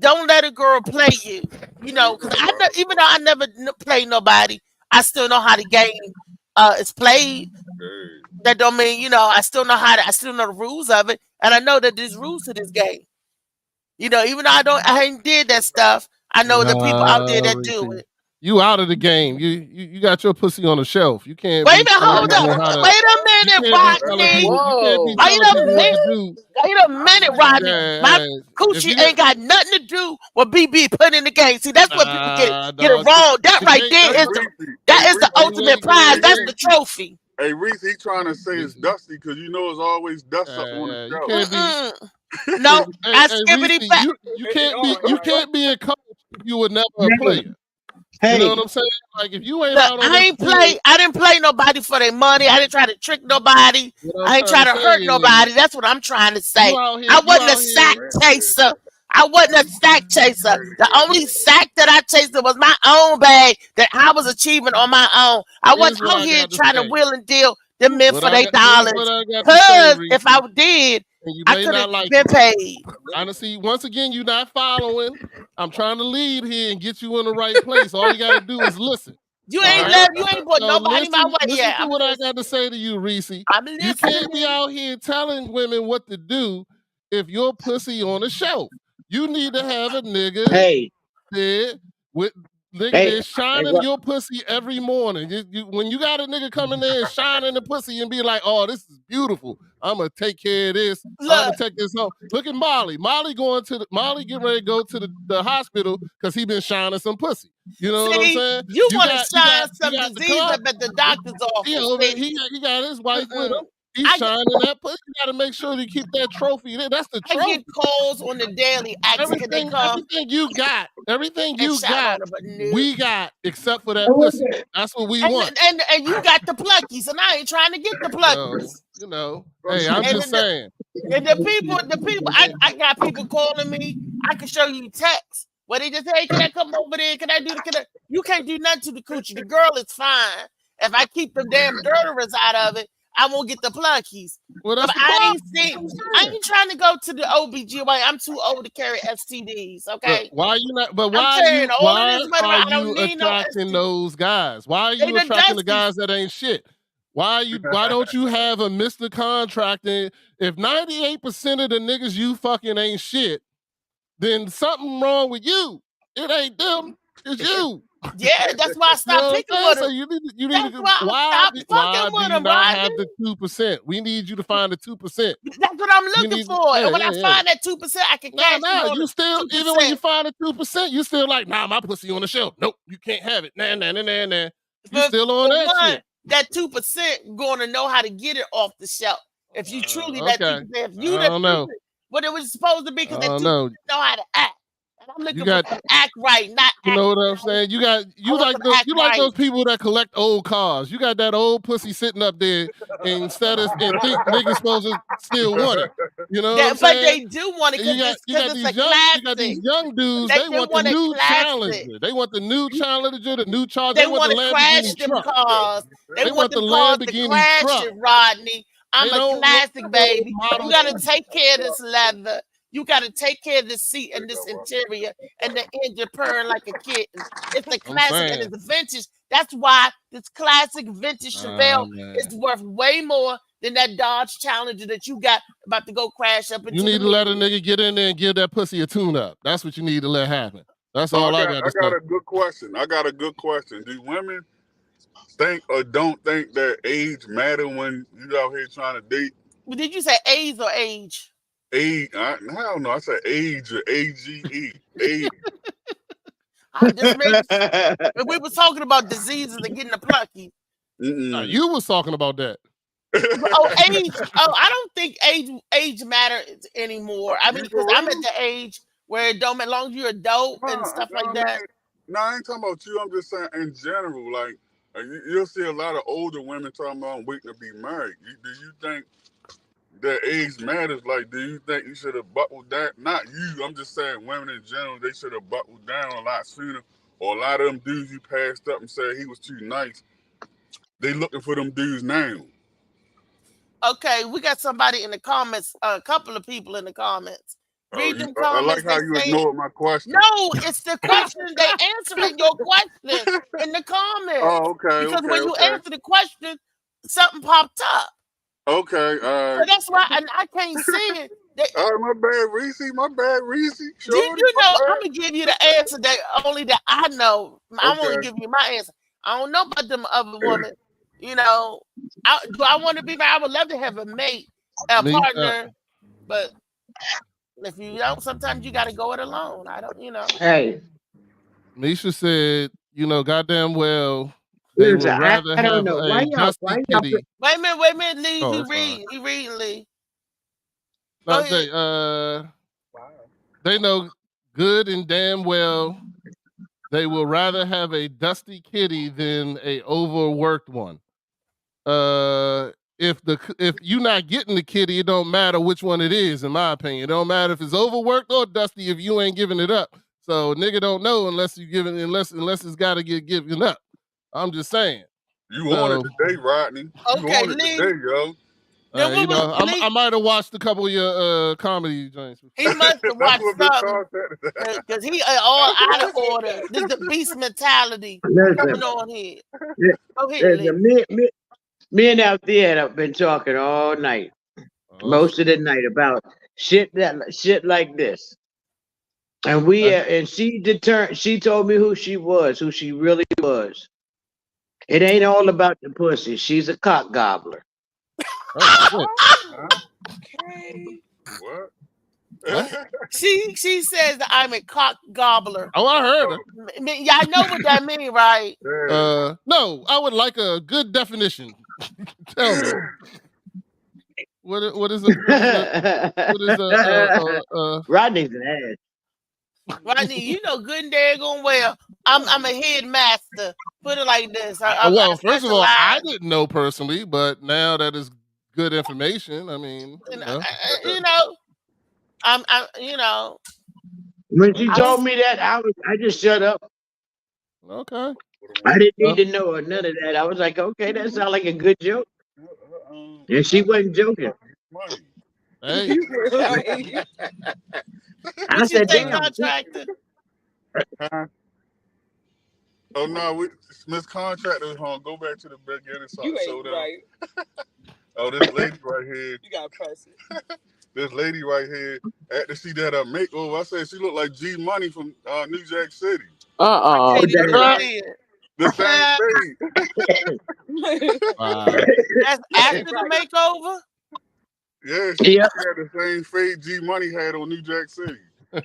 Don't let a girl play you. You know, because even though I never play nobody, I still know how the game is played. That don't mean, you know, I still know the rules of it, and I know that there's rules to this game. You know, even though I ain't did that stuff, I know the people out there that do it. You out of the game. You got your pussy on the shelf. You can't. Wait a minute, Rodney. Wait a minute, Rodney. My coochie ain't got nothing to do with BB put in the game. See, that's what people get it wrong. That right there is the ultimate prize. That's the trophy. Hey, Reese, he trying to say it's dusty because you know it's always dust up on the shelf. No, I skippity back. You can't be a coach if you were never a player. Hey, you know what I'm saying? Like if you ain't out on I didn't play nobody for their money. I didn't try to trick nobody. I ain't trying to hurt nobody. That's what I'm trying to say. I wasn't a sack chaser. I wasn't a sack chaser. The only sack that I chased was my own bag that I was achieving on my own. I wasn't out here trying to wheel and deal the men for their dollars. Because if I did, I could have been paid. Honestly, once again, you're not following. I'm trying to lead here and get you in the right place. All you got to do is listen. You ain't put nobody my way yet. Listen to what I got to say to you, Reese. You can't be out here telling women what to do if your pussy on the shelf. You need to have a nigga there shining your pussy every morning. When you got a nigga coming there and shining the pussy and be like, oh, this is beautiful. I'm gonna take care of this. I'm gonna take this home. Look at Molly. Molly getting ready to go to the hospital because he been shining some pussy. You know what I'm saying? You want to shine some disease up at the doctor's office. He got his wife with him. He's shining that pussy. You got to make sure you keep that trophy there. That's the trophy. I get calls on the daily. Everything you got, we got, except for that pussy. That's what we want. And you got the pluckies, and I ain't trying to get the pluckies. Hey, I'm just saying. And the people, I got people calling me. I can show you text where they just say, hey, can I come over there? Can I do you can't do nothing to the coochie. The girl is fine. If I keep the damn dirters out of it, I won't get the pluckies. Well, but I ain't trying to go to the OBGYN. I'm too old to carry STDs. Okay. But why are you attracting those guys? Why are you attracting the guys that ain't shit? Why don't you have a Mr. Contracting? If 98% of the niggas you fucking ain't shit, then something wrong with you. It ain't them. It's you. Yeah, that's why I stopped picking with them. So you need to why do you not have the 2%? We need you to find the 2%. That's what I'm looking for. And when I find that 2%, I can cash you still 2%. Even when you find the 2%, you still like, nah, my pussy on the shelf. Nope, you can't have it. Nah. You still on that shit. That 2% going to know how to get it off the shelf. If you truly that 2%, if you I don't know what it was supposed to be, because that 2% know how to act. I'm looking for act right, not you know what I'm saying? You like those people that collect old cars. You got that old pussy sitting up there and think niggas supposed to still want it. You know what I'm saying? But they do want it because you got these young dudes, they want the new Challenger. They want the new Challenger, the new Charger. They want to crash them cars. They want the Lamborghini crash it, Rodney. I'm a classic, baby. You got to take care of this leather. You got to take care of this seat and this interior and the engine purring like a kitten. It's a classic and it's a vintage. That's why this classic vintage Chevelle is worth way more than that Dodge Challenger that you got about to go crash up into. You need to let a nigga get in there and give that pussy a tune-up. That's what you need to let happen. That's all I got to say. I got a good question. Do women think or don't think that age matter when you out here trying to date? Well, did you say age or age? Age, I don't know. I said age or AGE. Age. We were talking about diseases and getting the plucky. You was talking about that. Age. I don't think age matters anymore. I mean, because I'm at the age where it don't matter, as long as you're adult and stuff like that. No, I ain't talking about you. I'm just saying in general. Like you'll see a lot of older women talking about waiting to be married. Do you think that age matters? Like, do you think you should have buckled down? Not you. I'm just saying women in general, they should have buckled down a lot sooner. Or a lot of them dudes you passed up and said he was too nice, they looking for them dudes now. Okay, we got somebody in the comments, a couple of people in the comments. Read them comments. I like how you ignored my question. No, it's the question. They answering your question in the comments. Oh, okay. Because when you answer the question, something popped up. Okay, so that's why I can't see it. My bad, Reese. Sure, you know, I'm gonna give you the answer that I know. I'm gonna give you my answer. I don't know about them other women. You know, do I want to be married? I would love to have a mate, a partner, but if you don't, sometimes you got to go it alone. I don't, you know. Hey, Misha said, you know, goddamn well. They would rather have a dusty kitty. Wait a minute, Lee. He reading, Lee. They know good and damn well they will rather have a dusty kitty than a overworked one. If you're not getting the kitty, it don't matter which one it is, in my opinion. It don't matter if it's overworked or dusty if you ain't giving it up. So nigga don't know unless it's gotta get given up. I'm just saying. You want it today, Rodney. Okay, you want it today, yo. I might have watched a couple of your comedy joints. He must have watched something because he all out of order. This is the beast mentality coming on here. Go ahead, Lee. Men out there have been talking all night, most of the night, about shit like this. And she told me who she really was. It ain't all about the pussy. She's a cock gobbler. Okay. What? She says that I'm a cock gobbler. Oh, I heard her. Y'all know what that means, right? No, I would like a good definition. Tell me. What is it? Rodney's an ass. Rodney, you know good and daggone well. I'm a headmaster. Put it like this. First of all, I didn't know personally, but now that is good information. I mean, When she told me that, I just shut up. Okay. I didn't need to know or none of that. I was like, okay, that sounds like a good joke. And she wasn't joking. Hey. I said, damn. Contractor? Oh no, Miss Contractor was home. Go back to the beginning. You ain't right. Oh, this lady right here. You got press it. This lady right here, after she did her makeover, I said she looked like G Money from New Jack City. The same fade. That's after the makeover? Yeah, she had the same fade G Money had on New Jack City. Wow.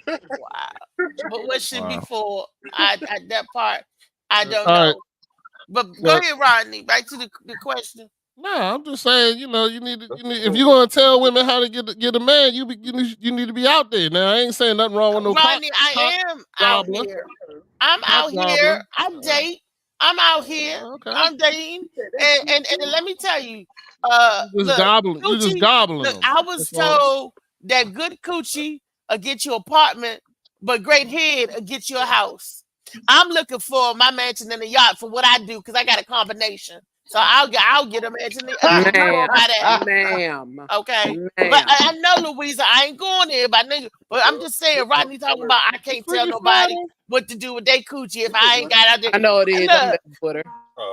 But what should be for? That part, I don't All know. right. But go ahead, Rodney. Back to the question. No, I'm just saying, you need if you're gonna tell women how to get a man, you need to be out there. Now, I ain't saying nothing wrong with no Rodney, I am out here. I'm out here. I'm dating. I'm out here. Okay. I'm dating. And let me tell you, you just gobbling look, I was told that good coochie will get you an apartment, but great head will get you a house. I'm looking for my mansion and a yacht for what I do because I got a combination. So I'll get a mansion. Ma'am. Okay. Ma'am. But I know, Louisa, I ain't going there by nigga. But I'm just saying, Rodney talking about I can't tell nobody what to do with their coochie if I ain't got out there. I know it is.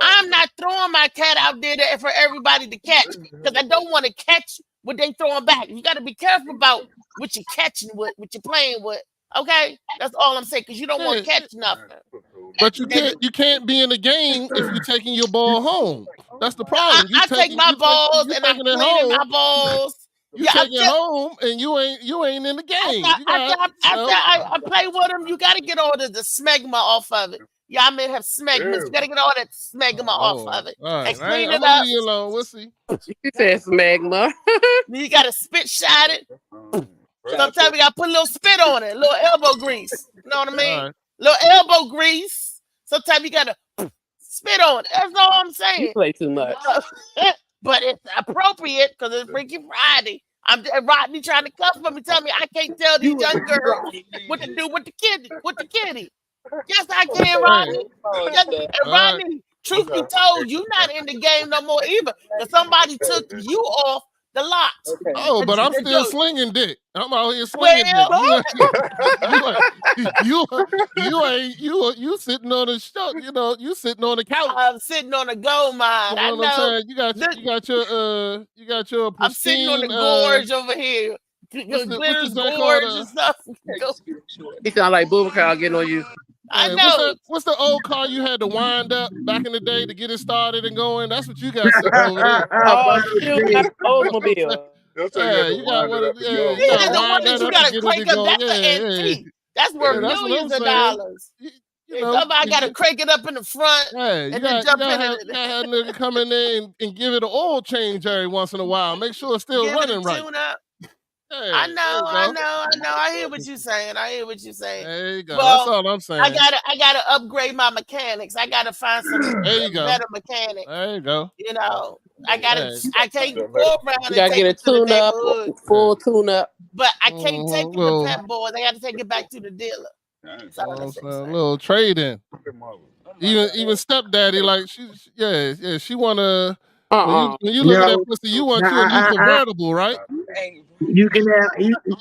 I'm not throwing my cat out there for everybody to catch because I don't want to catch what they throwing back. You got to be careful about what you're catching with, what you're playing with. Okay, that's all I'm saying because you don't want to catch nothing. But you can't be in the game if you're taking your ball home. That's the problem. I take my balls and I'm cleaning my balls. You take it home and you ain't in the game. After I play with them, you got to get all the smegma off of it. Y'all may have smegmas. You got to get all that smegma off of it. All right. And clean it I'm up. leave you alone. We'll see. You said smegma. You got to spit shot it. Sometimes we got to put a little spit on it, a little elbow grease. You know what I mean? Right. Little elbow grease. Sometimes you got to spit on it. That's all I'm saying. You play too much. But it's appropriate because it's Freaky Friday. Rodney trying to cuff me, tell me I can't tell these young girls what to do with the kitty. Yes, I can, Rodney. Yes, and Rodney, truth be told, you not in the game no more either. Because somebody took you off the lot. Okay. Oh, but I'm still slinging dick. I'm out here slinging dick. You sitting on the show. You sitting on the couch. I'm sitting on a gold mine. You know what I'm saying? You got your. I'm sitting on the gorge over here. Glitters gorge and stuff. He sound like Boobacar getting on you. I know. What's the old car you had to wind up back in the day to get it started and going? That's what you got sitting over there. Oldsmobile. Yeah, you got one of you got to crank up. That's an antique. That's worth millions of dollars. Somebody got to crank it up in the front and then jump in it. You got a nigga come in there and give it an oil change every once in a while. Make sure it's still running right. Hey, I know. I hear what you're saying. There you go. Well, That's all I'm saying. I gotta upgrade my mechanics. I gotta find some better mechanics. There you go. You know, I can't go around and gotta take get a it to the tune up, neighborhood. full tune up. But I can't take it to Pep Boys. I got to take it back to the dealer. A little trade in. Even stepdaddy, like she wanna. When you look at that pussy, you want you a new convertible, right? You can have.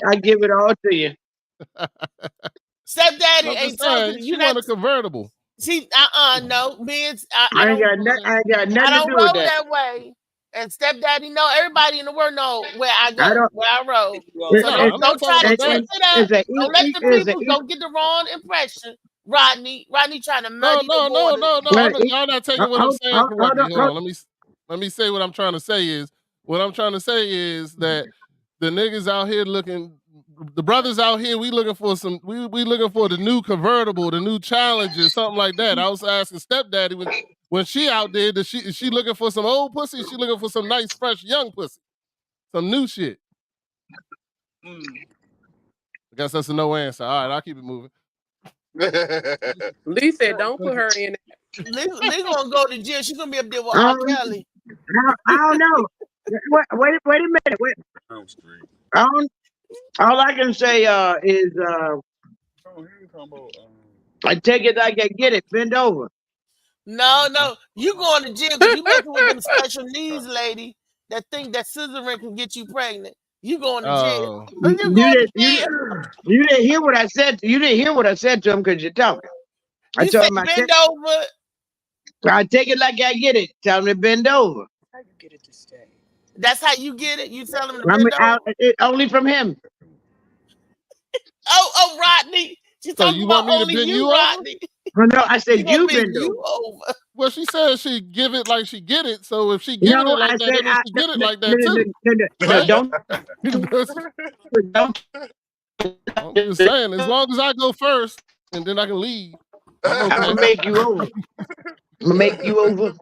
I give it all to you. Stepdaddy ain't talking to you. She want a convertible. She no, man. I ain't got nothing I to don't do roll with that. way. And stepdaddy know everybody in the world know where I go, where I roll. So don't try to twist it up. Don't let the people don't get the wrong impression. Rodney trying to muddy the water. No. Y'all not taking what I'm saying correctly. Hold on. Let me say what I'm trying to say is that the niggas out here the brothers out here, we looking for the new convertible, the new Challenger, something like that. I was asking stepdaddy when she out there, is she looking for some old pussy? Is she looking for some nice, fresh, young pussy? Some new shit. I guess that's a no answer. All right, I'll keep it moving. Lee said, "Don't put her in it." Lee gonna go to jail. She's gonna be up there with R. Kelly. I don't know. Wait a minute. Wait. All I can say is I take it like I get it. Bend over. No. You going to jail because you messing with them special needs lady that think that scissoring can get you pregnant. You going to jail. You didn't hear what I said. You didn't hear what I said to him because you're talking. I told him bend over. I take it like I get it. Tell him to bend over. How you get it to stay? That's how you get it. You tell him to bend over. Only from him. Oh, Rodney. So you want me to bend you Rodney. over? No, I said you bend over. Well, she said she give it like she get it. So if she give it like that, then she get it like that too. Don't. I'm just saying, as long as I go first and then I can leave. I'm gonna make you over. You know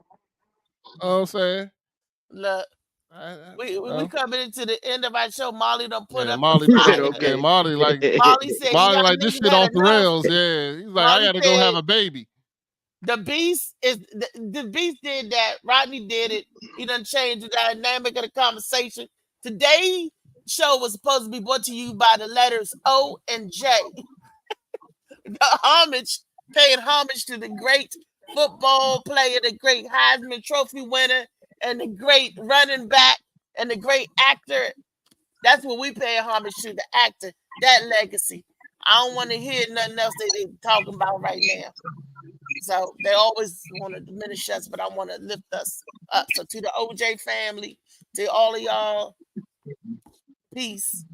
what I'm saying? Look. We coming into the end of our show. Molly done put up. Molly said, okay. Molly like this shit off the rails. Yeah, he's like, Molly, I gotta go have a baby. The Beast did that. Rodney did it. He done changed the dynamic of the conversation. Today's show was supposed to be brought to you by the letters O and J. Paying homage to the great football player, the great Heisman Trophy winner, and the great running back, and the great actor. That's what we pay homage to, the actor, that legacy. I don't want to hear nothing else that they're talking about right now. So they always want to diminish us, but I want to lift us up. So to the OJ family, to all of y'all, peace.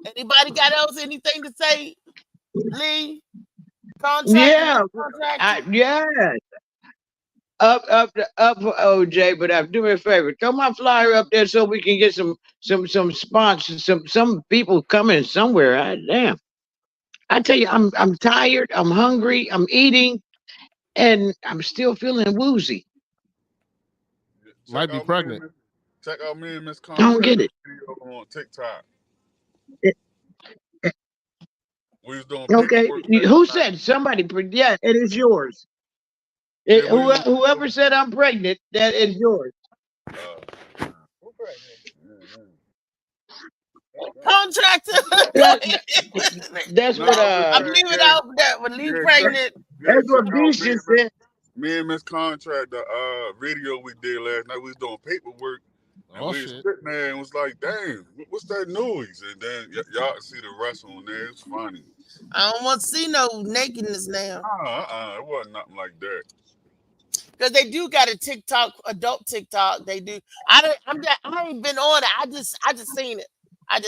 Anybody got anything to say? Lee? Contract? Yeah. Up for OJ, but do me a favor. Throw my flyer up there so we can get some sponsors, some people coming somewhere. Damn. I tell you, I'm tired, I'm hungry, I'm eating, and I'm still feeling woozy. Might be pregnant. Check out me and Miss Con. Don't get it. On TikTok. We was doing okay. Who said somebody? Yeah, it is yours. Whoever said I'm pregnant, that is yours. Contractor. That's what I'm leaving out that with Lee pregnant. That's what Beast just said. Me and Miss Contractor video we did last night, we was doing paperwork. And we was sitting there and was like, dang, what's that noise? And then y'all see the rest on there. It's funny. I don't want to see no nakedness now. It wasn't nothing like that. Because they do got a TikTok, adult TikTok. They do. I ain't been on it. I just seen it. I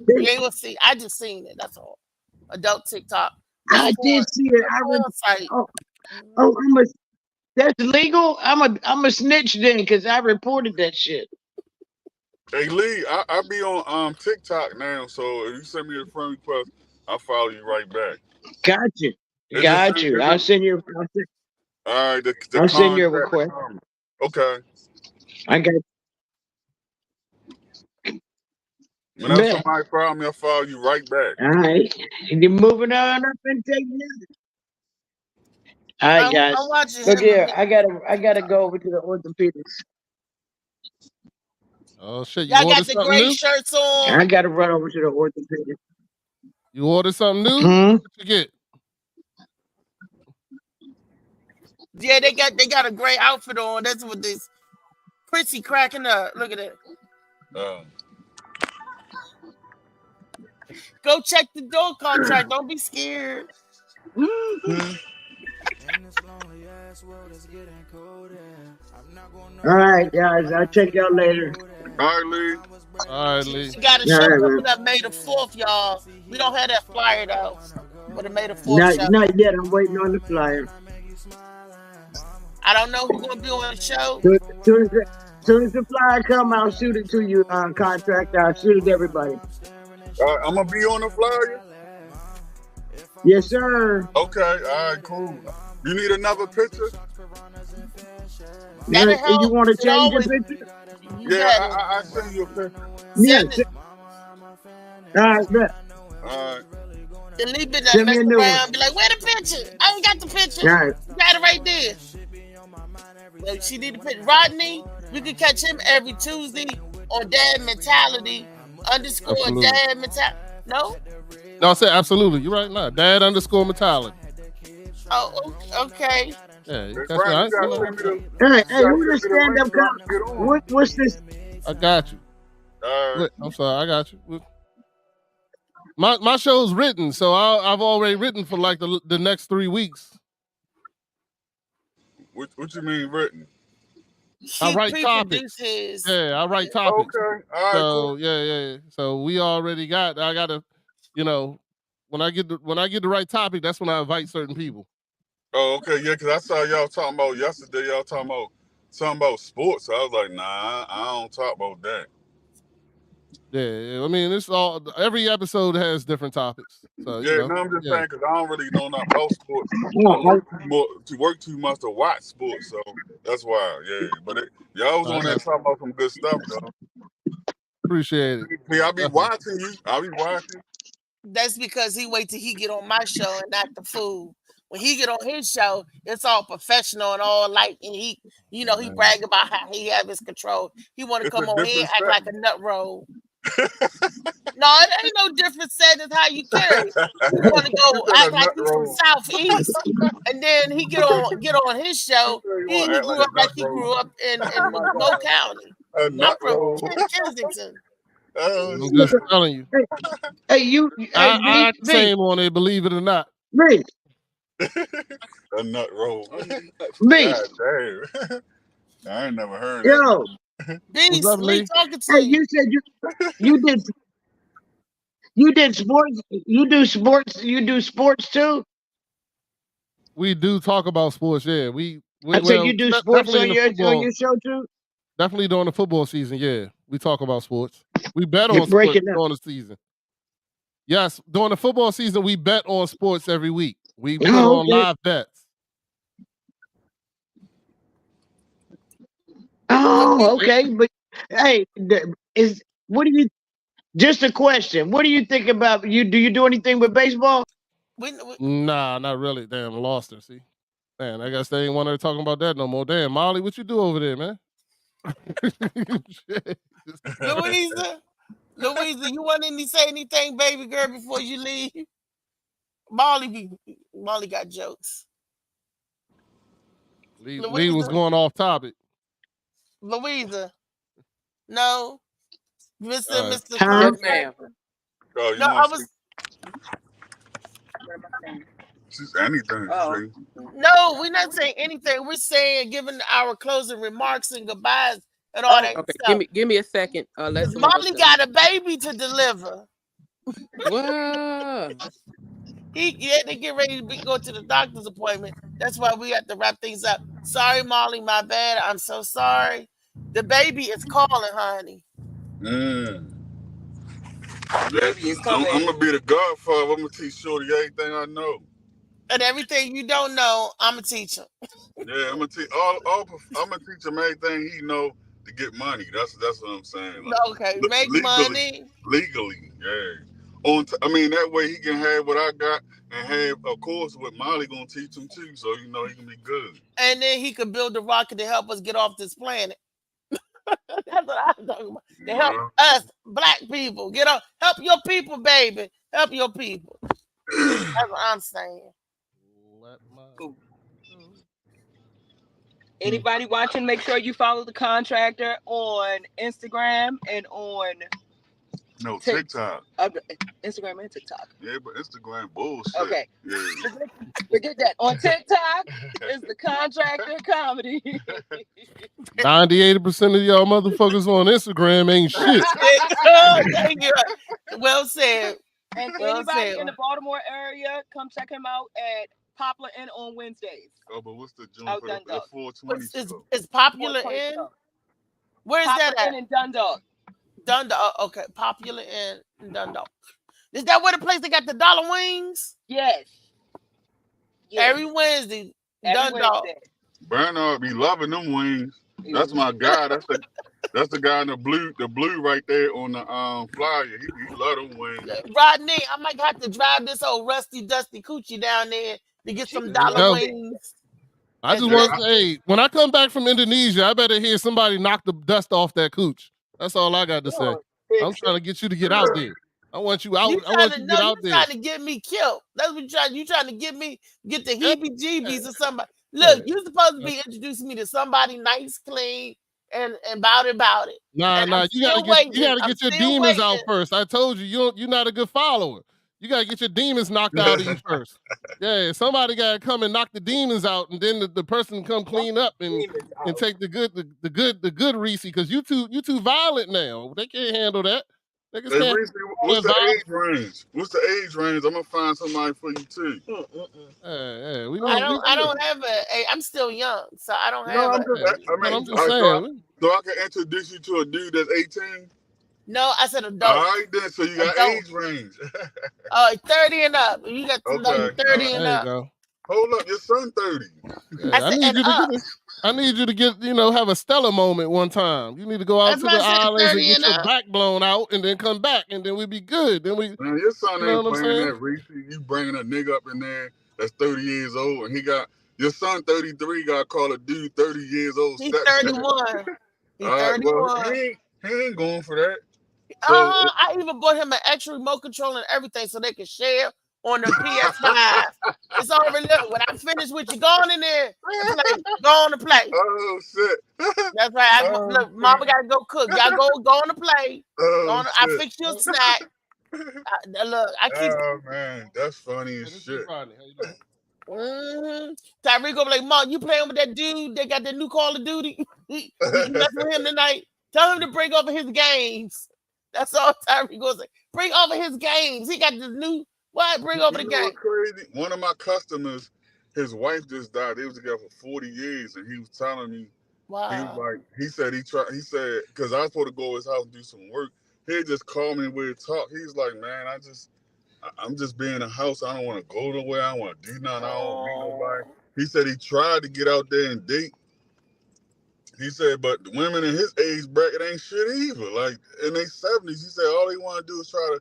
you ain't gonna see. I just seen it. That's all. Adult TikTok. I did see it. That's legal. I'm a snitch then because I reported that shit. Hey Lee, I be on TikTok now, so if you send me a friend request, I'll follow you right back. Got you. I'll send you. All right, I'll send you a request. Okay. I got. Whenever somebody follow me, I follow you right back. All right. You're moving on up and taking it. All right, guys. I'm watching Look him. here, I gotta go over to the orthopedics. Oh shit! Y'all got the gray shirts on. I gotta run over to the orthopedics. You ordered something new? Mm-hmm. What you get? Yeah, they got a gray outfit on. That's what this Chrissy cracking up. Look at that. Go check the door contract. Don't be scared. All right, guys. I'll check y'all later. All right, Lee. We got a show coming up May the 4th, y'all. We don't have that flyer though. But it May the 4th show. Not yet. I'm waiting on the flyer. I don't know who's gonna be on the show. Soon as the flyer come, I'll shoot it to you on contract. I'll shoot it to everybody. I'm gonna be on the flyer. Yes, sir. Okay. All right. Cool. You need another picture? You want to change the picture? Yeah, I send you a picture. Yes. All right, bet. All right. The Lee been that mess around, be like, where the picture? I ain't got the picture. All right. You got it right there. Like, she need to put Rodney. You can catch him every Tuesday on Dad Mentality _ Dad Mentality. No? No, I said absolutely. You're right now. Dad _ Mentality. Oh, okay. Yeah, you Hey, who's the stand-up comic? What's this? I got you. I'm sorry, I got you. My show's written, so I've already written for like the next 3 weeks. What you mean written? I write topics. Yeah, I write topics. Okay. All right. So Cool. yeah. So we already got. I gotta, when I get the right topic, that's when I invite certain people. Oh, okay. Yeah, because I saw y'all talking about yesterday. Y'all talking about sports. So I was like, nah, I don't talk about that. Yeah. I mean, it's all. Every episode has different topics. So yeah, no, I'm just saying because I don't really know nothing about sports. I work too much to watch sports, so that's why. Yeah, but y'all was on there talking about some good stuff, though. Appreciate it. Yeah, I'll be watching you. I'll be watching. That's because he wait till he get on my show and not the fool. When he get on his show, it's all professional and all light, and he brag about how he have his control. He want to come on here and act like a nut roll. No, it ain't no different said as how you carry. You want to go act like he's from Southeast, and then he get on his show. He grew up like he grew up in Monroe County. I'm from Kensington. I'm just telling you. Hey, I got the same on it, believe it or not. Me. A nut roll. Me. God damn. I ain't never heard Yo. Beast, Lee talking to hey, you said you did sports. You do sports too. We do talk about sports. Yeah, I said you do sports on your show too. Definitely during the football season. Yeah, we talk about sports. We bet on sports during the season. Yes, during the football season, we bet on sports every week. We put on live bets. Oh, okay. But hey, just a question. What do you think about you? Do you do anything with baseball? Nah, not really. Damn, I lost her. See? Man, I guess they ain't want her talking about that no more. Damn, Molly, what you do over there, man? Louisa, you want to say anything, baby girl, before you leave? Molly got jokes. Lee was going off topic. Louisa, no, Mr. Yes, ma'am. Oh, no, I was. She's anything. Oh. No, we're not saying anything. We're saying giving our closing remarks and goodbyes and all that okay, stuff. give me a second. Molly got a baby to deliver. What? They get ready to go to the doctor's appointment. That's why we have to wrap things up. Sorry, Molly, my bad. I'm so sorry. The baby is calling, honey. Baby is coming. I'm gonna be the godfather. I'm gonna teach Shorty everything I know. And everything you don't know, I'm gonna teach him. Yeah, I'm gonna teach I'm gonna teach him everything he know to get money. That's what I'm saying. Like, okay, make money legally. Yeah. I mean, that way he can have what I got and have, of course, what Molly gonna teach him too. So he can be good. And then he could build a rocket to help us get off this planet. That's what I'm talking about. To help us, black people, get up. Help your people, baby. Help your people. That's what I'm saying. Anybody watching, make sure you follow the contractor on Instagram and on TikTok. Instagram and TikTok. Yeah, but Instagram bullshit. Okay. Yeah. Forget that. On TikTok is the Contractor Comedy. 98% of y'all motherfuckers on Instagram ain't shit. Thank you. Well said. And anybody in the Baltimore area, come check him out at Poplar Inn on Wednesdays. Oh, but what's the joint for the 420? It's Popular Inn? Where's that at? In Dundalk. Dundalk. Okay, Popular Inn in Dundalk. Is that where the place they got the dollar wings? Yes. Every Wednesday, Dundalk. Bernard be loving them wings. That's my guy. That's the guy in the blue right there on the flyer. He love them wings. Rodney, I might have to drive this old rusty, dusty coochie down there to get some dollar wings. I just want to say, when I come back from Indonesia, I better hear somebody knock the dust off that cooch. That's all I got to say. I'm trying to get you to get out there. I want you out. I want you to get out there. You're trying to get me killed. That's what you're trying to get the heebie-jeebies or somebody. Look, you're supposed to be introducing me to somebody nice, clean, and about it. Nah, you gotta get your demons out first. I told you, you're not a good follower. You gotta get your demons knocked out of you first. Yeah, somebody gotta come and knock the demons out, and then the person come clean up and take the good Reese, because you too violent now. They can't handle that. Hey, Reese, what's the age range? What's the age range? I'm gonna find somebody for you too. I don't have I'm still young, so I don't have. I'm just saying. So I can introduce you to a dude that's 18. No, I said adult. All right, then. So you got age range. 30 and up. You got 30 and up. Go. Hold up, your son 30. Yeah, I need you to get, have a stellar moment one time. You need to go out to the islands and get your back blown out, and then come back, and then we be good. Then we. Man, your son ain't playing that, Reese. You bringing a nigga up in there that's 30 years old, and your son 33 got called a dude 30 years old. He's 31. He's 31. Well, he ain't going for that. So, I even bought him an extra remote control and everything so they can share on the PS5. It's already look. When I finish with you, go on in there. Go on to play. Oh shit. That's right. Look, Mama gotta go cook. Y'all go on to play. I fix you a snack. Look, I keep. Oh man, that's funny as shit. Tyreek gonna be like, Mom, you playing with that dude? They got that new Call of Duty. You mess with him tonight. Tell him to bring over his games. That's all Tyreek gonna say. Bring over his games. He got the new. What? Bring over the game. Crazy. One of my customers, his wife just died. They was together for 40 years, and he was telling me. Wow. He said, because I was supposed to go to his house and do some work. He just called me and we'd talk. He's like, man, I'm just being in the house. I don't want to go nowhere. I don't want to do nothing. I don't meet nobody. He said he tried to get out there and date. He said, but the women in his age bracket ain't shit either. Like in their 70s, he said all they want to do is try to.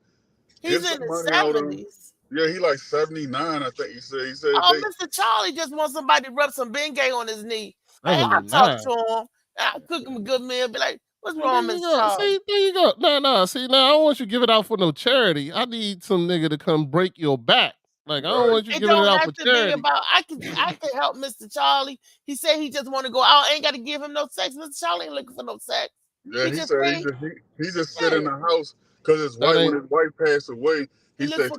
He's in his 70s. Yeah, he like 79, I think he said. Mr. Charlie just wants somebody to rub some Bengay on his knee. I talk to him. I cook him a good meal. Be like, what's wrong, Mr. Charlie? See, there you go. No. See, now I don't want you to give it out for no charity. I need some nigga to come break your back. Like, I don't want you to give it out for charity. I can help Mr. Charlie. He said he just want to go out. I ain't got to give him no sex. Mr. Charlie ain't looking for no sex. Yeah, he said he just sit in the house because when his wife passed away, he said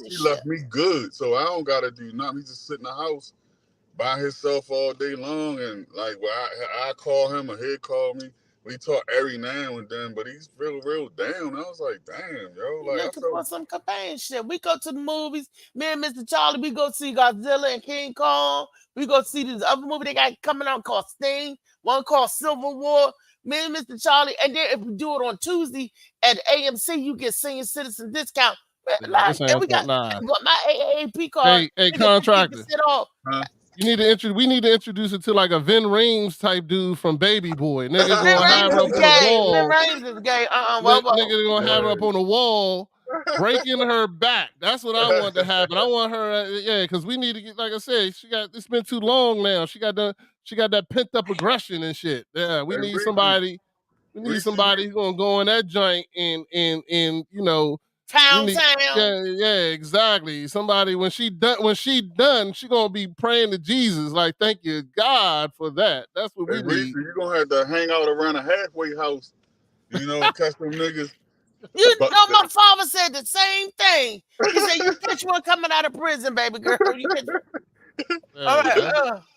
she left me good. So I don't got to do nothing. He just sit in the house by himself all day long. And like, I call him or he'd call me. We talk every now and then, but he's real down. I was like, damn, yo. Like, looking for some companionship. We go to the movies. Me and Mr. Charlie, we go see Godzilla and King Kong. We go see this other movie they got coming out called Sting. One called Civil War. Me and Mr. Charlie. And then if we do it on Tuesday at AMC, you get senior citizen discount. And we got my AAP card. Hey, contractor. We need to introduce it to like a Vin Rames type dude from Baby Boy. Nigga gonna have her up on the wall. Vin Rames is gay. Nigga gonna have her up on the wall, breaking her back. That's what I want to happen. I want her, because we need to get, like I said, it's been too long now. She got that pent up aggression and shit. Yeah, we need somebody. We need somebody who's gonna go in that joint and town. Yeah, exactly. Somebody when she done, she gonna be praying to Jesus, like, thank you, God, for that. That's what we need. You're gonna have to hang out around a halfway house, catch them niggas. My father said the same thing. He said, you catch one coming out of prison, baby girl. All right.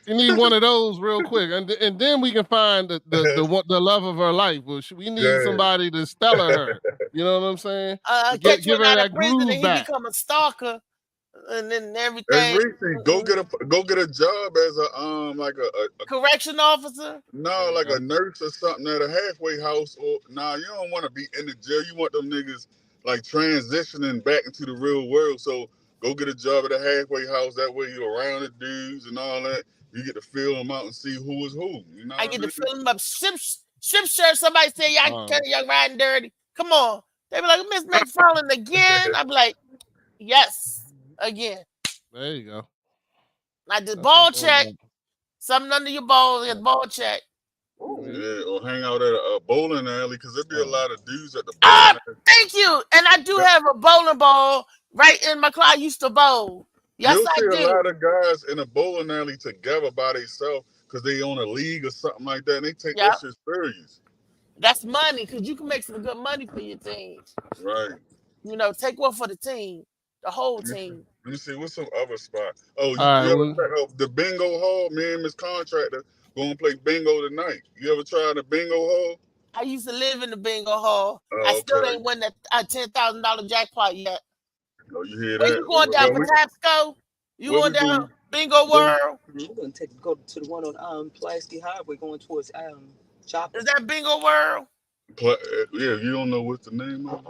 You need one of those real quick, and then we can find the love of her life. We need somebody to stellar her. You know what I'm saying? Give her that groove and he become a stalker, and then everything. Go get a job as a correction officer. No, like a nurse or something at a halfway house. Or you don't want to be in the jail. You want them niggas like transitioning back into the real world. So go get a job at a halfway house. That way you're around the dudes and all that. You get to feel them out and see who is who. I get to feel them up. Ship shirt. Somebody say, y'all riding dirty. Come on. They be like, Miss McFarland again. I be like, yes, again. There you go. I did ball check. Something under your ball. Get ball check. Ooh. Yeah, or hang out at a bowling alley because there'd be a lot of dudes at the bowling alley. Thank you. And I do have a bowling ball right in my car. I used to bowl. Yes, I do. You'll see a lot of guys in a bowling alley together by themselves because they own a league or something like that, and they take that shit serious. That's money because you can make some good money for your team. Right. Take one for the team, the whole team. Let me see, what's some other spot? Oh, you ever check out the bingo hall? Me and Miss Contractor going to play bingo tonight. You ever tried the bingo hall? I used to live in the bingo hall. I still ain't won that $10,000 jackpot yet. Oh, you hear that? You going down Patapsco? You going down Bingo World? We're going to go to the one on Pulaski Highway going towards Shopping. Is that Bingo World? Yeah, you don't know what's the name of it?